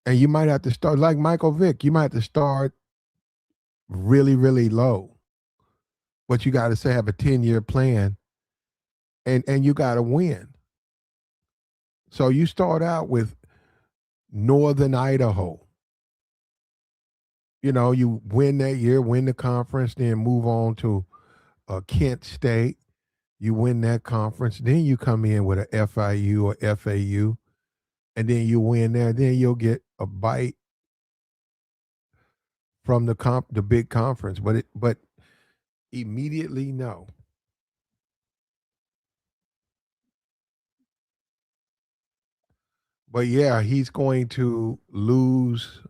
A: And you might have to start like Michael Vick, you might have to start really, really low. But you got to say have a 10-year plan and you got to win. So you start out with Northern Idaho. You know, you win that year, win the conference, then move on to Kent State. You win that conference, then you come in with a FIU or FAU, and then you win there. Then you'll get a bite from the big conference, but immediately no. But yeah, he's going to lose.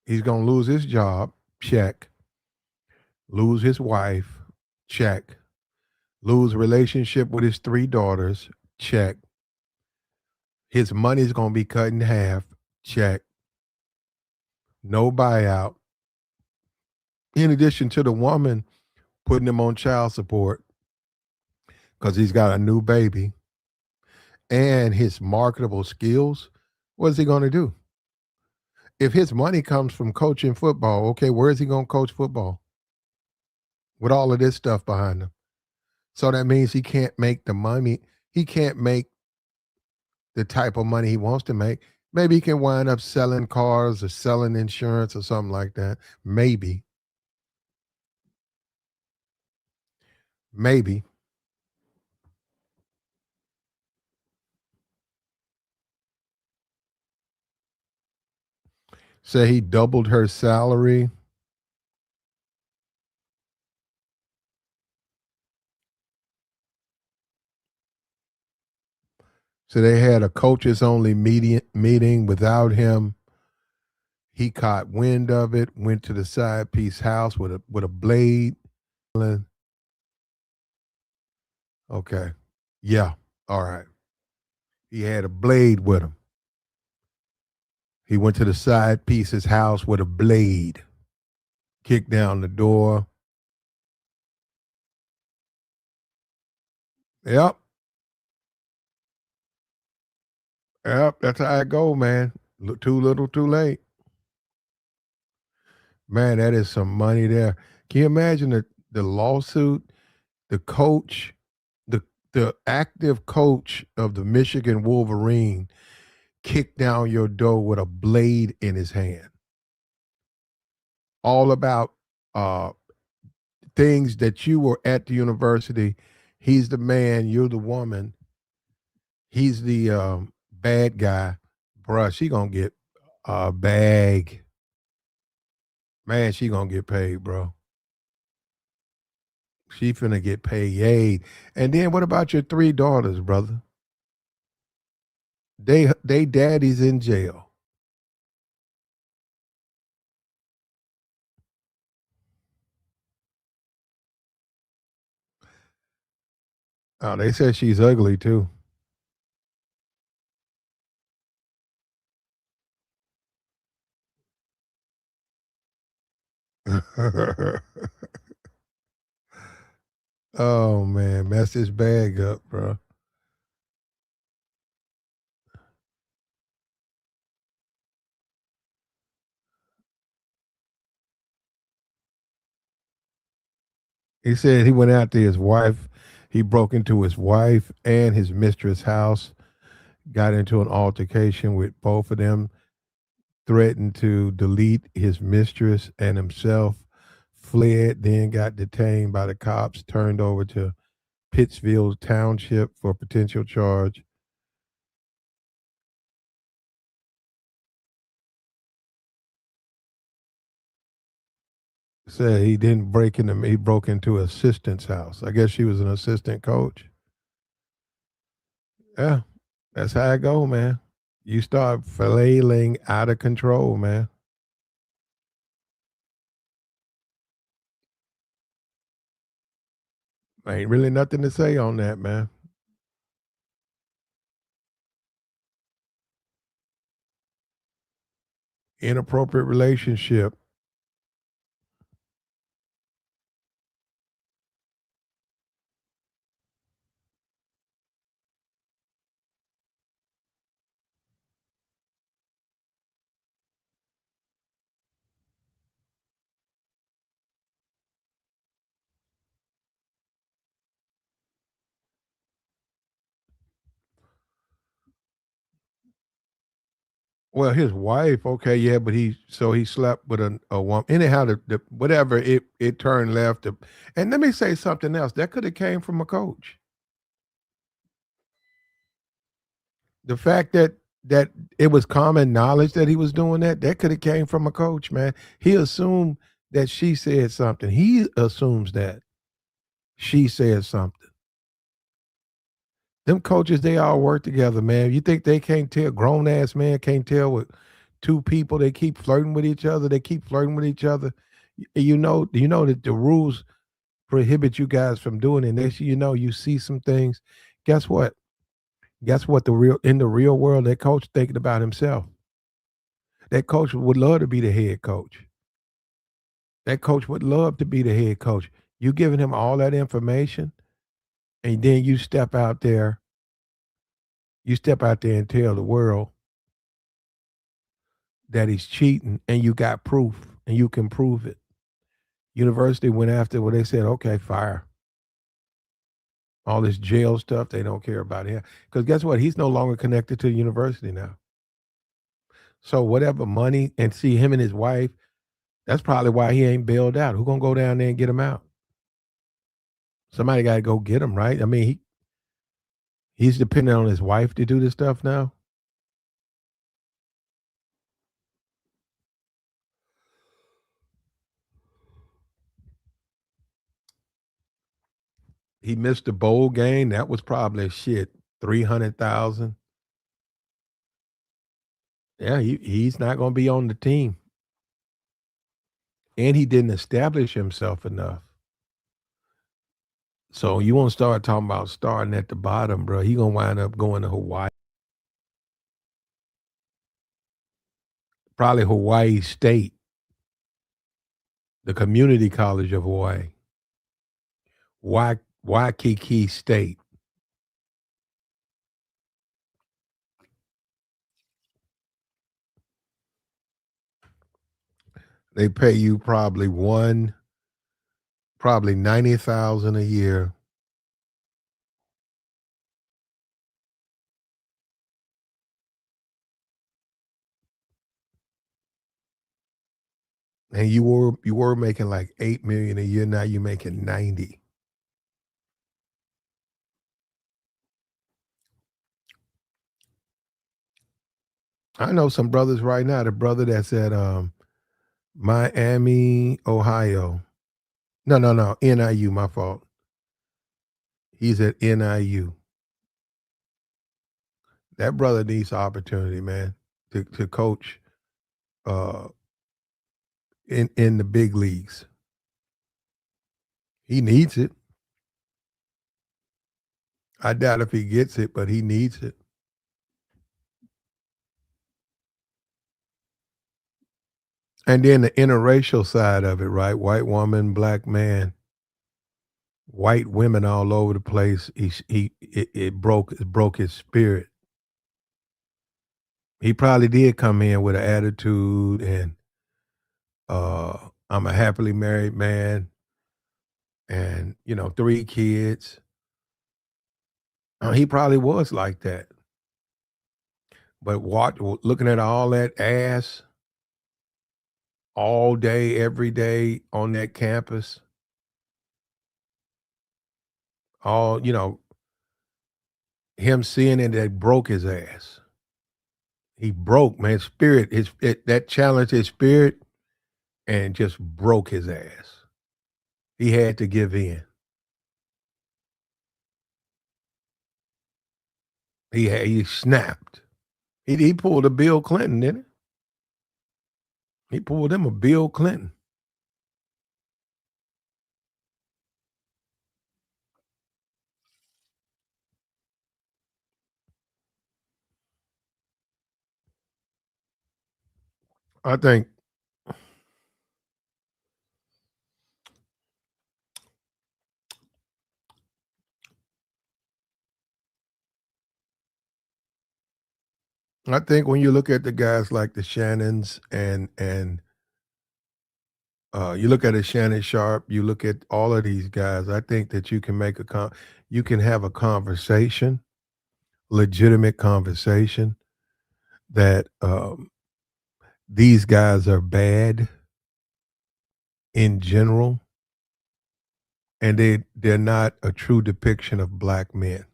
A: He's going to lose his job. Check. Lose his wife. Check. Lose relationship with his 3 daughters. Check. His money's going to be cut in half. Check. No buyout. In addition to the woman putting him on child support because he's got a new baby and his marketable skills, what is he going to do? If his money comes from coaching football, okay, where is he going to coach football with all of this stuff behind him? So that means he can't make the money. He can't make the type of money he wants to make. Maybe he can wind up selling cars or selling insurance or something like that. Maybe. Maybe. Say he doubled her salary. So they had a coaches only meeting without him. He caught wind of it, went to the side piece house with a blade. Okay. Yeah. All right. He had a blade with him. He went to the side piece's house with a blade, kicked down the door. Yep. Yep. That's how I go, man. Too little, too late. Man, that is some money there. Can you imagine the lawsuit? The coach, the the active coach of the Michigan Wolverine kicked down your door with a blade in his hand. All about uh things that you were at the university. He's the man, you're the woman. He's the bad guy. Bruh, she gonna get a bag. Man, she gonna get paid, bro. She finna get paid. And then what about your three daughters, brother? They daddy's in jail. Oh, they said she's ugly too. Oh man, mess his bag up, bro. He said he went out to his wife. He broke into his wife and his mistress' house, got into an altercation with both of them, threatened to delete his mistress and himself, fled, then got detained by the cops, turned over to Pittsfield Township for potential charge. Said he didn't break into, he broke into assistant's house. I guess she was an assistant coach. Yeah, that's how I go, man. You start flailing out of control, man. Ain't really nothing to say on that, man. Inappropriate relationship. Well, his wife, okay, yeah, but he slept with a woman. Anyhow, the whatever it turned left. And let me say something else. That could have came from a coach. The fact that it was common knowledge that he was doing that could have came from a coach, man. He assumed that she said something. He assumes that she said something. Them coaches, they all work together, man. You think they can't tell? Grown ass man can't tell with two people. They keep flirting with each other. They keep flirting with each other. You know that the rules prohibit you guys from doing it. Next, you know, you see some things. Guess what? Guess what? In the real world, that coach thinking about himself. That coach would love to be the head coach. That coach would love to be the head coach. You giving him all that information, and then you step out there. You step out there and tell the world that he's cheating, and you got proof, and you can prove it. University went after where they said, okay, fire. All this jail stuff, they don't care about him. Because guess what? He's no longer connected to the university now. So whatever money, and see him and his wife, that's probably why he ain't bailed out. Who gonna go down there and get him out? Somebody got to go get him, right? I mean, he's dependent on his wife to do this stuff now. He missed the bowl game. That was probably shit 300,000. Yeah, he's not gonna be on the team, and he didn't establish himself enough. So you wanna start talking about starting at the bottom, bro, he gonna wind up going to Hawaii, probably Hawaii State, the community college of Hawaii, Waikiki State. They pay you probably 90,000 a year, and you were making like 8 million a year, now you're making 90. I know some brothers right now, the brother that's at, Miami, Ohio. No, no, no, NIU, my fault. He's at NIU. That brother needs opportunity, man, to coach, uh, in the big leagues. He needs it. I doubt if he gets it, but he needs it. And then the interracial side of it, right? White woman, black man, white women all over the place. It broke his spirit. He probably did come in with an attitude and I'm a happily married man and 3 kids. He probably was like that. But looking at all that ass all day, every day on that campus, all him seeing it that broke his ass. He broke, man, spirit, that challenged his spirit and just broke his ass. He had to give in. He snapped. He pulled a Bill Clinton, didn't he? He pulled him a Bill Clinton. I think I think when you look at the guys like the Shannons and you look at a Shannon Sharp, you look at all of these guys, I think that you can have a conversation, legitimate conversation that these guys are bad in general, and they're not a true depiction of black men.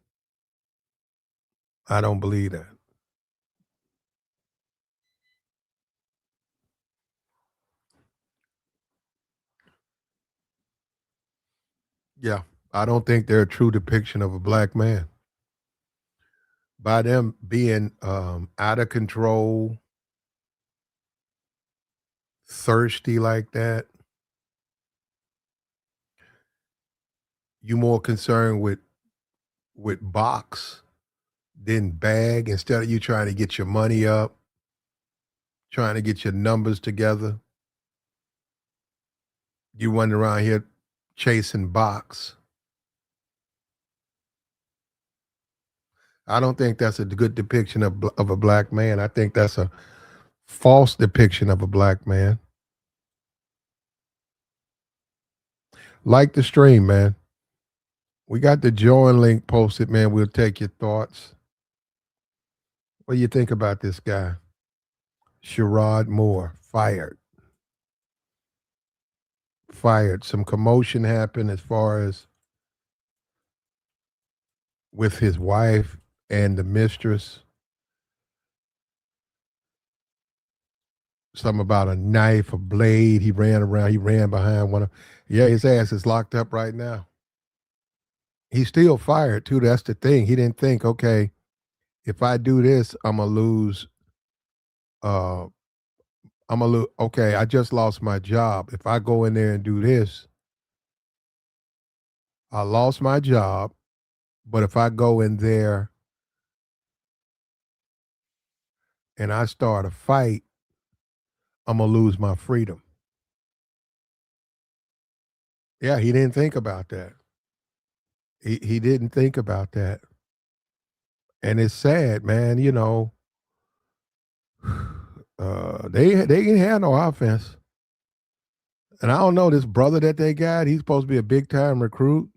A: I don't believe that. Yeah, I don't think they're a true depiction of a black man. By them being out of control, thirsty like that, you more concerned with box than bag. Instead of you trying to get your money up, trying to get your numbers together, you running around here chasing box. I don't think that's a good depiction of a black man. I think that's a false depiction of a black man. Like the stream, man. We got the join link posted, man. We'll take your thoughts. What do you think about this guy? Sherrone Moore, fired. Fired. Some commotion happened as far as with his wife and the mistress. Something about a knife, a blade. He ran around. He ran behind one of. Yeah, his ass is locked up right now. He's still fired too. That's the thing. He didn't think, okay, if I do this, I'm gonna lose uh, I'm a little okay. I just lost my job. If I go in there and do this, I lost my job. But if I go in there and I start a fight, I'm gonna lose my freedom. Yeah, he didn't think about that. He didn't think about that. And it's sad, man, you know. They didn't have no offense. And I don't know, this brother that they got, he's supposed to be a big time recruit.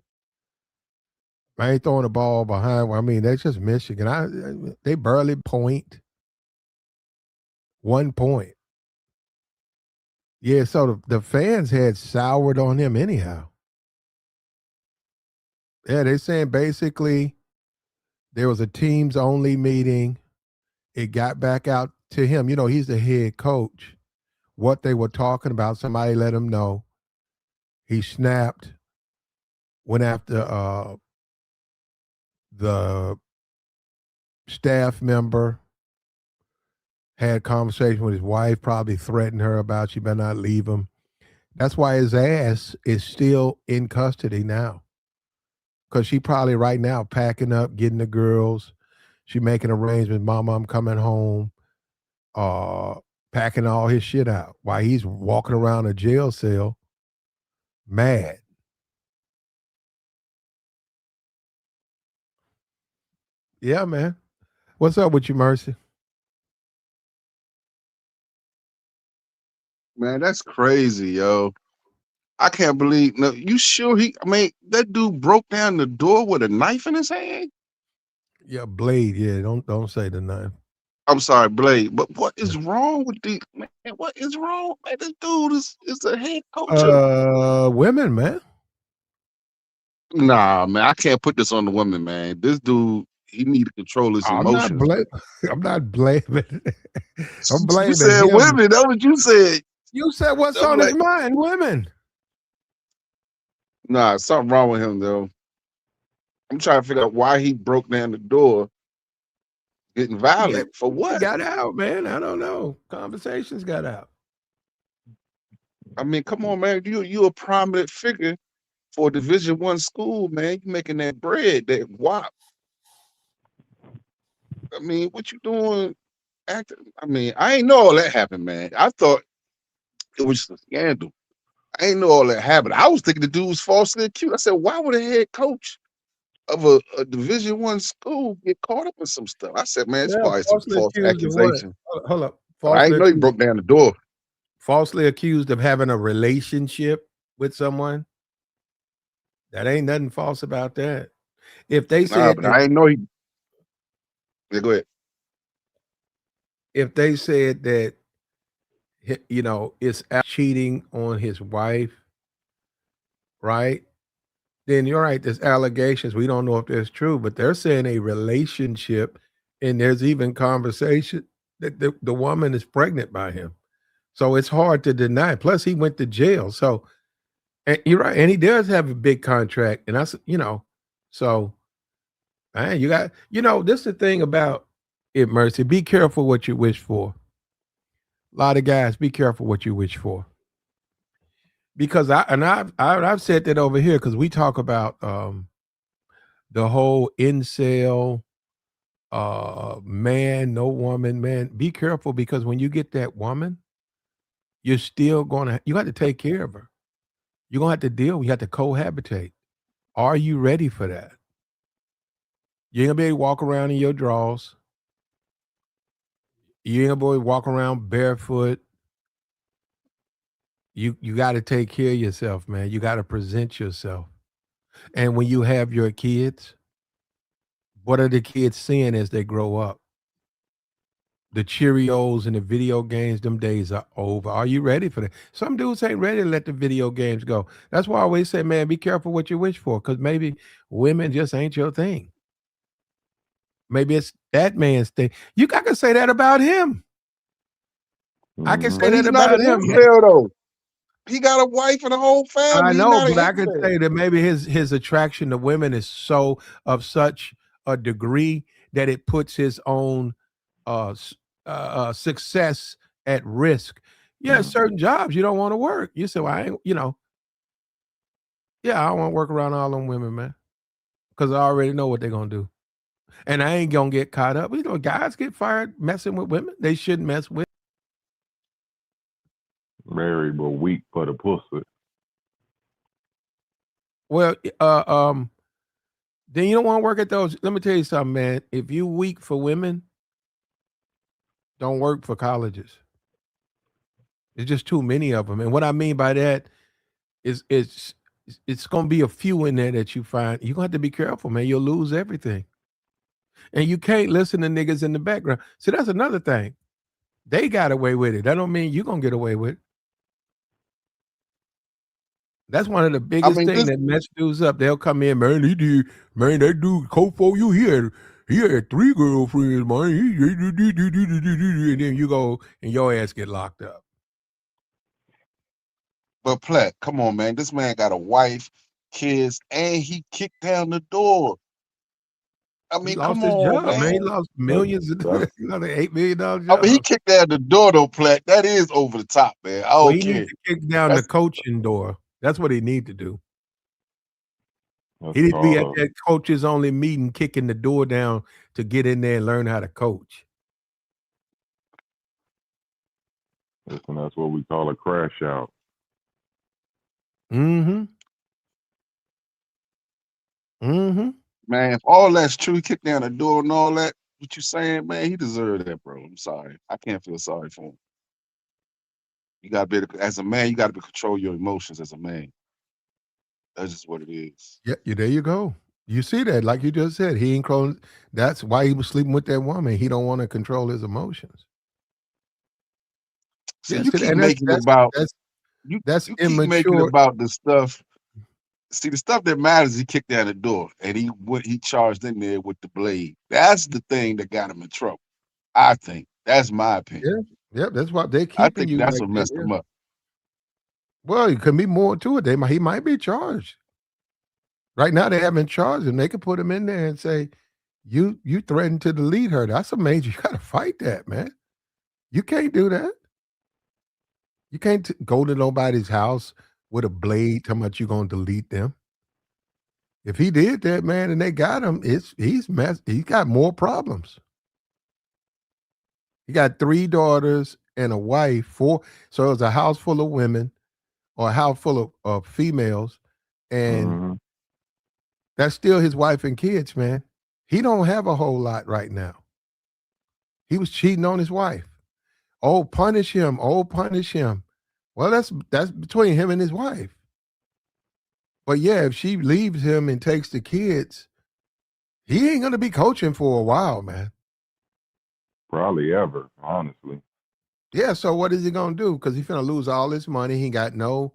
A: I ain't throwing the ball behind. I mean, that's just Michigan. They barely point. 1 point. Yeah, so the fans had soured on him anyhow. Yeah, they're saying basically there was a teams only meeting. It got back out to him. You know, he's the head coach. What they were talking about, somebody let him know. He snapped, went after the staff member, had a conversation with his wife, probably threatened her about she better not leave him. That's why his ass is still in custody now. Because she probably right now packing up, getting the girls. She making arrangements. Mama, I'm coming home. Packing all his shit out while he's walking around a jail cell mad. Yeah, man. What's up with you, Mercy?
B: Man, that's crazy, yo. I can't believe. No, you sure I mean, that dude broke down the door with a knife in his hand.
A: Yeah, Blade. Yeah, don't say the name.
B: I'm sorry, Blade. But what is wrong with the man? What is wrong? Man, this dude is the head coach of.
A: Women, man.
B: Nah, man, I can't put this on the women, man. This dude, he need to control his
A: I'm not
B: emotions, man.
A: I'm not blaming. I'm
B: You
A: blaming
B: said
A: him.
B: women. That's what you said.
A: You said what's
B: I'm
A: on his
B: like,
A: mind? Women.
B: nah, something wrong with him though. I'm trying to figure out why he broke down the door, getting violent for
A: It
B: what?
A: got out, man. I don't know. Conversations got out.
B: I mean, come on, man. You a prominent figure for a Division I school, man. You making that bread, that wop. I mean, what you doing? Acting? I mean, I ain't know all that happened, man. I thought it was a scandal. I ain't know all that happened. I was thinking the dude was falsely accused. I said, why would a head coach of a Division I school get caught up in some stuff? I said, man, it's
A: Yeah,
B: probably some
A: falsely
B: false
A: accused of what?
B: accusation.
A: Hold up.
B: But I
A: Falsely
B: didn't know he
A: accused.
B: broke down the door.
A: Falsely accused of having a relationship with someone. That ain't nothing false about that. If they
B: Nah,
A: said
B: but
A: that,
B: I didn't know he. Yeah, go ahead.
A: if they said that, you know, it's cheating on his wife, right? Then you're right. There's allegations. We don't know if that's true, but they're saying a relationship, and there's even conversation that the woman is pregnant by him. So it's hard to deny. Plus, he went to jail. So and you're right, and he does have a big contract, and that's so man, you got this is the thing about it, Mercy. Be careful what you wish for. A lot of guys, be careful what you wish for. Because I've said that over here because we talk about the whole incel man, no woman, man. Be careful because when you get that woman, you're still you have to take care of her. You're gonna have to you have to cohabitate. Are you ready for that? You ain't gonna be able to walk around in your drawers. You ain't gonna be able to walk around barefoot. You got to take care of yourself, man. You got to present yourself. And when you have your kids, what are the kids seeing as they grow up? The Cheerios and the video games, them days are over. Are you ready for that? Some dudes ain't ready to let the video games go. That's why I always say, man, be careful what you wish for, because maybe women just ain't your thing. Maybe it's that man's thing. I can say that about him. I can say
B: But
A: that
B: he's not
A: about
B: an
A: him.
B: incel though. He got a wife and a whole family.
A: I
B: He's
A: know,
B: not an
A: but I could
B: incel.
A: say that maybe his attraction to women is so of such a degree that it puts his own success at risk. Yeah, certain jobs you don't want to work. You say, well, I ain't, yeah, I don't want to work around all them women, man, because I already know what they're gonna do, and I ain't gonna get caught up. Guys get fired messing with women they shouldn't mess with.
C: Married but weak for the pussy.
A: Well, then you don't want to work at those. Let me tell you something, man. If you weak for women, don't work for colleges. There's just too many of them, and what I mean by that is it's gonna be a few in there that you find. You're gonna have to be careful, man. You'll lose everything. And you can't listen to niggas in the background. See, that's another thing. They got away with it. That don't mean you're gonna get away with it. That's one of the
B: I
A: biggest
B: mean,
A: things
B: this
A: that mess dudes up. They'll come in, man, that dude, Kofo, he had 3 girlfriends, man. And then you go and your ass get locked up.
B: but Platt, come on, man. This man got a wife, kids, and he kicked down the door. I
A: He
B: mean,
A: lost
B: come
A: his
B: on,
A: job, man. He
B: man.
A: lost
C: That's
A: millions. He
C: that's
A: lost an $8 million
B: I mean, he
A: job.
B: kicked down the door though, Platt. That is over the top, man. I
A: Well,
B: don't
A: he needs
B: care.
A: to kick down the
B: That's
A: coaching door. That's what he need to do.
C: that's
A: He need to be at
C: called
A: that coaches only meeting, kicking the door down to get in there and learn how to coach.
C: listen, that's what we call a crash out.
A: Mm-hmm. Mm-hmm.
B: man. If all that's true, he kicked down the door and all that. What you saying, man? He deserved that, bro. I'm sorry. I can't feel sorry for him. You gotta be as a man. You gotta be control your emotions as a man. That's just what it is.
A: Yeah, there you go. You see that, like you just said, he ain't close. That's why he was sleeping with that woman. He don't want to control his emotions.
B: See,
A: Yeah,
B: you
A: see,
B: keep
A: and
B: making about
A: that's
B: you.
A: that's
B: You keep making
A: immature.
B: about the stuff. See, the stuff that matters, he kicked down the door and he charged in there with the blade. That's the thing that got him in trouble. I think that's my opinion.
A: Yeah, yeah, that's why they're
B: I
A: keeping
B: think
A: you
B: that's
A: like
B: what
A: that.
B: messed
A: Yeah.
B: him up.
A: Well, it could be more to it. He might be charged. Right now, they haven't charged him. They could put him in there and say, "You threatened to delete her." That's a major. You got to fight that, man. You can't do that. You can't go to nobody's house with a blade talking about you gonna delete them. If he did that, man, and they got him, he's messed. He got more problems. He got 3 daughters and a wife. 4. So it's a house full of women or a house full of females, and
C: Mm-hmm.
A: that's still his wife and kids, man. He don't have a whole lot right now. He was cheating on his wife. Oh, punish him. Oh, punish him. Well, that's between him and his wife. But yeah, if she leaves him and takes the kids, he ain't gonna be coaching for a while, man.
C: Probably ever, honestly.
A: Yeah, so what is he gonna do? Because he's gonna lose all his money. He got no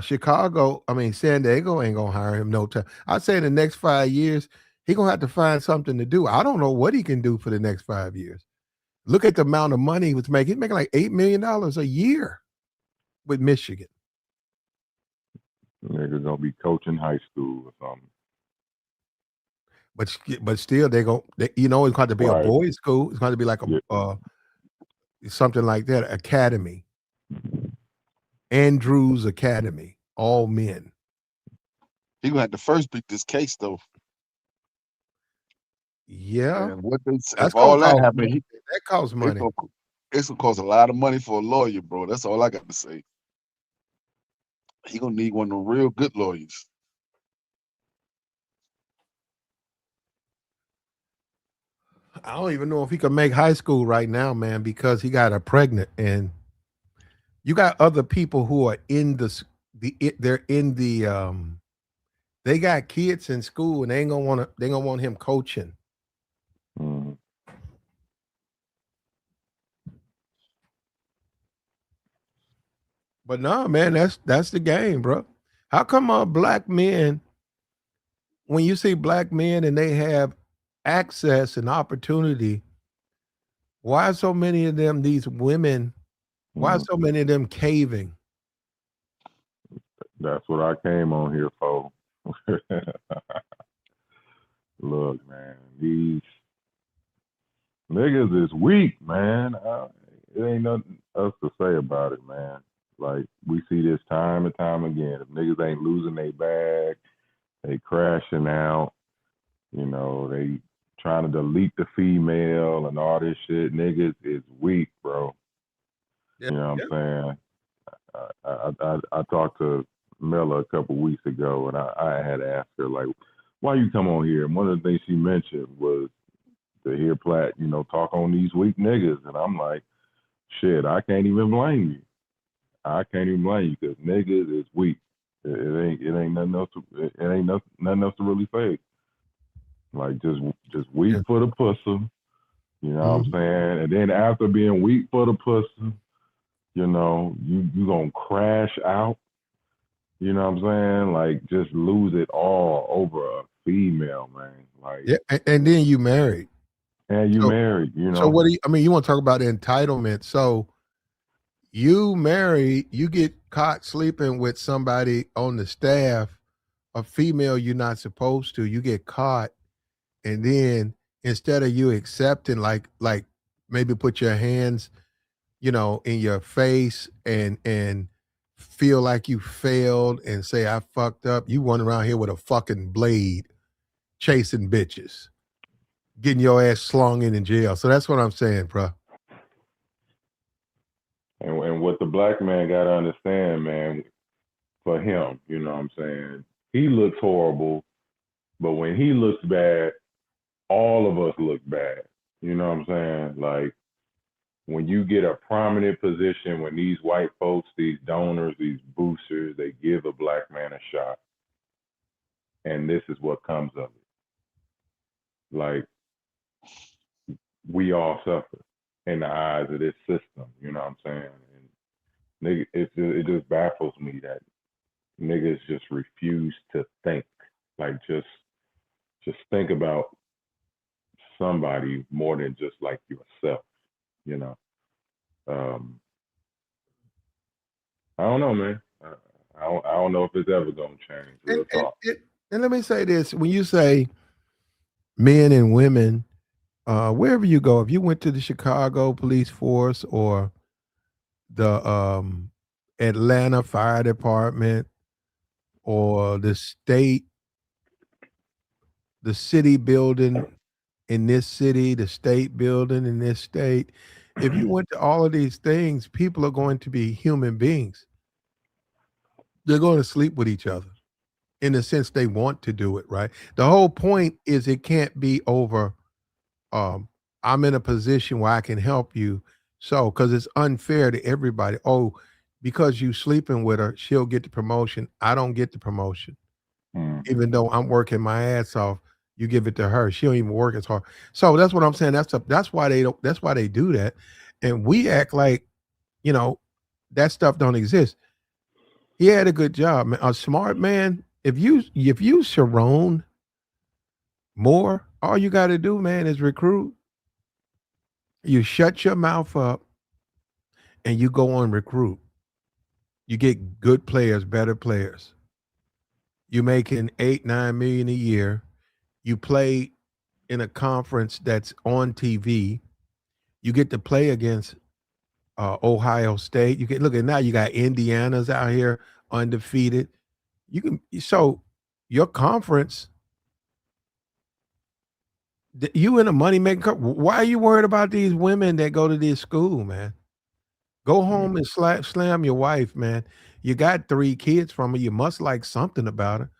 A: Chicago, I mean San Diego ain't gonna hire him no time. I'd say in the next 5 years, he gonna have to find something to do. I don't know what he can do for the next 5 years. Look at the amount of money he was making. He's making like $8 million a year with Michigan.
C: Nigga gonna be coaching high school or something.
A: But still, it's going to be a
C: Right.
A: boys' school. It's going to be like
C: Yeah.
A: something like that, academy, Andrews Academy, all men.
B: He gonna have to first beat this case though.
A: Yeah,
B: And what they if
A: that's gonna
B: all that
A: cost
B: happened,
A: money. That costs
B: it's
A: money.
B: gonna it's gonna cost a lot of money for a lawyer, bro. That's all I got to say. He gonna need one of the real good lawyers.
A: I don't even know if he can make high school right now, man, because he got her pregnant, and you got other people who are in they're in they got kids in school, and they gonna want him coaching.
C: Mm.
A: But no, man, that's the game, bro. How come black men, when you see black men and they have access and opportunity, why are so many of them, these women, why are so many of them caving?
C: That's what I came on here for. Look, man, Niggas is weak, man. It ain't nothing else to say about it, man. Like, we see this time and time again. If niggas ain't losing their bag, they crashing out. You know, they trying to delete the female and all this shit. Niggas is weak, bro.
A: Yeah.
C: You know what I'm saying? I talked to Mela a couple weeks ago, and I had asked her, like, why you come on here? And one of the things she mentioned was to hear Platt, you know, talk on these weak niggas. And I'm like, shit, I can't even blame you. I can't even blame you because niggas is weak. It ain't nothing else nothing else to really say. Like, just weak for the pussy. You know what I'm saying? And then after being weak for the pussy, you know, you gonna crash out. You know what I'm saying? Like, just lose it all over a female, man. Like,
A: Yeah, and then you married.
C: and you
A: So-
C: married, you know.
A: So what do you? I mean, you want to talk about entitlement? So you married, you get caught sleeping with somebody on the staff, a female you're not supposed to. You get caught, and then instead of you accepting, like maybe put your hands, you know, in your face and feel like you failed and say I fucked up. You run around here with a fucking blade, chasing bitches, getting your ass slung in jail. So that's what I'm saying, bro.
C: And what the black man got to understand, man, for him, you know what I'm saying? He looks horrible, but when he looks bad, all of us look bad. You know what I'm saying? Like, when you get a prominent position, when these white folks, these donors, these boosters, they give a black man a shot. And this is what comes of it. Like, we all suffer in the eyes of this system, you know what I'm saying? And nigga, it just baffles me that niggas just refuse to think. Like, just think about somebody more than just like yourself, you know. I don't know, man. I don't know if it's ever gonna change. Real talk.
A: And let me say this: when you say men and women, wherever you go, if you went to the Chicago Police Force or the Atlanta Fire Department or the city building in this city, the state building in this state, if you went to all of these things, people are going to be human beings. They're going to sleep with each other in the sense they want to do it, right? The whole point is it can't be over. I'm in a position where I can help you. So, because it's unfair to everybody. Oh, because you sleeping with her, she'll get the promotion. I don't get the promotion. Even though I'm working my ass off, you give it to her. She don't even work as hard. So that's what I'm saying. That's why they don't. That's why they do that, and we act like, you know, that stuff don't exist. He had a good job, man. A smart man. If you Sherrone Moore, all you got to do, man, is recruit. You shut your mouth up, and you go on recruit. You get good players, better players. You're making 8-9 million a year. You play in a conference that's on TV. You get to play against Ohio State. You get look at now. You got Indiana's out here undefeated. You can so your conference. You in a money making. Why are you worried about these women that go to this school, man? Go home and slam your wife, man. You got 3 kids from her. You must like something about her.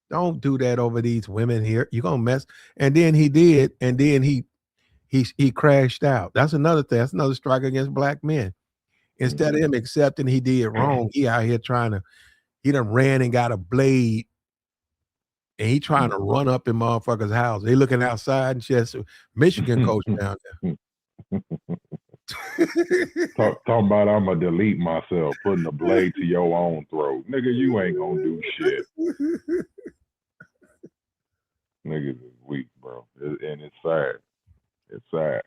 A: Don't do that over these women here. You're gonna mess. And then he did, and then he crashed out. That's another thing. That's another strike against black men. Instead of him accepting he did wrong, he out here he done ran and got a blade and he trying to run up in motherfuckers' house. They looking outside and just Michigan coach down there.
C: Talk about I'm gonna delete myself, putting a blade to your own throat. Nigga, you ain't gonna do shit. Niggas is weak, bro. And it's sad. It's sad.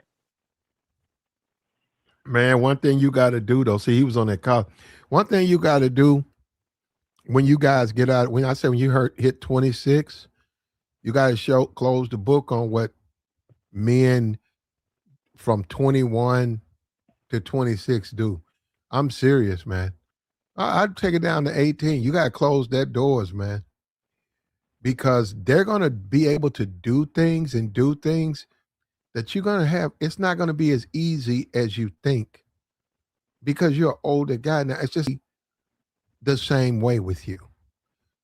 A: Man, one thing you got to do though, see, he was on that call. One thing you got to do when you guys get out, when I say when you hit 26, you got to close the book on what men from 21 to 26 do. I'm serious, man. I'd take it down to 18. You got to close that doors, man, because they're going to be able to do things that you're going to have. It's not going to be as easy as you think because you're an older guy now. It's just the same way with you.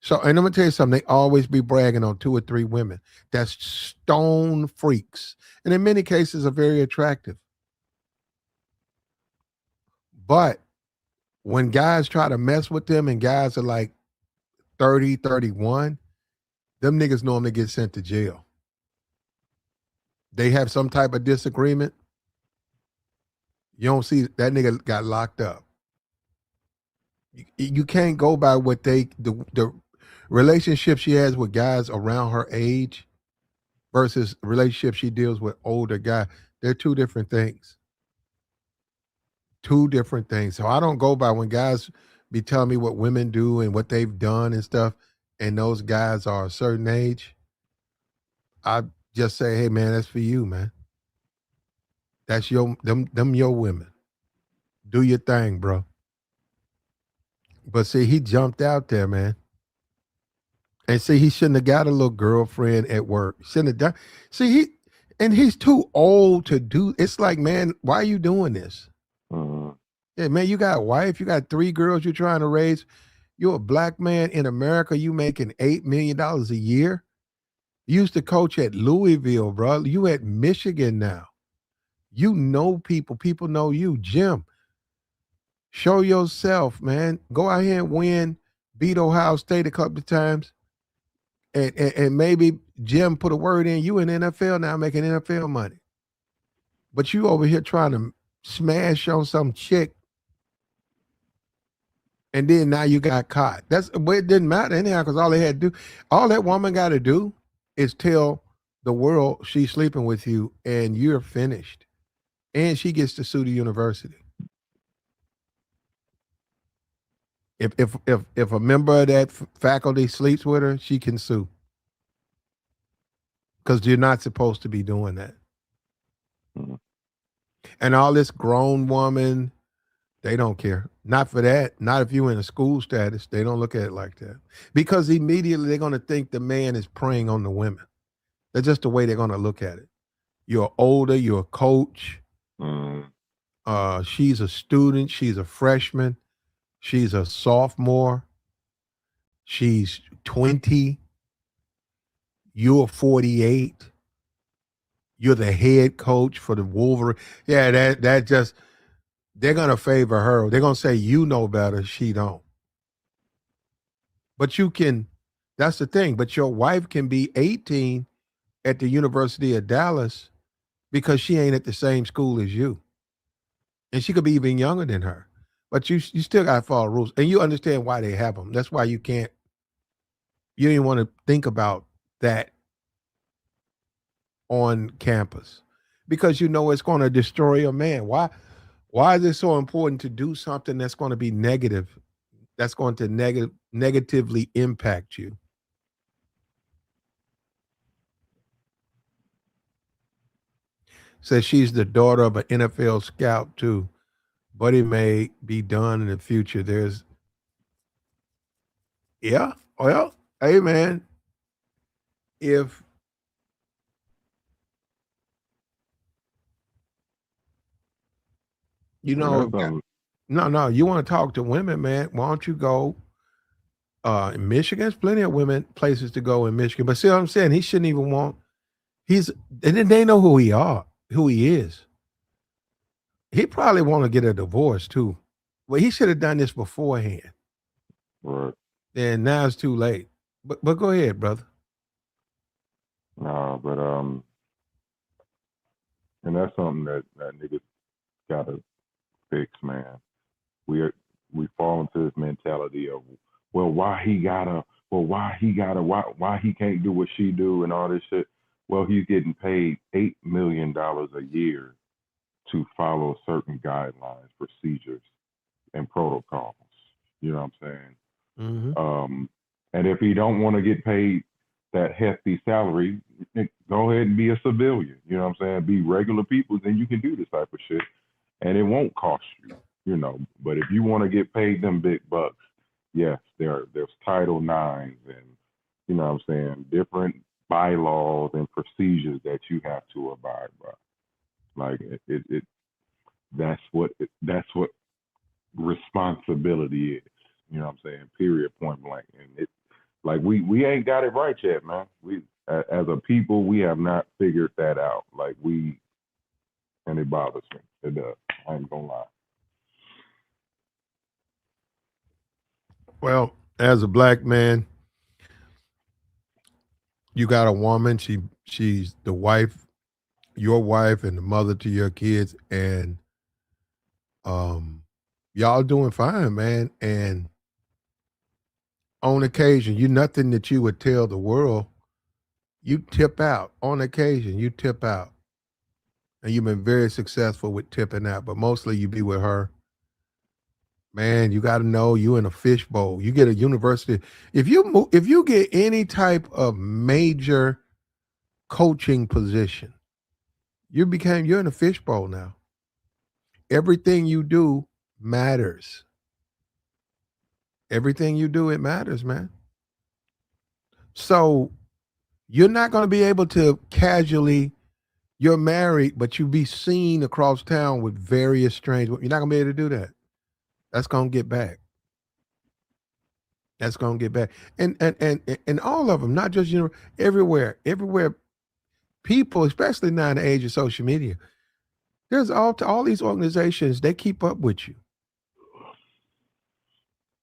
A: So, and I'm going to tell you something. They always be bragging on 2 or 3 women. That's stone freaks. And in many cases are very attractive. But when guys try to mess with them and guys are like 30, 31, them niggas normally get sent to jail. They have some type of disagreement. You don't see that nigga got locked up. You can't go by what the relationship she has with guys around her age versus relationship she deals with older guys. They're 2 different things. 2 different things. So I don't go by when guys be telling me what women do and what they've done and stuff, and those guys are a certain age. I just say, hey man, that's for you, man. That's them your women. Do your thing, bro. But see, he jumped out there, man. And see, he shouldn't have got a little girlfriend at work. Shouldn't have done. See, he's too old to do. It's like, man, why are you doing this? Yeah, man, you got a wife, you got 3 girls you're trying to raise. You're a black man in America. You making $8 million a year. You used to coach at Louisville, bro. You at Michigan now. You know people. People know you. Jim, show yourself, man. Go out here and win. Beat Ohio State a couple of times. And maybe Jim put a word in. You in the NFL now making NFL money. But you over here trying to smash on some chick. And then now you got caught. But it didn't matter anyhow, because all that woman got to do is tell the world she's sleeping with you and you're finished. And she gets to sue the university. If a member of that faculty sleeps with her, she can sue. Because you're not supposed to be doing that. And all this grown woman, they don't care. Not for that. Not if you're in a school status. They don't look at it like that. Because immediately they're going to think the man is preying on the women. That's just the way they're going to look at it. You're older. You're a coach. She's a student. She's a freshman. She's a sophomore. She's 20. You're 48. You're the head coach for the Wolverines. Yeah, that just, they're going to favor her. They're going to say, you know better. She don't. But you can, that's the thing. But your wife can be 18 at the University of Dallas because she ain't at the same school as you. And she could be even younger than her. But you still got to follow rules. And you understand why they have them. That's why you don't even want to think about that on campus. Because you know it's going to destroy a man. Why is it so important to do something that's going to be negative, that's going to negatively impact you? Says she's the daughter of an NFL scout too, but it may be done in the future. Well, hey man, if you know, no, you want to talk to women, man, why don't you go in Michigan? There's plenty of places to go in Michigan. But see what I'm saying? He shouldn't even and then they know who he is. He probably want to get a divorce too. Well, he should have done this beforehand.
C: Right.
A: And now it's too late. But go ahead, brother.
C: No, but and that's something that niggas gotta fix, man. We fall into this mentality of, why he can't do what she do and all this shit. Well, he's getting paid $8 million a year to follow certain guidelines, procedures, and protocols. You know what I'm saying?
A: Mm-hmm.
C: And if he don't want to get paid that hefty salary, go ahead and be a civilian. You know what I'm saying? Be regular people, then you can do this type of shit, and it won't cost you. You know, but if you want to get paid them big bucks, yes, there's Title IXs and you know what I'm saying, different bylaws and procedures that you have to abide by. Like that's what responsibility is. You know what I'm saying? Period, point blank. And it like we ain't got it right yet, man. We as a people we have not figured that out. Like and it bothers me. It does. I ain't gonna lie.
A: Well, as a black man, you got a woman. She's the wife, your wife, and the mother to your kids, and y'all doing fine, man. And on occasion, you nothing that you would tell the world. You tip out on occasion. You tip out, and you've been very successful with tipping out. But mostly, you be with her. Man, you got to know you in a fishbowl. You get a university. If you get any type of major coaching position, you're in a fishbowl now. Everything you do matters. Everything you do, it matters, man. So you're not going to be able to casually, you're married, but you be seen across town with various strange. You're not going to be able to do that. That's going to get back. That's going to get back. And all of them, not just, everywhere, people, especially now in the age of social media, there's all these organizations, they keep up with you.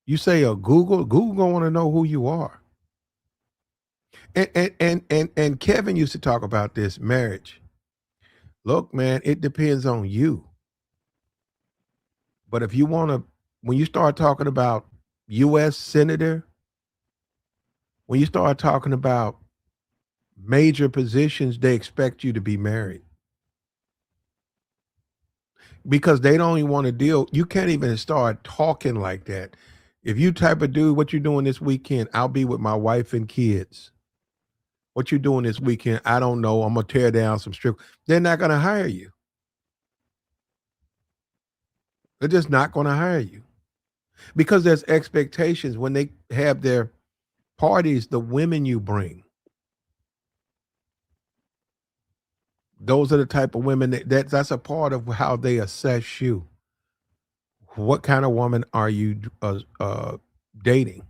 A: You say Google gonna want to know who you are. And Kevin used to talk about this marriage. Look, man, it depends on you. But if you want to, when you start talking about U.S. Senator, when you start talking about major positions, they expect you to be married. Because they don't even want to deal, you can't even start talking like that. If you type of dude, what you doing this weekend? I'll be with my wife and kids. What you doing this weekend? I don't know. I'm going to tear down some strip. They're not going to hire you. They're just not going to hire you. Because there's expectations when they have their parties, the women you bring. Those are the type of women that's a part of how they assess you. What kind of woman are you dating?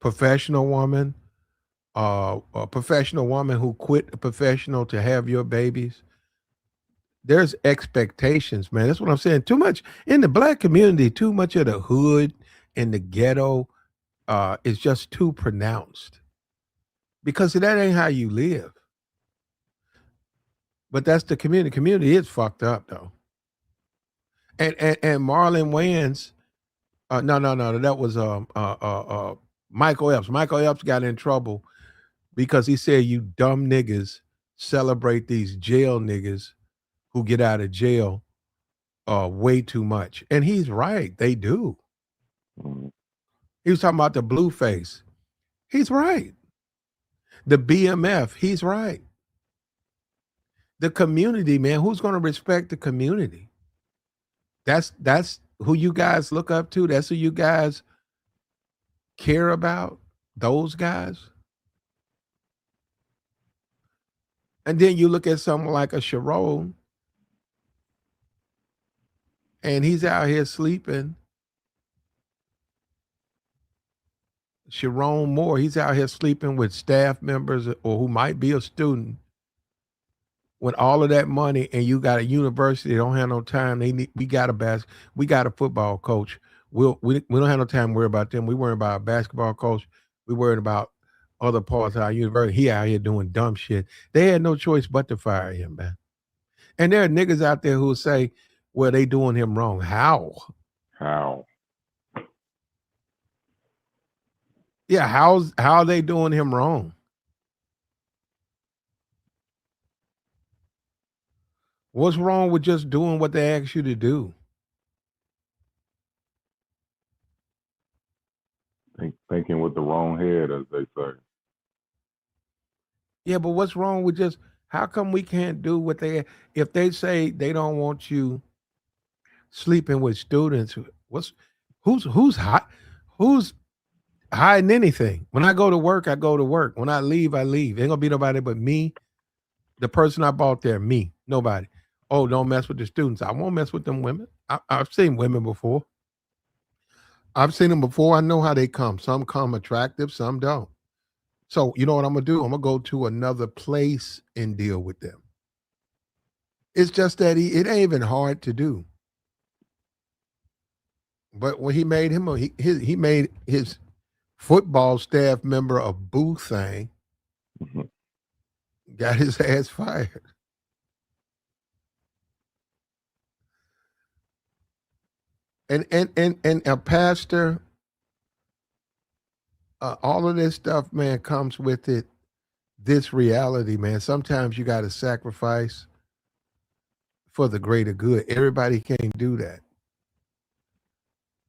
A: Professional woman, a professional woman who quit a professional to have your babies. There's expectations, man. That's what I'm saying. Too much in the black community, too much of the hood and the ghetto is just too pronounced. Because that ain't how you live. But that's the community. Community is fucked up though. And Marlon Wayans, no, that was Michael Epps. Michael Epps got in trouble because he said you dumb niggas celebrate these jail niggas who get out of jail way too much. And he's right. They do. He was talking about the Blueface. He's right. The BMF. He's right. The community, man. Who's going to respect the community? That's who you guys look up to. That's who you guys care about. Those guys. And then you look at someone like a Sherrone, and he's out here sleeping. Sherrone Moore, he's out here sleeping with staff members or who might be a student with all of that money, and you got a university, they don't have no time. We got a football coach. We don't have no time to worry about them. We worry about a basketball coach. We worried about other parts of our university. He out here doing dumb shit. They had no choice but to fire him, man. And there are niggas out there who say, well, they doing him wrong. How? Yeah, how are they doing him wrong? What's wrong with just doing what they ask you to do?
C: Thinking with the wrong head, as they say.
A: Yeah, but what's wrong with just how come we can't do what they if they say they don't want you sleeping with students? Who's hiding anything? When I go to work, I go to work. When I leave, I leave. Ain't gonna be nobody but me, the person I bought there, me, nobody. Oh, don't mess with the students. I won't mess with them women. I've seen women before. I've seen them before. I know how they come. Some come attractive, some don't. So you know what I'm gonna do? I'm gonna go to another place and deal with them. It's just that it ain't even hard to do. But when he made him, he made his football staff member a boo thing,
C: Mhm.
A: got his ass fired. And a pastor, all of this stuff, man, comes with it. This reality, man. Sometimes you got to sacrifice for the greater good. Everybody can't do that.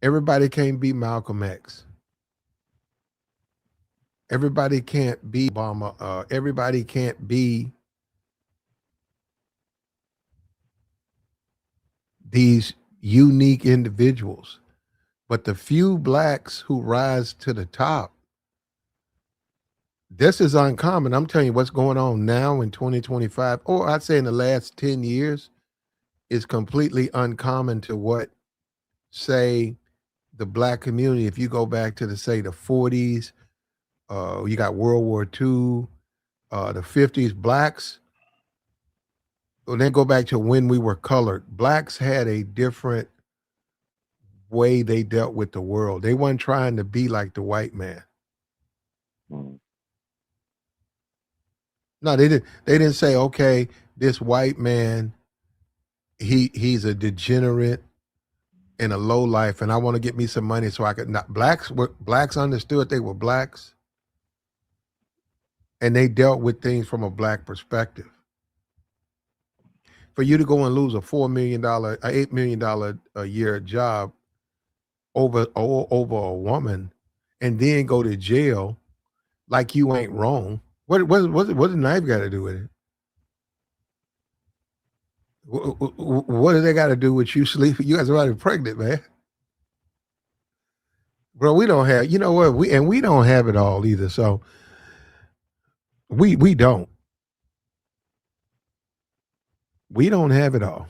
A: Everybody can't be Malcolm X. Everybody can't be Obama. Everybody can't be these unique individuals. But the few blacks who rise to the top, this is uncommon. I'm telling you what's going on now in 2025, or I'd say in the last 10 years, is completely uncommon to what, say, the black community, if you go back to say the 40s, you got World War II, the 50s, blacks, and then go back to when we were colored. Blacks had a different way they dealt with the world. They weren't trying to be like the white man.
C: Mhm.
A: No, they didn't. They didn't say, okay, this white man, he's a degenerate and a low life, and I want to get me some money so I could. Not blacks understood they were blacks, and they dealt with things from a black perspective. For you to go and lose a $4 million, $8 million a year job over a woman, and then go to jail like you ain't wrong. What does knife got to do with it? What do they got to do with you sleeping? You guys are already pregnant, man. Bro, we don't have. You know what? We don't have it all either. So we don't. We don't have it all.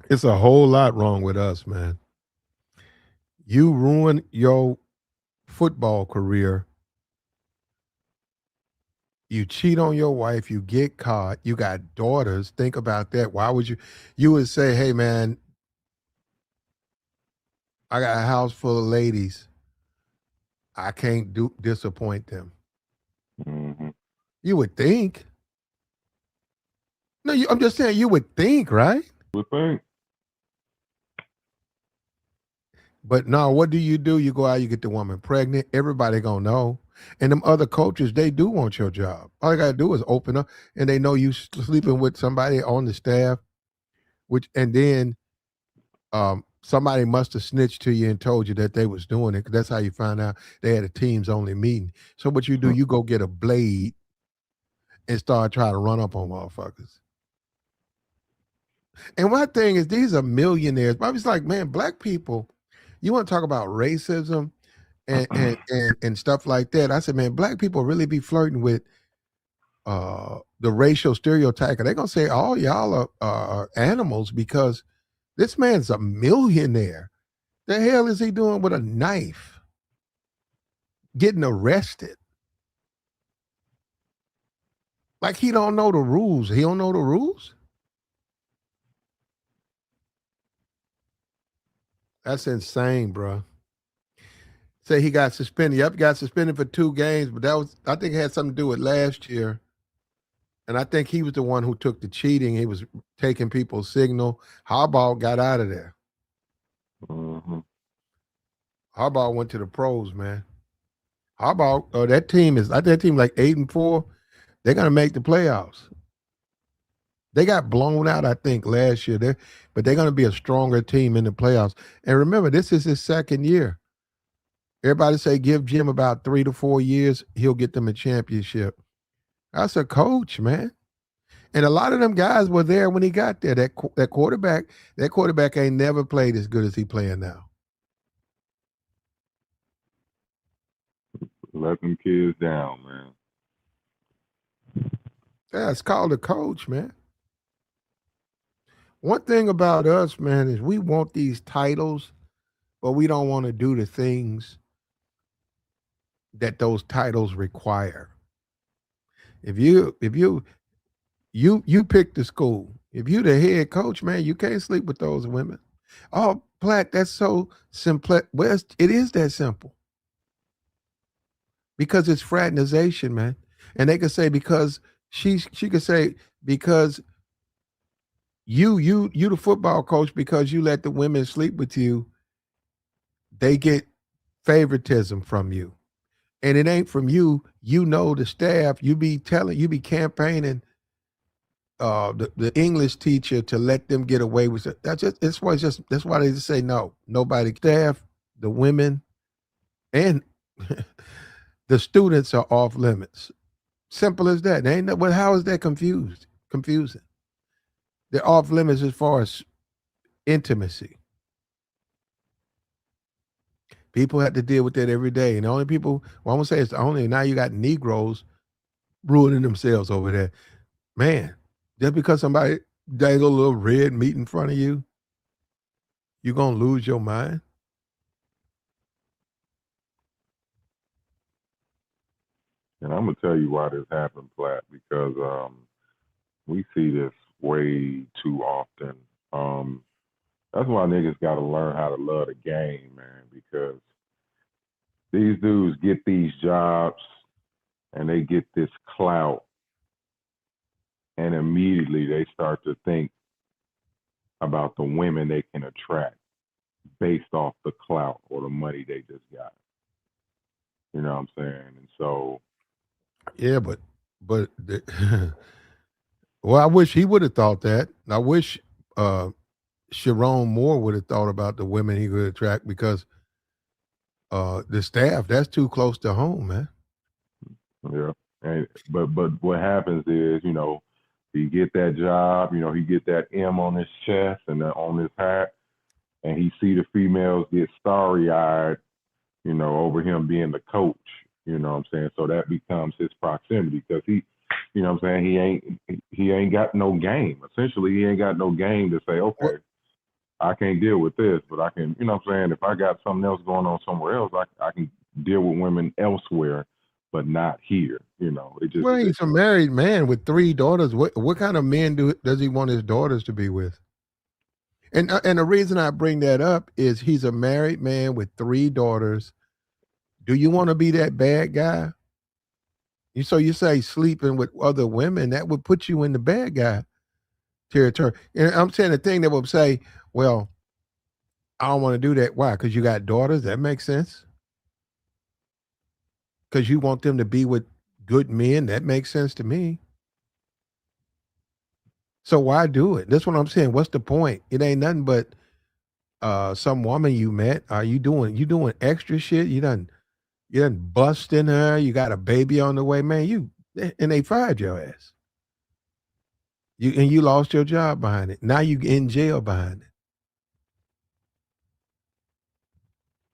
A: It's a whole lot wrong with us, man. You ruin your football career. You cheat on your wife, you get caught, you got daughters. Think about that. Why would you would say, hey man, I got a house full of ladies. I can't disappoint them.
C: Mhm.
A: You would think. No, I'm just saying you would think, right?
C: Would think.
A: But no, what do? You go out, you get the woman pregnant. Everybody gonna know. And them other coaches, they do want your job. All you gotta do is open up, and they know you sleeping with somebody on the staff. And then somebody must have snitched to you and told you that they was doing it. 'Cause that's how you find out they had a teams only meeting. So what you do, you go get a blade and start trying to run up on motherfuckers. And my thing is, these are millionaires. But I was like, man, black people, you want to talk about racism and stuff like that. I said, man, black people really be flirting with the racial stereotype. They're gonna say, oh, y'all are animals because this man's a millionaire. The hell is he doing with a knife? Getting arrested. Like he don't know the rules. He don't know the rules. That's insane, bro. Say he got suspended. Yep, got suspended for 2 games, but that was I think it had something to do with last year. And I think he was the one who took the cheating. He was taking people's signal. Harbaugh got out of there.
C: Mhm.
A: Harbaugh went to the pros, man. Harbaugh, that team is, I think that team like 8-4. They're gonna make the playoffs. They got blown out, I think, last year. But they're going to be a stronger team in the playoffs. And remember, this is his second year. Everybody say give Jim about 3 to 4 years, he'll get them a championship. That's a coach, man. And a lot of them guys were there when he got there. That quarterback ain't never played as good as he playing now.
C: Let them kids down, man.
A: Yeah, it's called a coach, man. One thing about us, man, is we want these titles, but we don't want to do the things that those titles require. If you pick the school, if you the head coach, man, you can't sleep with those women. Oh, Black, that's so simple. Well, it is that simple. Because it's fraternization, man. And they could say because she could say because you the football coach, because you let the women sleep with you, they get favoritism from you. And it ain't from you. You know the staff. You be campaigning the English teacher to let them get away with it. That's why they just say no. Nobody, staff, the women, and the students are off limits. Simple as that. They ain't no, well, how is that confusing? They're off limits as far as intimacy. People have to deal with that every day. And the only people, well, I'm going to say it's only now you got Negroes ruining themselves over there. Man, just because somebody dangle a little red meat in front of you, you're going to lose your mind?
C: And I'm going to tell you why this happened, Platt, because we see this way too often. That's why niggas got to learn how to love the game, man, because these dudes get these jobs and they get this clout, and immediately they start to think about the women they can attract based off the clout or the money they just got. You know what I'm saying? And so,
A: yeah, but well, I wish he would have thought that. I wish Sherrone Moore would have thought about the women he could attract, because the staff, that's too close to home, man.
C: yeah. And but what happens is, you know, he get that job, you know, he get that M on his chest and on his hat, and he see the females get starry-eyed, you know, over him being the coach, you know what I'm saying? So that becomes his proximity, because he, you know what I'm saying, he ain't got no game. Essentially, he ain't got no game to say, okay, I can't deal with this, but I can, you know what I'm saying, if I got something else going on somewhere else, I can deal with women elsewhere, but not here, you know. It just,
A: Well, he's a married man with 3 daughters. What kind of men does he want his daughters to be with? And the reason I bring that up is he's a married man with 3 daughters. Do you want to be that bad guy? So you say sleeping with other women, that would put you in the bad guy territory. And I'm saying the thing that would say, well, I don't want to do that. Why? Because you got daughters? That makes sense. Because you want them to be with good men? That makes sense to me. So why do it? That's what I'm saying. What's the point? It ain't nothing but some woman you met. Are you doing extra shit? You done busting her. You got a baby on the way, man. And they fired your ass. You lost your job behind it. Now you in jail behind it.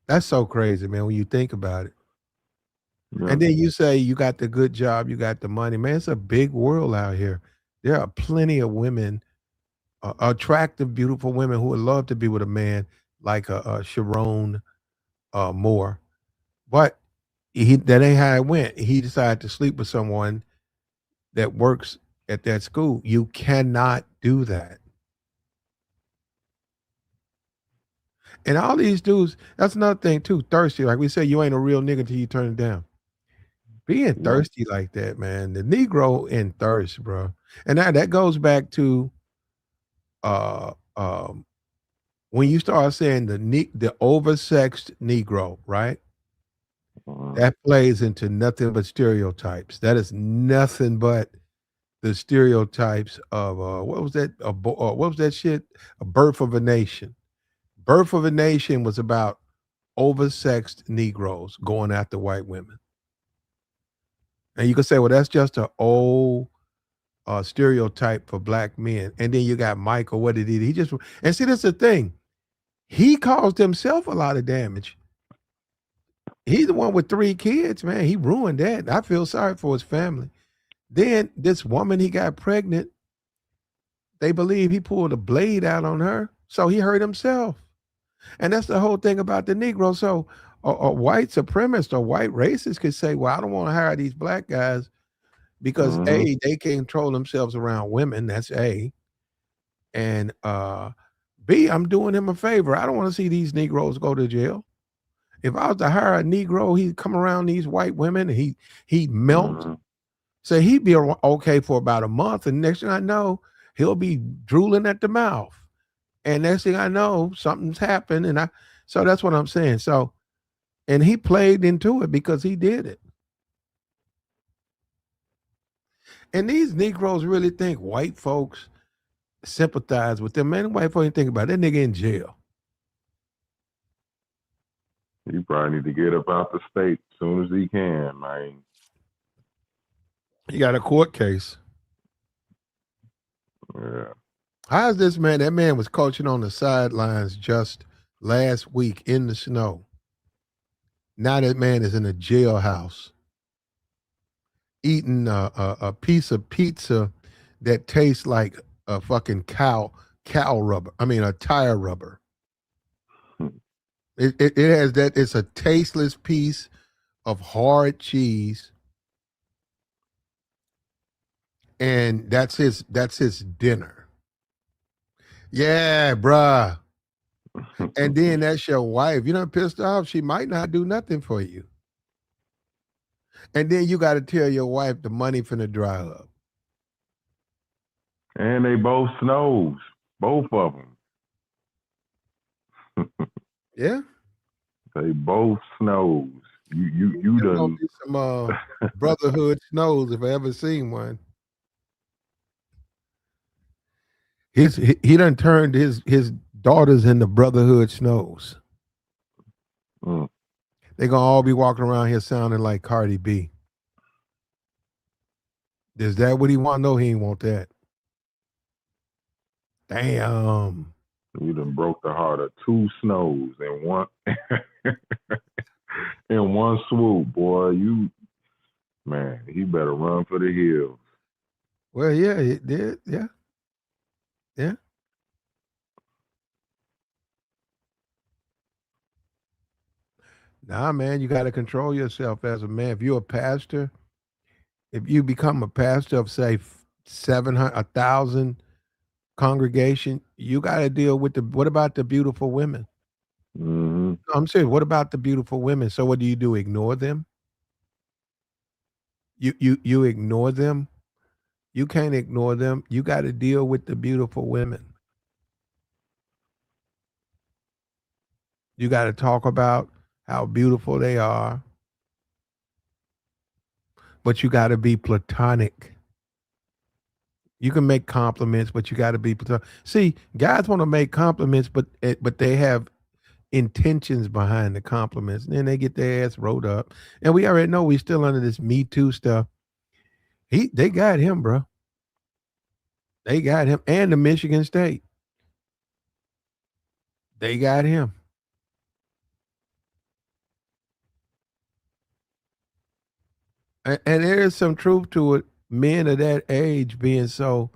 A: That's so crazy, man, when you think about it. Yeah. And then you say you got the good job, you got the money. Man, it's a big world out here. There are plenty of women, attractive, beautiful women who would love to be with a man like Sherrone Moore. But that ain't how it went. He decided to sleep with someone that works at that school. You cannot do that. And all these dudes, that's another thing too, thirsty. Like we say, you ain't a real nigga till you turn it down. Being thirsty like that, man. The Negro in thirst, bro. And that goes back to when you start saying the oversexed Negro, right? That plays into nothing but stereotypes. That is nothing but the stereotypes of what was that? What was that shit? A Birth of a Nation. Birth of a Nation was about oversexed Negroes going after white women. And you could say, well, that's just an old stereotype for black men. And then you got Michael, what did he do? He just, and see, that's the thing. He caused himself a lot of damage. He's the one with 3 kids, man. He ruined that. I feel sorry for his family. Then this woman he got pregnant, they believe he pulled a blade out on her. So he hurt himself. And that's the whole thing about the Negro. So a white supremacist or white racist could say, well, I don't want to hire these black guys because A, they can control themselves around women. That's A. And B, I'm doing him a favor. I don't want to see these Negroes go to jail. If I was to hire a Negro, he'd come around these white women and he'd melt. So he'd be okay for about a month. And next thing I know, he'll be drooling at the mouth. And next thing I know, something's happened. And so that's what I'm saying. So, and he played into it because he did it. And these Negroes really think white folks sympathize with them. Man, white folks ain't think about that nigga in jail.
C: He probably need to get up out the state as soon as he can, man.
A: He got a court case.
C: Yeah.
A: How's this man? That man was coaching on the sidelines just last week in the snow. Now that man is in a jailhouse eating a piece of pizza that tastes like a fucking cow rubber. I mean, a tire rubber. It has that. It's a tasteless piece of hard cheese, and that's his dinner. Yeah, bruh. And then that's your wife. You done pissed off. She might not do nothing for you. And then you got to tell your wife the money finna dry up.
C: And they both snows, both of them.
A: Yeah.
C: They both snows. You
A: There's
C: done
A: gonna be some brotherhood snows if I ever seen one. He done turned his daughters into brotherhood snows. They gonna all be walking around here sounding like Cardi B. Is that what he want? No, he ain't want that. Damn.
C: You done broke the heart of 2 snows in one in one swoop, boy. Man, he better run for the hills.
A: Well, yeah, it did. Yeah. Yeah. Nah, man, you got to control yourself as a man. If you're a pastor, if you become a pastor of, say, 700, 1,000 congregation, you got to deal with what about the beautiful women?
C: Mm-hmm.
A: I'm serious. What about the beautiful women? So what do? Ignore them? You ignore them? You can't ignore them. You got to deal with the beautiful women. You got to talk about how beautiful they are. But you got to be platonic. You can make compliments, but you got to be platonic. See, guys want to make compliments, but they have intentions behind the compliments. And then they get their ass rolled up. And we already know we still under this Me Too stuff. They got him, bro. They got him. And the Michigan State. They got him. And there is some truth to it. Men of that age being so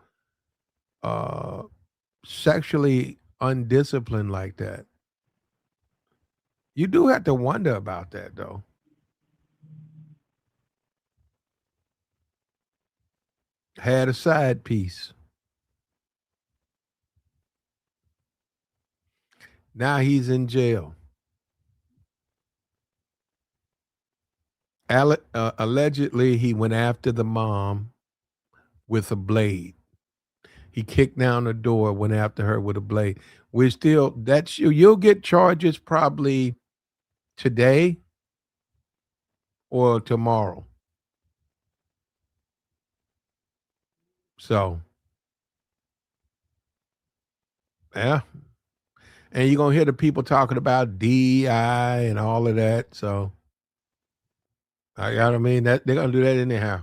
A: sexually undisciplined like that. You do have to wonder about that, though. Had a side piece. Now he's in jail. Allegedly, he went after the mom with a blade. He kicked down the door, went after her with a blade. You'll get charges probably today or tomorrow. So, yeah. And you're gonna hear the people talking about DEI and all of that. So, I got. I mean, that they're gonna do that anyhow.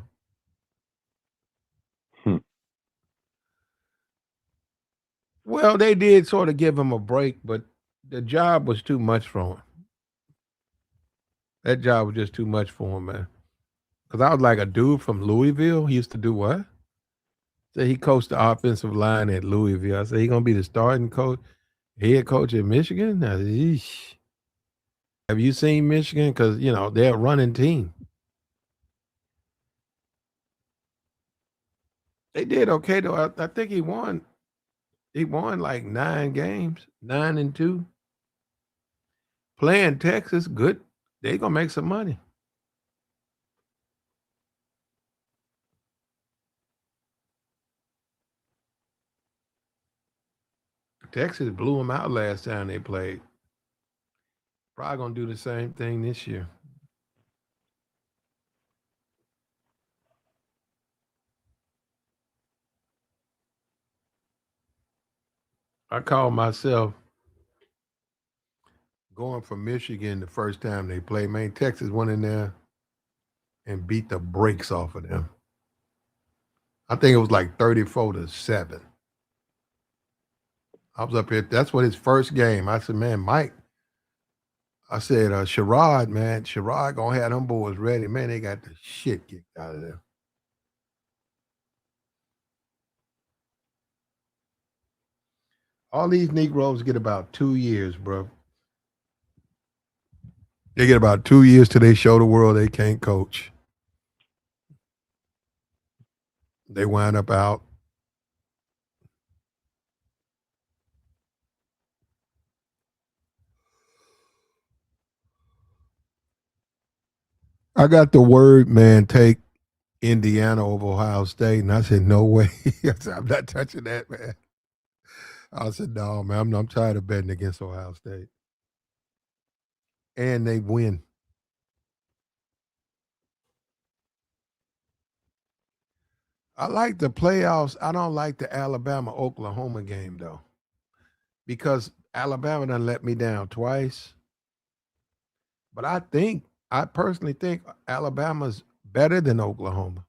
A: Well, they did sort of give him a break, but the job was too much for him. That job was just too much for him, man. Because I was like a dude from Louisville. He used to do what? So he coached the offensive line at Louisville. I said he gonna be the starting coach, head coach at Michigan. I said, "Yeesh." Have you seen Michigan? Because they're a running team. They did okay though. I think he won. He won like 9 games, 9-2. Playing Texas, good. They gonna make some money. Texas blew them out last time they played. Probably gonna do the same thing this year. I call myself going from Michigan the first time they played. Man, Texas went in there and beat the brakes off of them. I think it was like 34-7. I was up here. That's what his first game. I said, man, Mike. I said, Sherrod, man, Sherrod gonna have them boys ready. Man, they got the shit kicked out of them. All these Negroes get about 2 years, bro. They get about 2 years till they show the world they can't coach. They wind up out. I got the word, man, take Indiana over Ohio State. And I said, no way. I said, I'm not touching that, man. I said, no, man, I'm tired of betting against Ohio State. And they win. I like the playoffs. I don't like the Alabama-Oklahoma game, though, because Alabama done let me down twice. But I personally think Alabama's better than Oklahoma.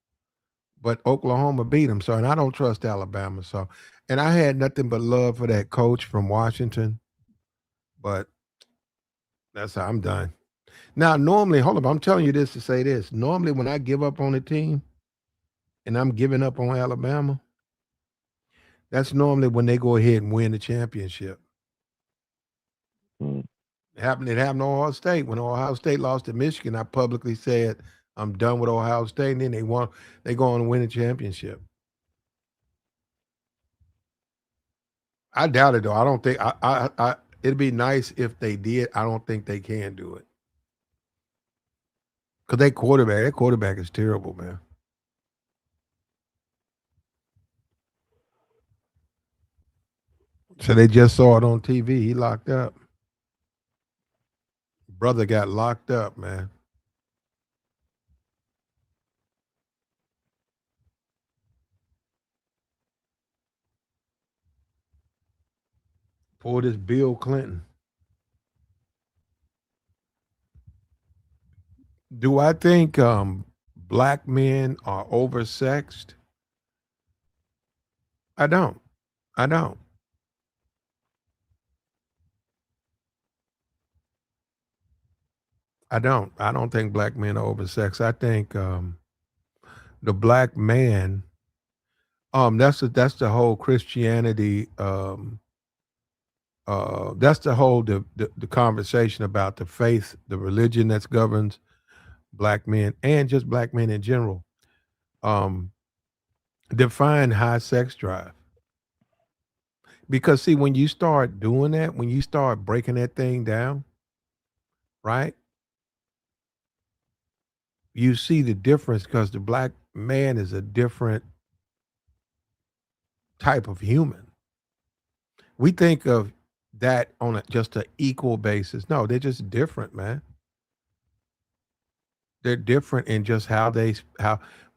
A: But Oklahoma beat them. So, and I don't trust Alabama. So, and I had nothing but love for that coach from Washington. But that's how I'm done. Now, normally, hold up, I'm telling you this to say this. Normally, when I give up on a team and I'm giving up on Alabama, that's normally when they go ahead and win the championship. It happened to Ohio State. When Ohio State lost to Michigan, I publicly said, I'm done with Ohio State. And then they go on and win a championship. I doubt it though. I don't think it'd be nice if they did. I don't think they can do it. Because their quarterback is terrible, man. So they just saw it on TV. He locked up. Brother got locked up, man. For this Bill Clinton. Do I think black men are oversexed? I don't. I don't. I don't. I don't think black men are oversexed. I think the black man. That's the whole Christianity. That's the whole the conversation about the faith, the religion that governs black men and just black men in general. Define high sex drive. Because see, when you start doing that, when you start breaking that thing down, right? You see the difference because the black man is a different type of human. We think of that on just an equal basis. No, they're just different, man. they're different in just how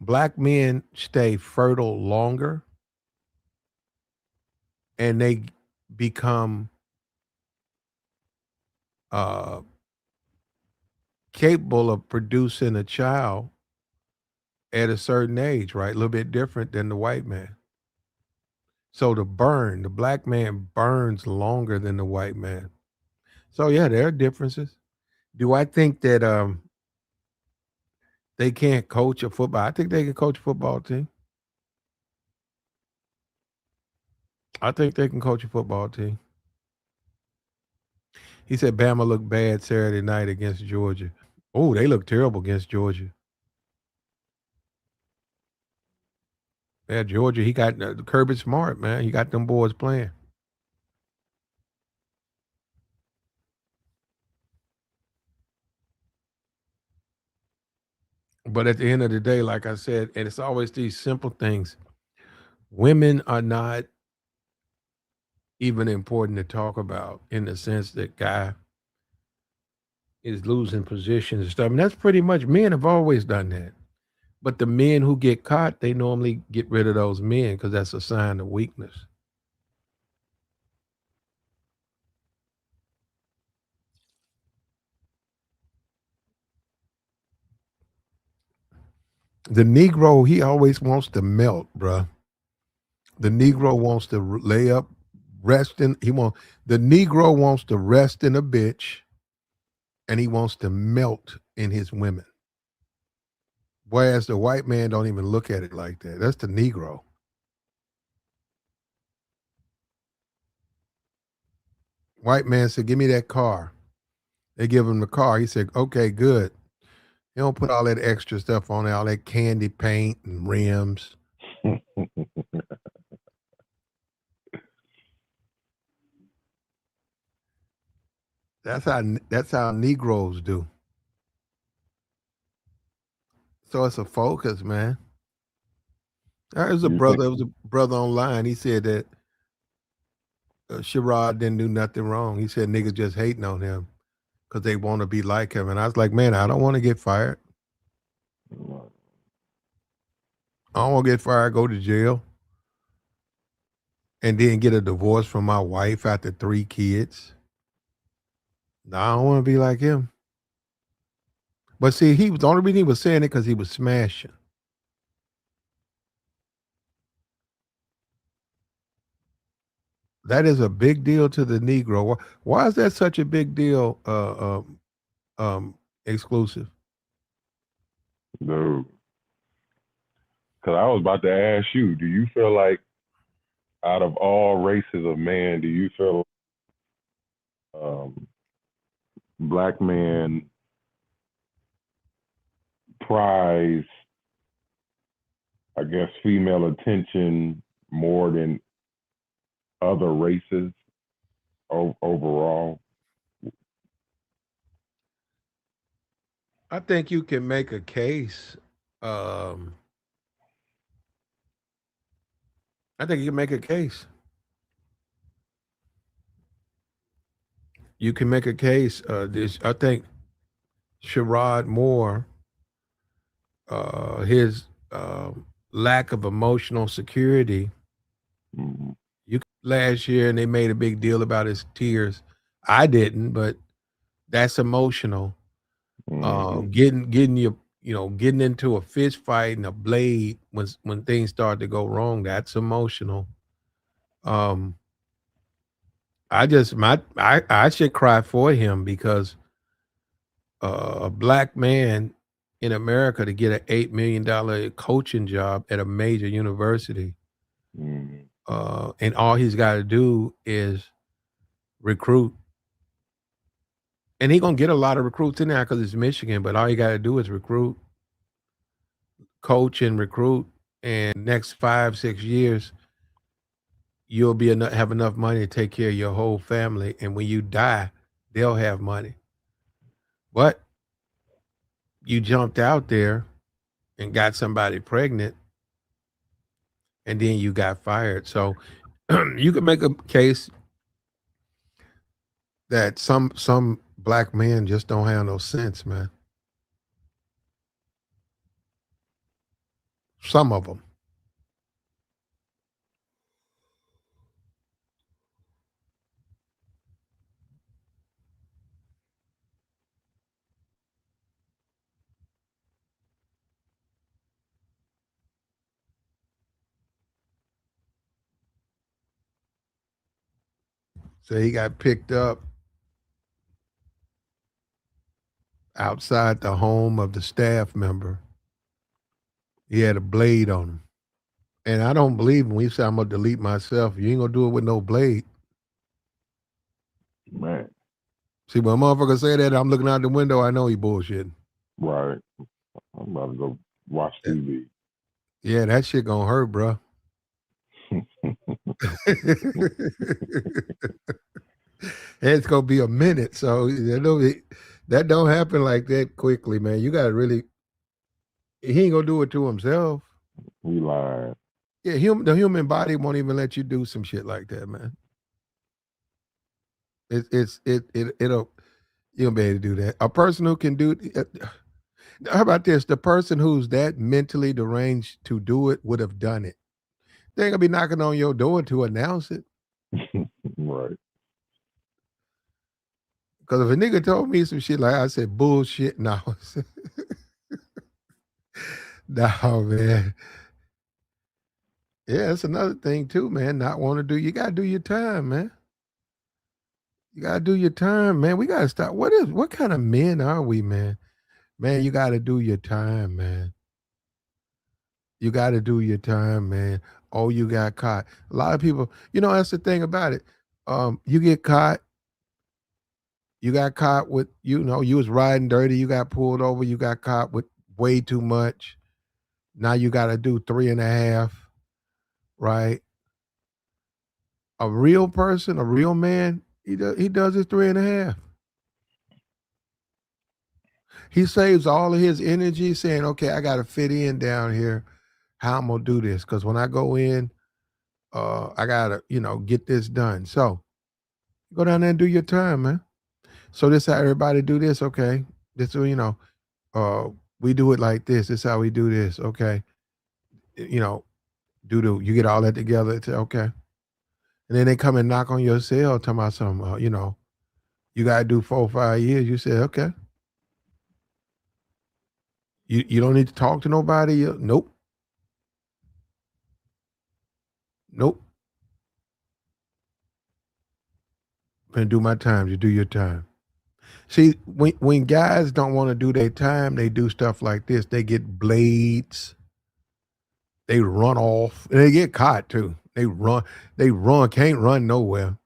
A: black men stay fertile longer and they become uh capable of producing a child at a certain age, right? A little bit different than the white man. So the black man burns longer than the white man. So yeah, there are differences. Do I think that they can't coach a football? I think they can coach a football team. I think they can coach a football team. He said Bama looked bad Saturday night against Georgia. Oh, they looked terrible against Georgia. Yeah, Georgia, he got Kirby Smart, man. He got them boys playing. But at the end of the day, like I said, and it's always these simple things. Women are not even important to talk about in the sense that guy is losing positions and stuff. And that's pretty much men have always done that. But the men who get caught, they normally get rid of those men because that's a sign of weakness. The Negro, he always wants to melt, bruh. The Negro wants to lay up, rest in. The Negro wants to rest in a bitch, and he wants to melt in his women. Whereas the white man don't even look at it like that. That's the Negro. White man said, "Give me that car." They give him the car. He said, "Okay, good." They don't put all that extra stuff on there, all that candy paint and rims. That's how Negroes do. So it's a focus, man. There was a brother online. He said that Sherrod didn't do nothing wrong. He said niggas just hating on him because they want to be like him. And I was like, man, I don't want to get fired. I don't want to get fired, go to jail, and then get a divorce from my wife after 3 kids. No, I don't want to be like him. But see, the only reason he was saying it because he was smashing. That is a big deal to the Negro. Why is that such a big deal? Exclusive.
C: No, because I was about to ask you, do you feel like out of all races of man, do you feel black men prize, I guess, female attention more than other races overall?
A: I think you can make a case. I think you can make a case. You can make a case. I think Sherrod Moore, his lack of emotional security.
C: Mm-hmm.
A: Last year, and they made a big deal about his tears. I didn't, but that's emotional.
C: Mm-hmm.
A: Getting into a fist fight and a blade when things start to go wrong, that's emotional. I should cry for him because a black man in America to get an $8 million coaching job at a major university, and all he's got to do is recruit. And he's gonna get a lot of recruits in there because it's Michigan, but all you got to do is recruit, coach, and recruit. And next 5-6 years, you'll have enough money to take care of your whole family. And when you die, they'll have money. But you jumped out there and got somebody pregnant, and then you got fired. So you could make a case that some black men just don't have no sense, man. Some of them. So he got picked up outside the home of the staff member. He had a blade on him. And I don't believe him when he said, I'm going to delete myself. You ain't going to do it with no blade.
C: Man,
A: See, when a motherfucker say that, I'm looking out the window, I know he bullshitting.
C: right. I'm about to go watch TV.
A: Yeah, that shit going to hurt, bro. It's going to be a minute. So that don't happen like that quickly, man. You got to really, he ain't going to do it to himself.
C: He lying.
A: Yeah, the human body won't even let you do some shit like that, man. It'll you'll be able to do that. A person who can do how about this? The person who's that mentally deranged to do it would have done it. They ain't gonna be knocking on your door to announce it.
C: Right.
A: Because if a nigga told me some shit like I said, bullshit, no. No, man. Yeah, that's another thing too, man. Not want to do. You gotta do your time, man. You gotta do your time, man. We gotta stop. What kind of men are we, man? Man, you gotta do your time, man. You gotta do your time, man. Oh, you got caught. A lot of people, that's the thing about it. You get caught. You got caught with, you was riding dirty. You got pulled over. You got caught with way too much. Now you gotta do 3.5, right? A real person, a real man, he does his 3.5. He saves all of his energy saying, okay, I got to fit in down here. How I'm going to do this? Because when I go in, I got to, get this done. So go down there and do your time, man. So this how everybody do this. Okay. This, we do it like this. This how we do this. Okay. You get all that together. It's okay. And then they come and knock on your cell talking about some, you got to do 4 or 5 years. You say, okay. You don't need to talk to nobody. Nope. Nope. And do my time. You do your time. See, when guys don't want to do their time, they do stuff like this. They get blades. They run off. And they get caught too. They run. Can't run nowhere.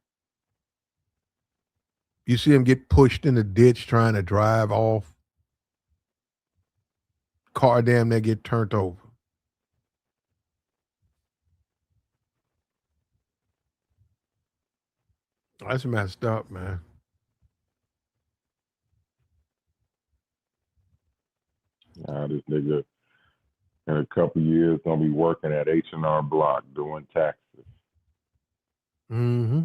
A: You see them get pushed in the ditch trying to drive off. Car damn near get turned over. That's messed up, man.
C: This nigga in a couple years gonna be working at H&R Block doing taxes.
A: Mm-hmm.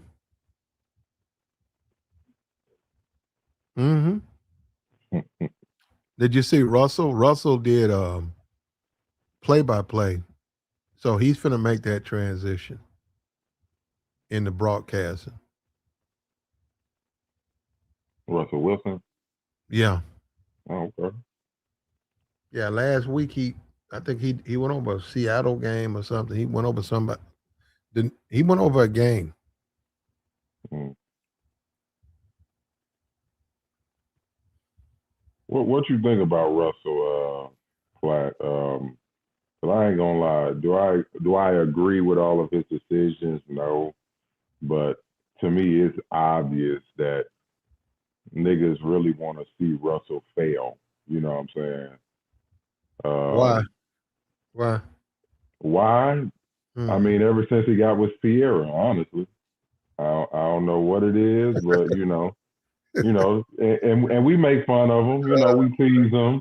A: Mm-hmm. Did you see Russell? Russell did play-by-play. So he's finna make that transition in the broadcasting.
C: Russell Wilson?
A: Yeah.
C: Oh, okay.
A: Yeah, last week I think he went over a Seattle game or something. He went over he went over a game.
C: Mm. What you think about Russell, Platt? But I ain't gonna lie. Do I agree with all of his decisions? No. But to me, it's obvious that niggas really want to see Russell fail. You know what I'm saying?
A: Why? Why?
C: Why? I mean, ever since he got with Sierra, honestly, I don't know what it is, but and we make fun of him. We tease him.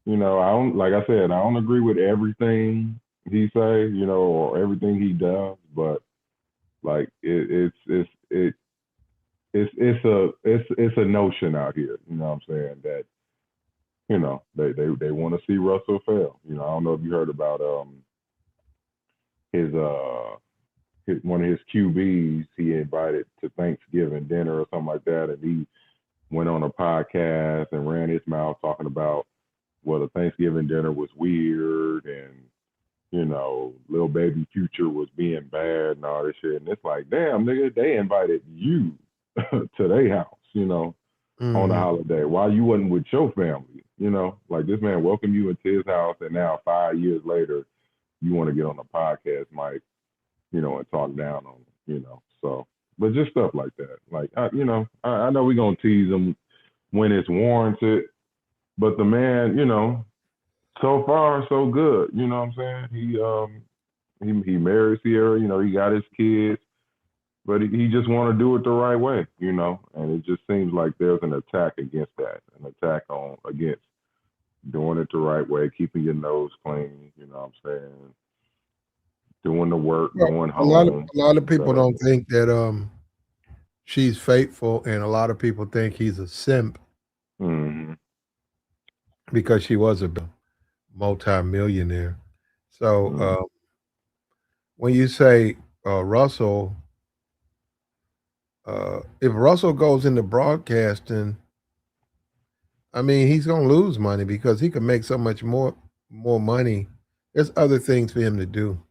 C: I don't, like I said, I don't agree with everything he say, or everything he does, but like it's a notion out here. You know what I'm saying, that they want to see Russell fail. I don't know if you heard about his one of his QBs he invited to Thanksgiving dinner or something like that, and he went on a podcast and ran his mouth talking about the Thanksgiving dinner was weird and little baby Future was being bad and all this shit. And it's like, damn, nigga, they invited you to their house, on the holiday while you wasn't with your family, like this man welcomed you into his house, and now 5 years later, you want to get on the podcast mic, and talk down on him, So, but just stuff like that. Like, I know we're going to tease him when it's warranted, but the man, so far so good. You know what I'm saying? He married Sierra. He got his kids, but he just want to do it the right way. And it just seems like there's an attack against that, an attack against doing it the right way, keeping your nose clean. You know what I'm saying? Doing the work, going home.
A: A lot of people don't think that she's faithful, and a lot of people think he's a simp because she was a multi-millionaire. So when you say Russell, if Russell goes into broadcasting, I mean, he's going to lose money because he can make so much more money. There's other things for him to do.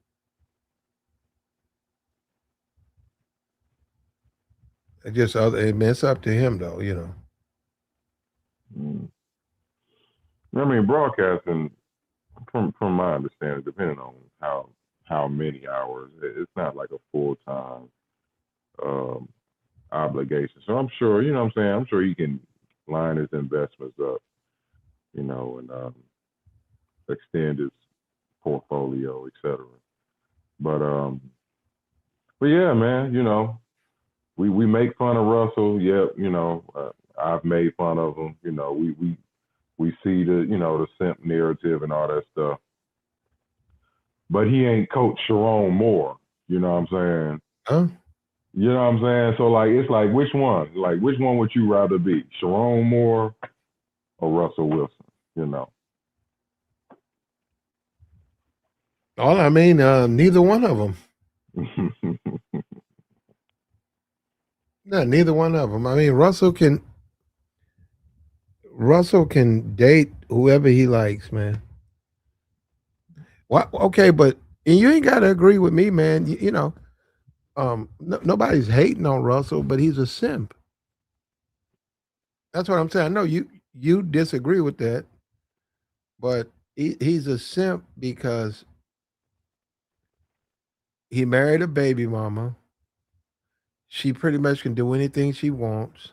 A: It's up to him, though.
C: I mean, broadcasting, from my understanding, depending on how many hours, it's not like a full-time obligation. So I'm sure, I'm sure he can line his investments up, and extend his portfolio, etc. But yeah, man, we make fun of Russell. Yep, I've made fun of him. We see the simp narrative and all that stuff. But he ain't Coach Sherrone Moore. You know what I'm saying?
A: Huh?
C: You know what I'm saying? So like, it's like, which one? Like, which one would you rather be, Sherrone Moore or Russell Wilson?
A: All I mean, neither one of them. No, neither one of them. I mean, Russell can date whoever he likes, man. What? Okay, but and you ain't got to agree with me, man. Nobody's hating on Russell, but he's a simp. That's what I'm saying. I know you disagree with that, but he's a simp because he married a baby mama. She pretty much can do anything she wants.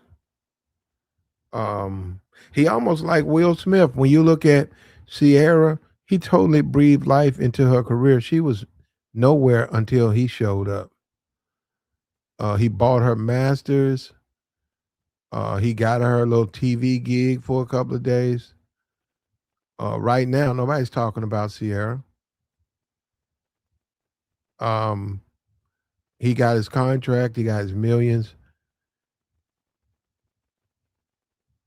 A: He almost like Will Smith. When you look at Sierra, he totally breathed life into her career. She was nowhere until he showed up. He bought her masters. He got her a little TV gig for a couple of days. Right now, nobody's talking about Sierra. He got his contract. He got his millions.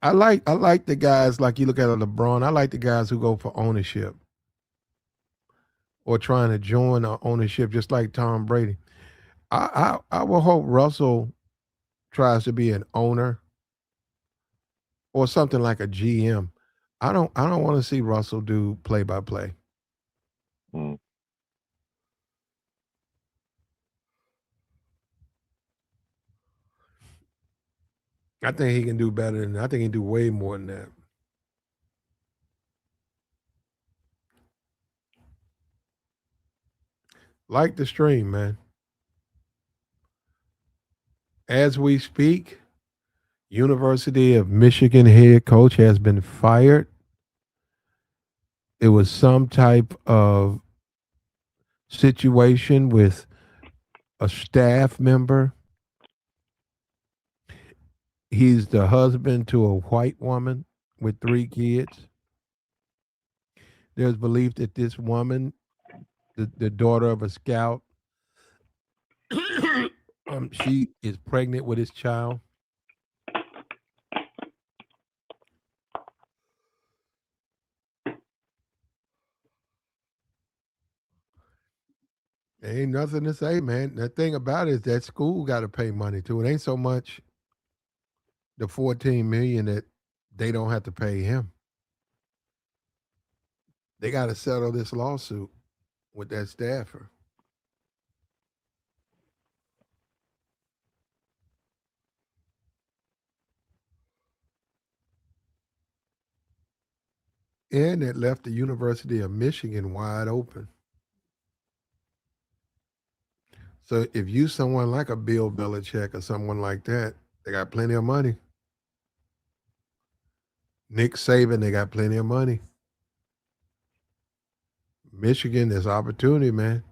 A: I like the guys, like you look at LeBron. I like the guys who go for ownership or trying to join ownership, just like Tom Brady. I will hope Russell tries to be an owner or something like a GM. I don't want to see Russell do play by play. I think he can do better than that. I think he can do way more than that. Like the stream, man. As we speak, University of Michigan head coach has been fired. It was some type of situation with a staff member. He's the husband to a white woman with 3 kids. There's belief that this woman, the daughter of a scout, she is pregnant with his child. Ain't nothing to say, man. The thing about it is that school got to pay money too. It ain't so much the 14 million that they don't have to pay him. They got to settle this lawsuit with that staffer. And it left the University of Michigan wide open. So if you someone like a Bill Belichick or someone like that, they got plenty of money. Nick Saban, they got plenty of money. Michigan, there's opportunity, man.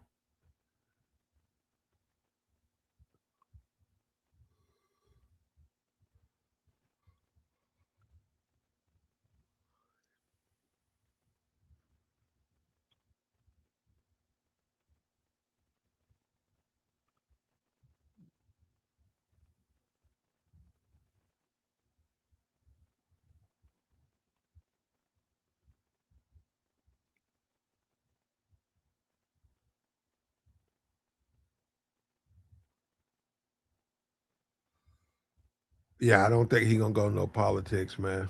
A: Yeah, I don't think he gonna go no politics, man.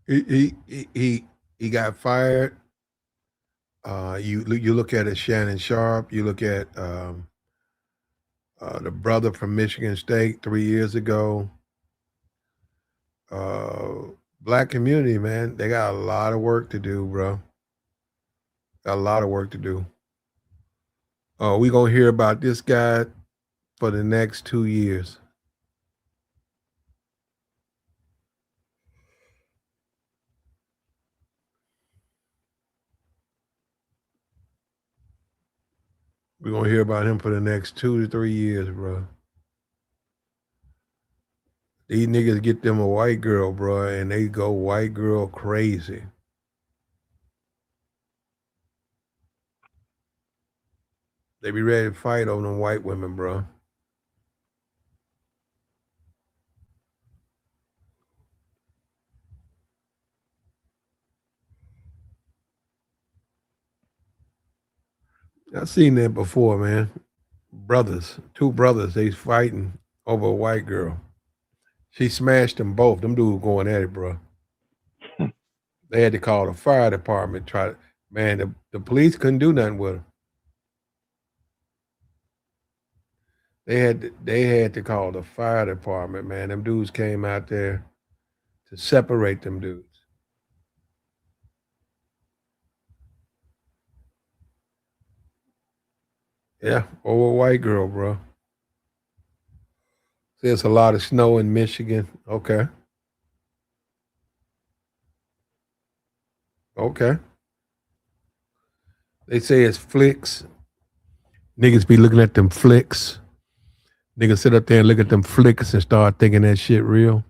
A: He got fired. You look at it, Shannon Sharp. You look at the brother from Michigan State 3 years ago. Black community, man, they got a lot of work to do, bro. Got a lot of work to do. We gonna hear about this guy for the next 2 years. We're gonna hear about him for the next 2 to 3 years, bro. These niggas get them a white girl, bro, and they go white girl crazy. They be ready to fight over them white women, bro. I've seen that before, man. Two brothers, they fighting over a white girl. She smashed them both. Them dudes going at it, bro. They had to call the fire department. The police couldn't do nothing with them. They had to call the fire department, man. Them dudes came out there to separate them dudes. Yeah, over a white girl, bro. There's a lot of snow in Michigan. Okay. Okay. They say it's flicks. Niggas be looking at them flicks. Niggas sit up there and look at them flicks and start thinking that shit real.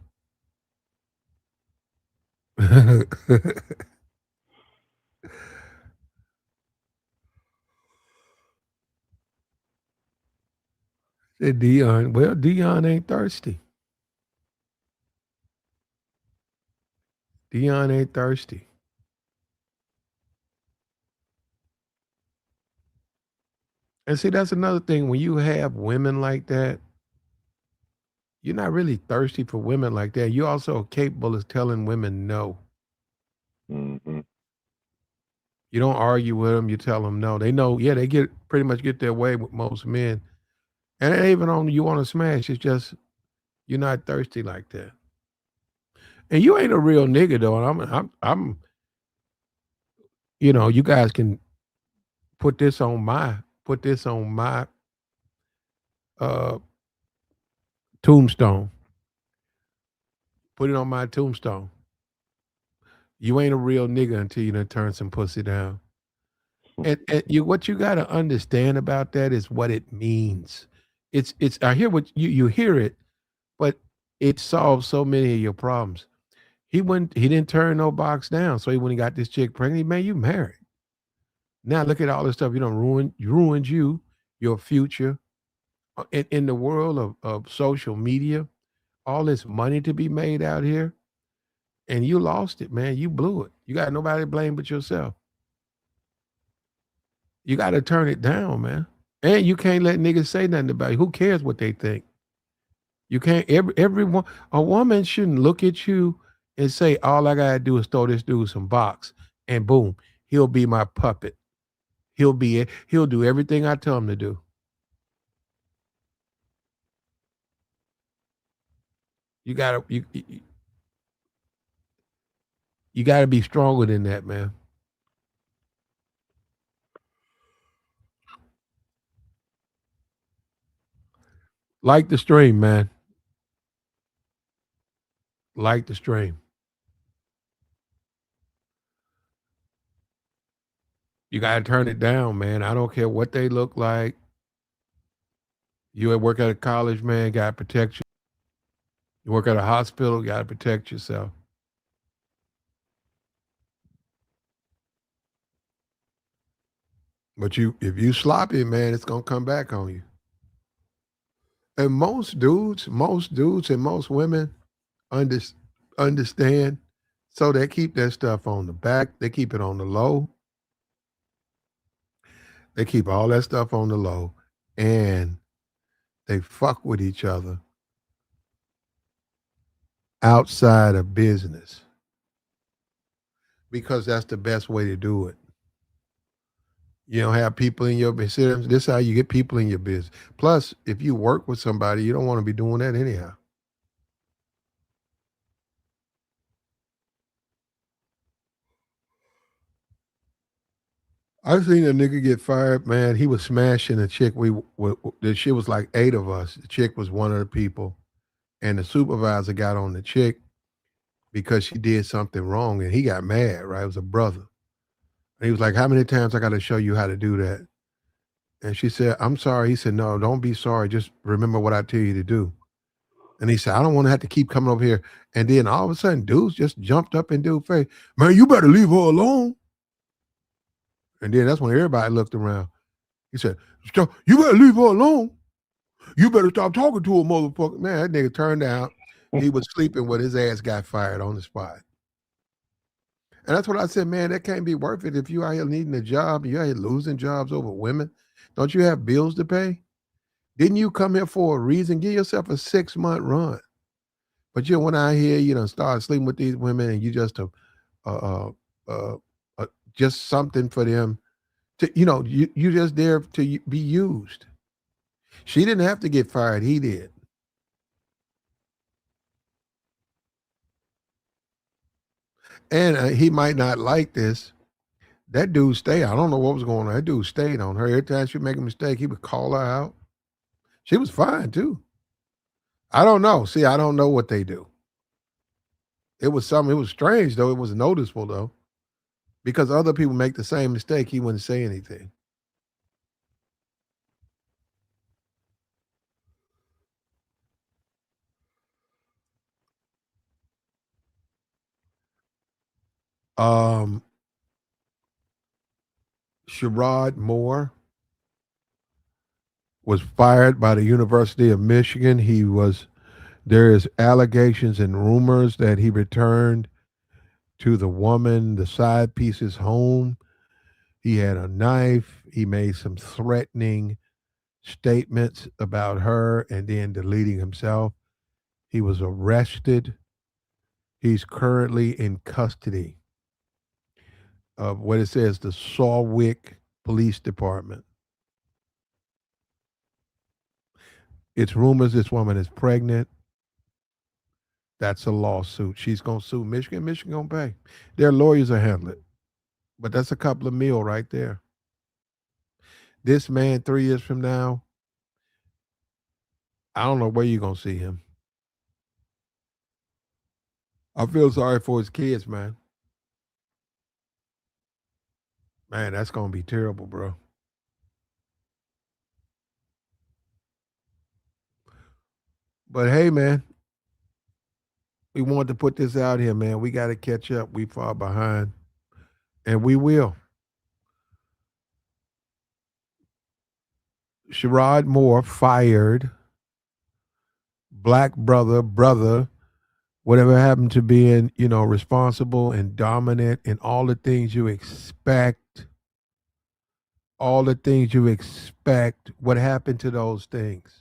A: Said Dion. Well, Dion ain't thirsty. Dion ain't thirsty. And see, that's another thing. When you have women like that, you're not really thirsty for women like that. You're also capable of telling women no.
C: Mm-hmm.
A: You don't argue with them. You tell them no. They know. Yeah, they pretty much get their way with most men. And it ain't even on you want to smash. It's just you're not thirsty like that. And you ain't a real nigga though. And I'm. You guys can put this on my uh tombstone. Put it on my tombstone. You ain't a real nigga until you done turn some pussy down. And what you got to understand about that is what it means. It's I hear what you hear it, but it solves so many of your problems. He didn't turn no box down. So when he got this chick pregnant, man, you married. Now look at all this stuff you don't ruined your future. In the world of social media, all this money to be made out here.
D: and you lost it, man. You blew it. You got nobody to blame but yourself. You got to turn it down, man. And you can't let niggas say nothing about you. Who cares what they think? You can't. Everyone, a woman shouldn't look at you and say, "All I gotta do is throw this dude some box, and boom, he'll be my puppet. He'll be it. He'll do everything I tell him to do." You gotta you gotta be stronger than that, man. Like the stream, man. Like the stream. You gotta turn it down, man. I don't care what they look like. You at work at a college, man, gotta protect you. You work at a hospital, gotta protect yourself. But if you sloppy, man, it's gonna come back on you. And most dudes and most women under, understand. So they keep that stuff on the back. They keep it on the low. They keep all that stuff on the low. And they fuck with each other outside of business. Because that's the best way to do it. You don't have people in your business. This is how you get people in your business. Plus, if you work with somebody, you don't want to be doing that anyhow. I've seen a nigga get fired, man. He was smashing a chick. The shit was like 8 of us. The chick was one of the people. And the supervisor got on the chick because she did something wrong and he got mad, right? It was a brother. And he was like, "How many times I got to show you how to do that?" And she said, "I'm sorry." He said, "No, don't be sorry. Just remember what I tell you to do." And he said, "I don't want to have to keep coming over here." And then all of a sudden, dudes just jumped up in dude's face. "Man, you better leave her alone." And then that's when everybody looked around. He said, "You better leave her alone. You better stop talking to her, motherfucker." Man, that nigga turned out. He was sleeping with his ass got fired on the spot. And that's what I said, man, that can't be worth it. If you out here needing a job, you out here losing jobs over women, don't you have bills to pay? Didn't you come here for a reason? Give yourself a 6-month run. But you went out here, you know, start sleeping with these women, and you just uh, uh, just something for them to, you know, you just there to be used. She didn't have to get fired; he did. And he might not like this. That dude stayed. I don't know what was going on. That dude stayed on her. Every time she would make a mistake, he would call her out. She was fine too. I don't know. See, I don't know what they do. It was something. It was strange though. It was noticeable though, because other people make the same mistake. He wouldn't say anything. Sherrone Moore was fired by the University of Michigan. There is allegations and rumors that he returned to the woman, the side piece's home. He had a knife. He made some threatening statements about her and then deleting himself. He was arrested. He's currently in custody of what it says, the Sawwick Police Department. It's rumors this woman is pregnant. That's a lawsuit. She's going to sue Michigan. Michigan going to pay. Their lawyers will handle it. But that's a couple of mil right there. This man, 3 years from now, I don't know where you're going to see him. I feel sorry for his kids, man. Man, that's going to be terrible, bro. But hey, man, we wanted to put this out here, man. We got to catch up. We far behind, and we will. Sherrone Moore fired. Black brother Whatever happened to being, responsible and dominant and all the things you expect, what happened to those things?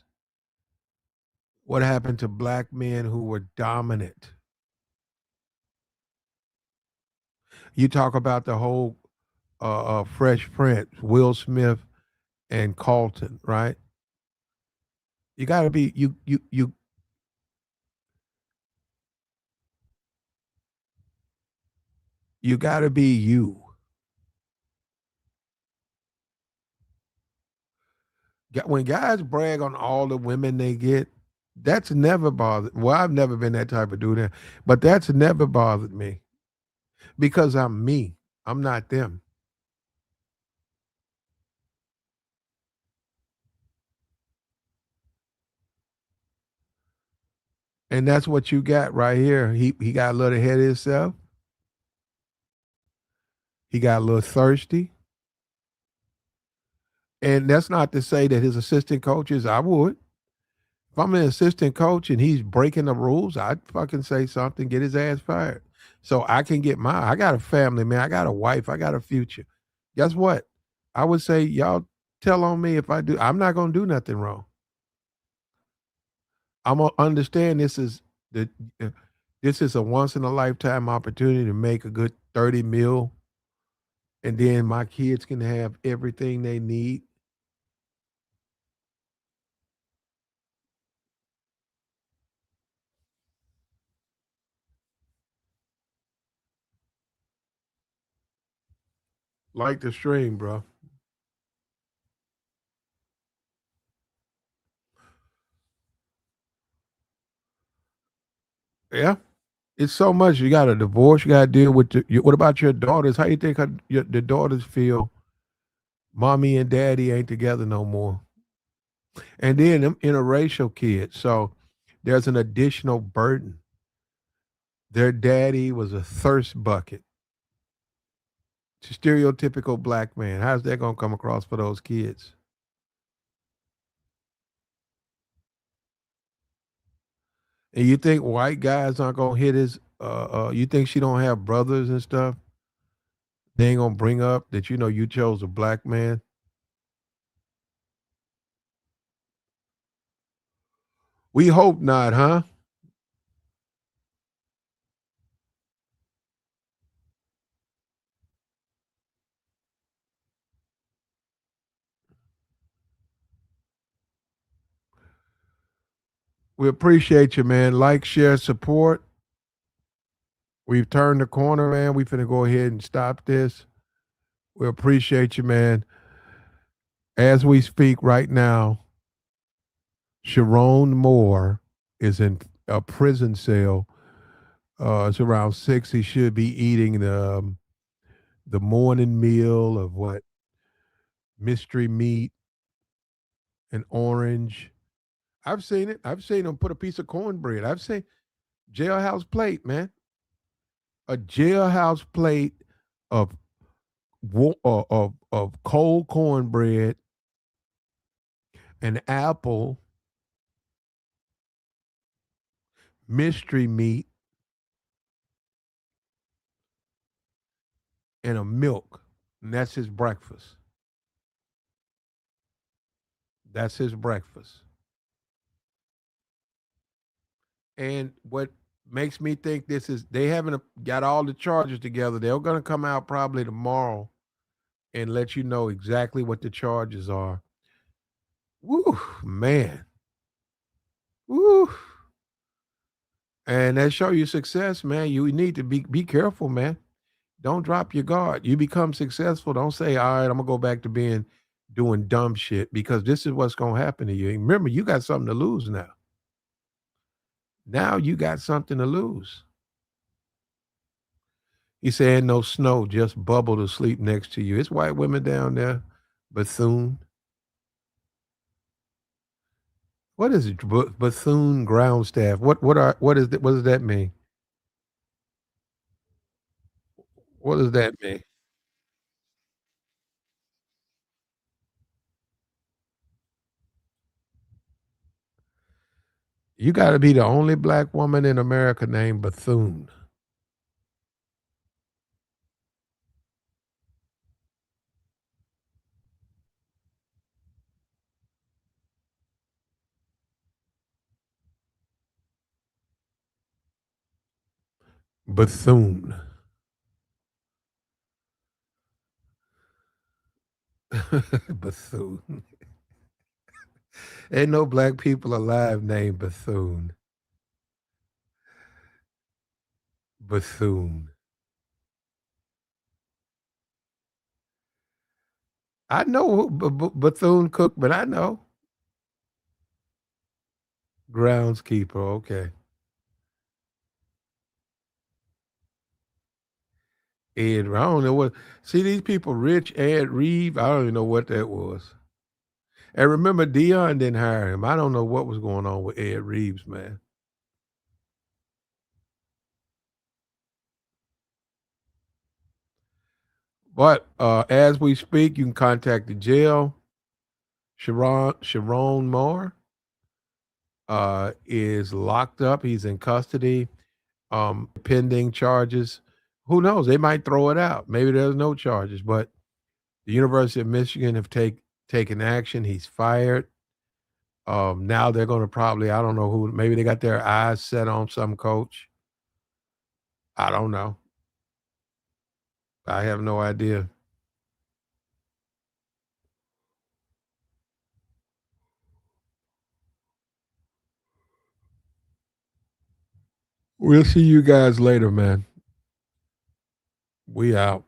D: What happened to black men who were dominant? You talk about the whole Fresh Prince, Will Smith and Carlton, right? You got to be you got to be you. When guys brag on all the women they get, that's never bothered. Well, I've never been that type of dude, but that's never bothered me because I'm me. I'm not them. And that's what you got right here. He got a little ahead of himself. He got a little thirsty. And that's not to say that his assistant coaches, I would. If I'm an assistant coach and he's breaking the rules, I'd fucking say something, get his ass fired. So I can get I got a family, man. I got a wife. I got a future. Guess what? I would say, y'all tell on me if I do. I'm not going to do nothing wrong. I'm going to understand this is a once in a lifetime opportunity to make a good 30 mil. And then my kids can have everything they need. Like the stream, bro. Yeah. It's so much. You got a divorce. You got to deal with. What about your daughters? How you think the daughters feel? Mommy and daddy ain't together no more. And then them interracial kids. So there's an additional burden. Their daddy was a thirst bucket. It's a stereotypical black man. How's that going to come across for those kids? And you think white guys aren't going to hit his, you think she don't have brothers and stuff? They ain't going to bring up that, you chose a black man? We hope not, huh? We appreciate you, man. Like, share, support. We've turned the corner, man. We finna go ahead and stop this. We appreciate you, man. As we speak right now, Sherrone Moore is in a prison cell. It's around 6. He should be eating the morning meal of what? Mystery meat and orange. I've seen it. I've seen him put a piece of cornbread. I've seen jailhouse plate, man. A jailhouse plate of of cold cornbread, an apple, mystery meat, and a milk. And that's his breakfast. That's his breakfast. And what makes me think this is they haven't got all the charges together. They're going to come out probably tomorrow and let you know exactly what the charges are. Woo, man. Woo. And that show you success, man. You need to be careful, man. Don't drop your guard. You become successful. Don't say, all right, I'm gonna go back to doing dumb shit because this is what's gonna happen to you. And remember, you got something to lose now. Now you got something to lose. He said, no snow, just bubble to sleep next to you. It's white women down there, Bethune. What is it? Bethune ground staff. What does that mean? What does that mean? You got to be the only black woman in America named Bethune. Bethune. Bethune. Ain't no black people alive named Bethune. Bethune. I know Bethune Cook, but I know. Groundskeeper, okay. Ed, I don't know what. See these people, Rich, Ed Reeve. I don't even know what that was. And remember, Dion didn't hire him. I don't know what was going on with Ed Reeves, man. But as we speak, you can contact the jail. Sherrone Moore is locked up. He's in custody, pending charges. Who knows? They might throw it out. Maybe there's no charges. But the University of Michigan have taken action. He's fired. Now they're going to probably, I don't know who, maybe they got their eyes set on some coach. I don't know. I have no idea. We'll see you guys later, man. We out.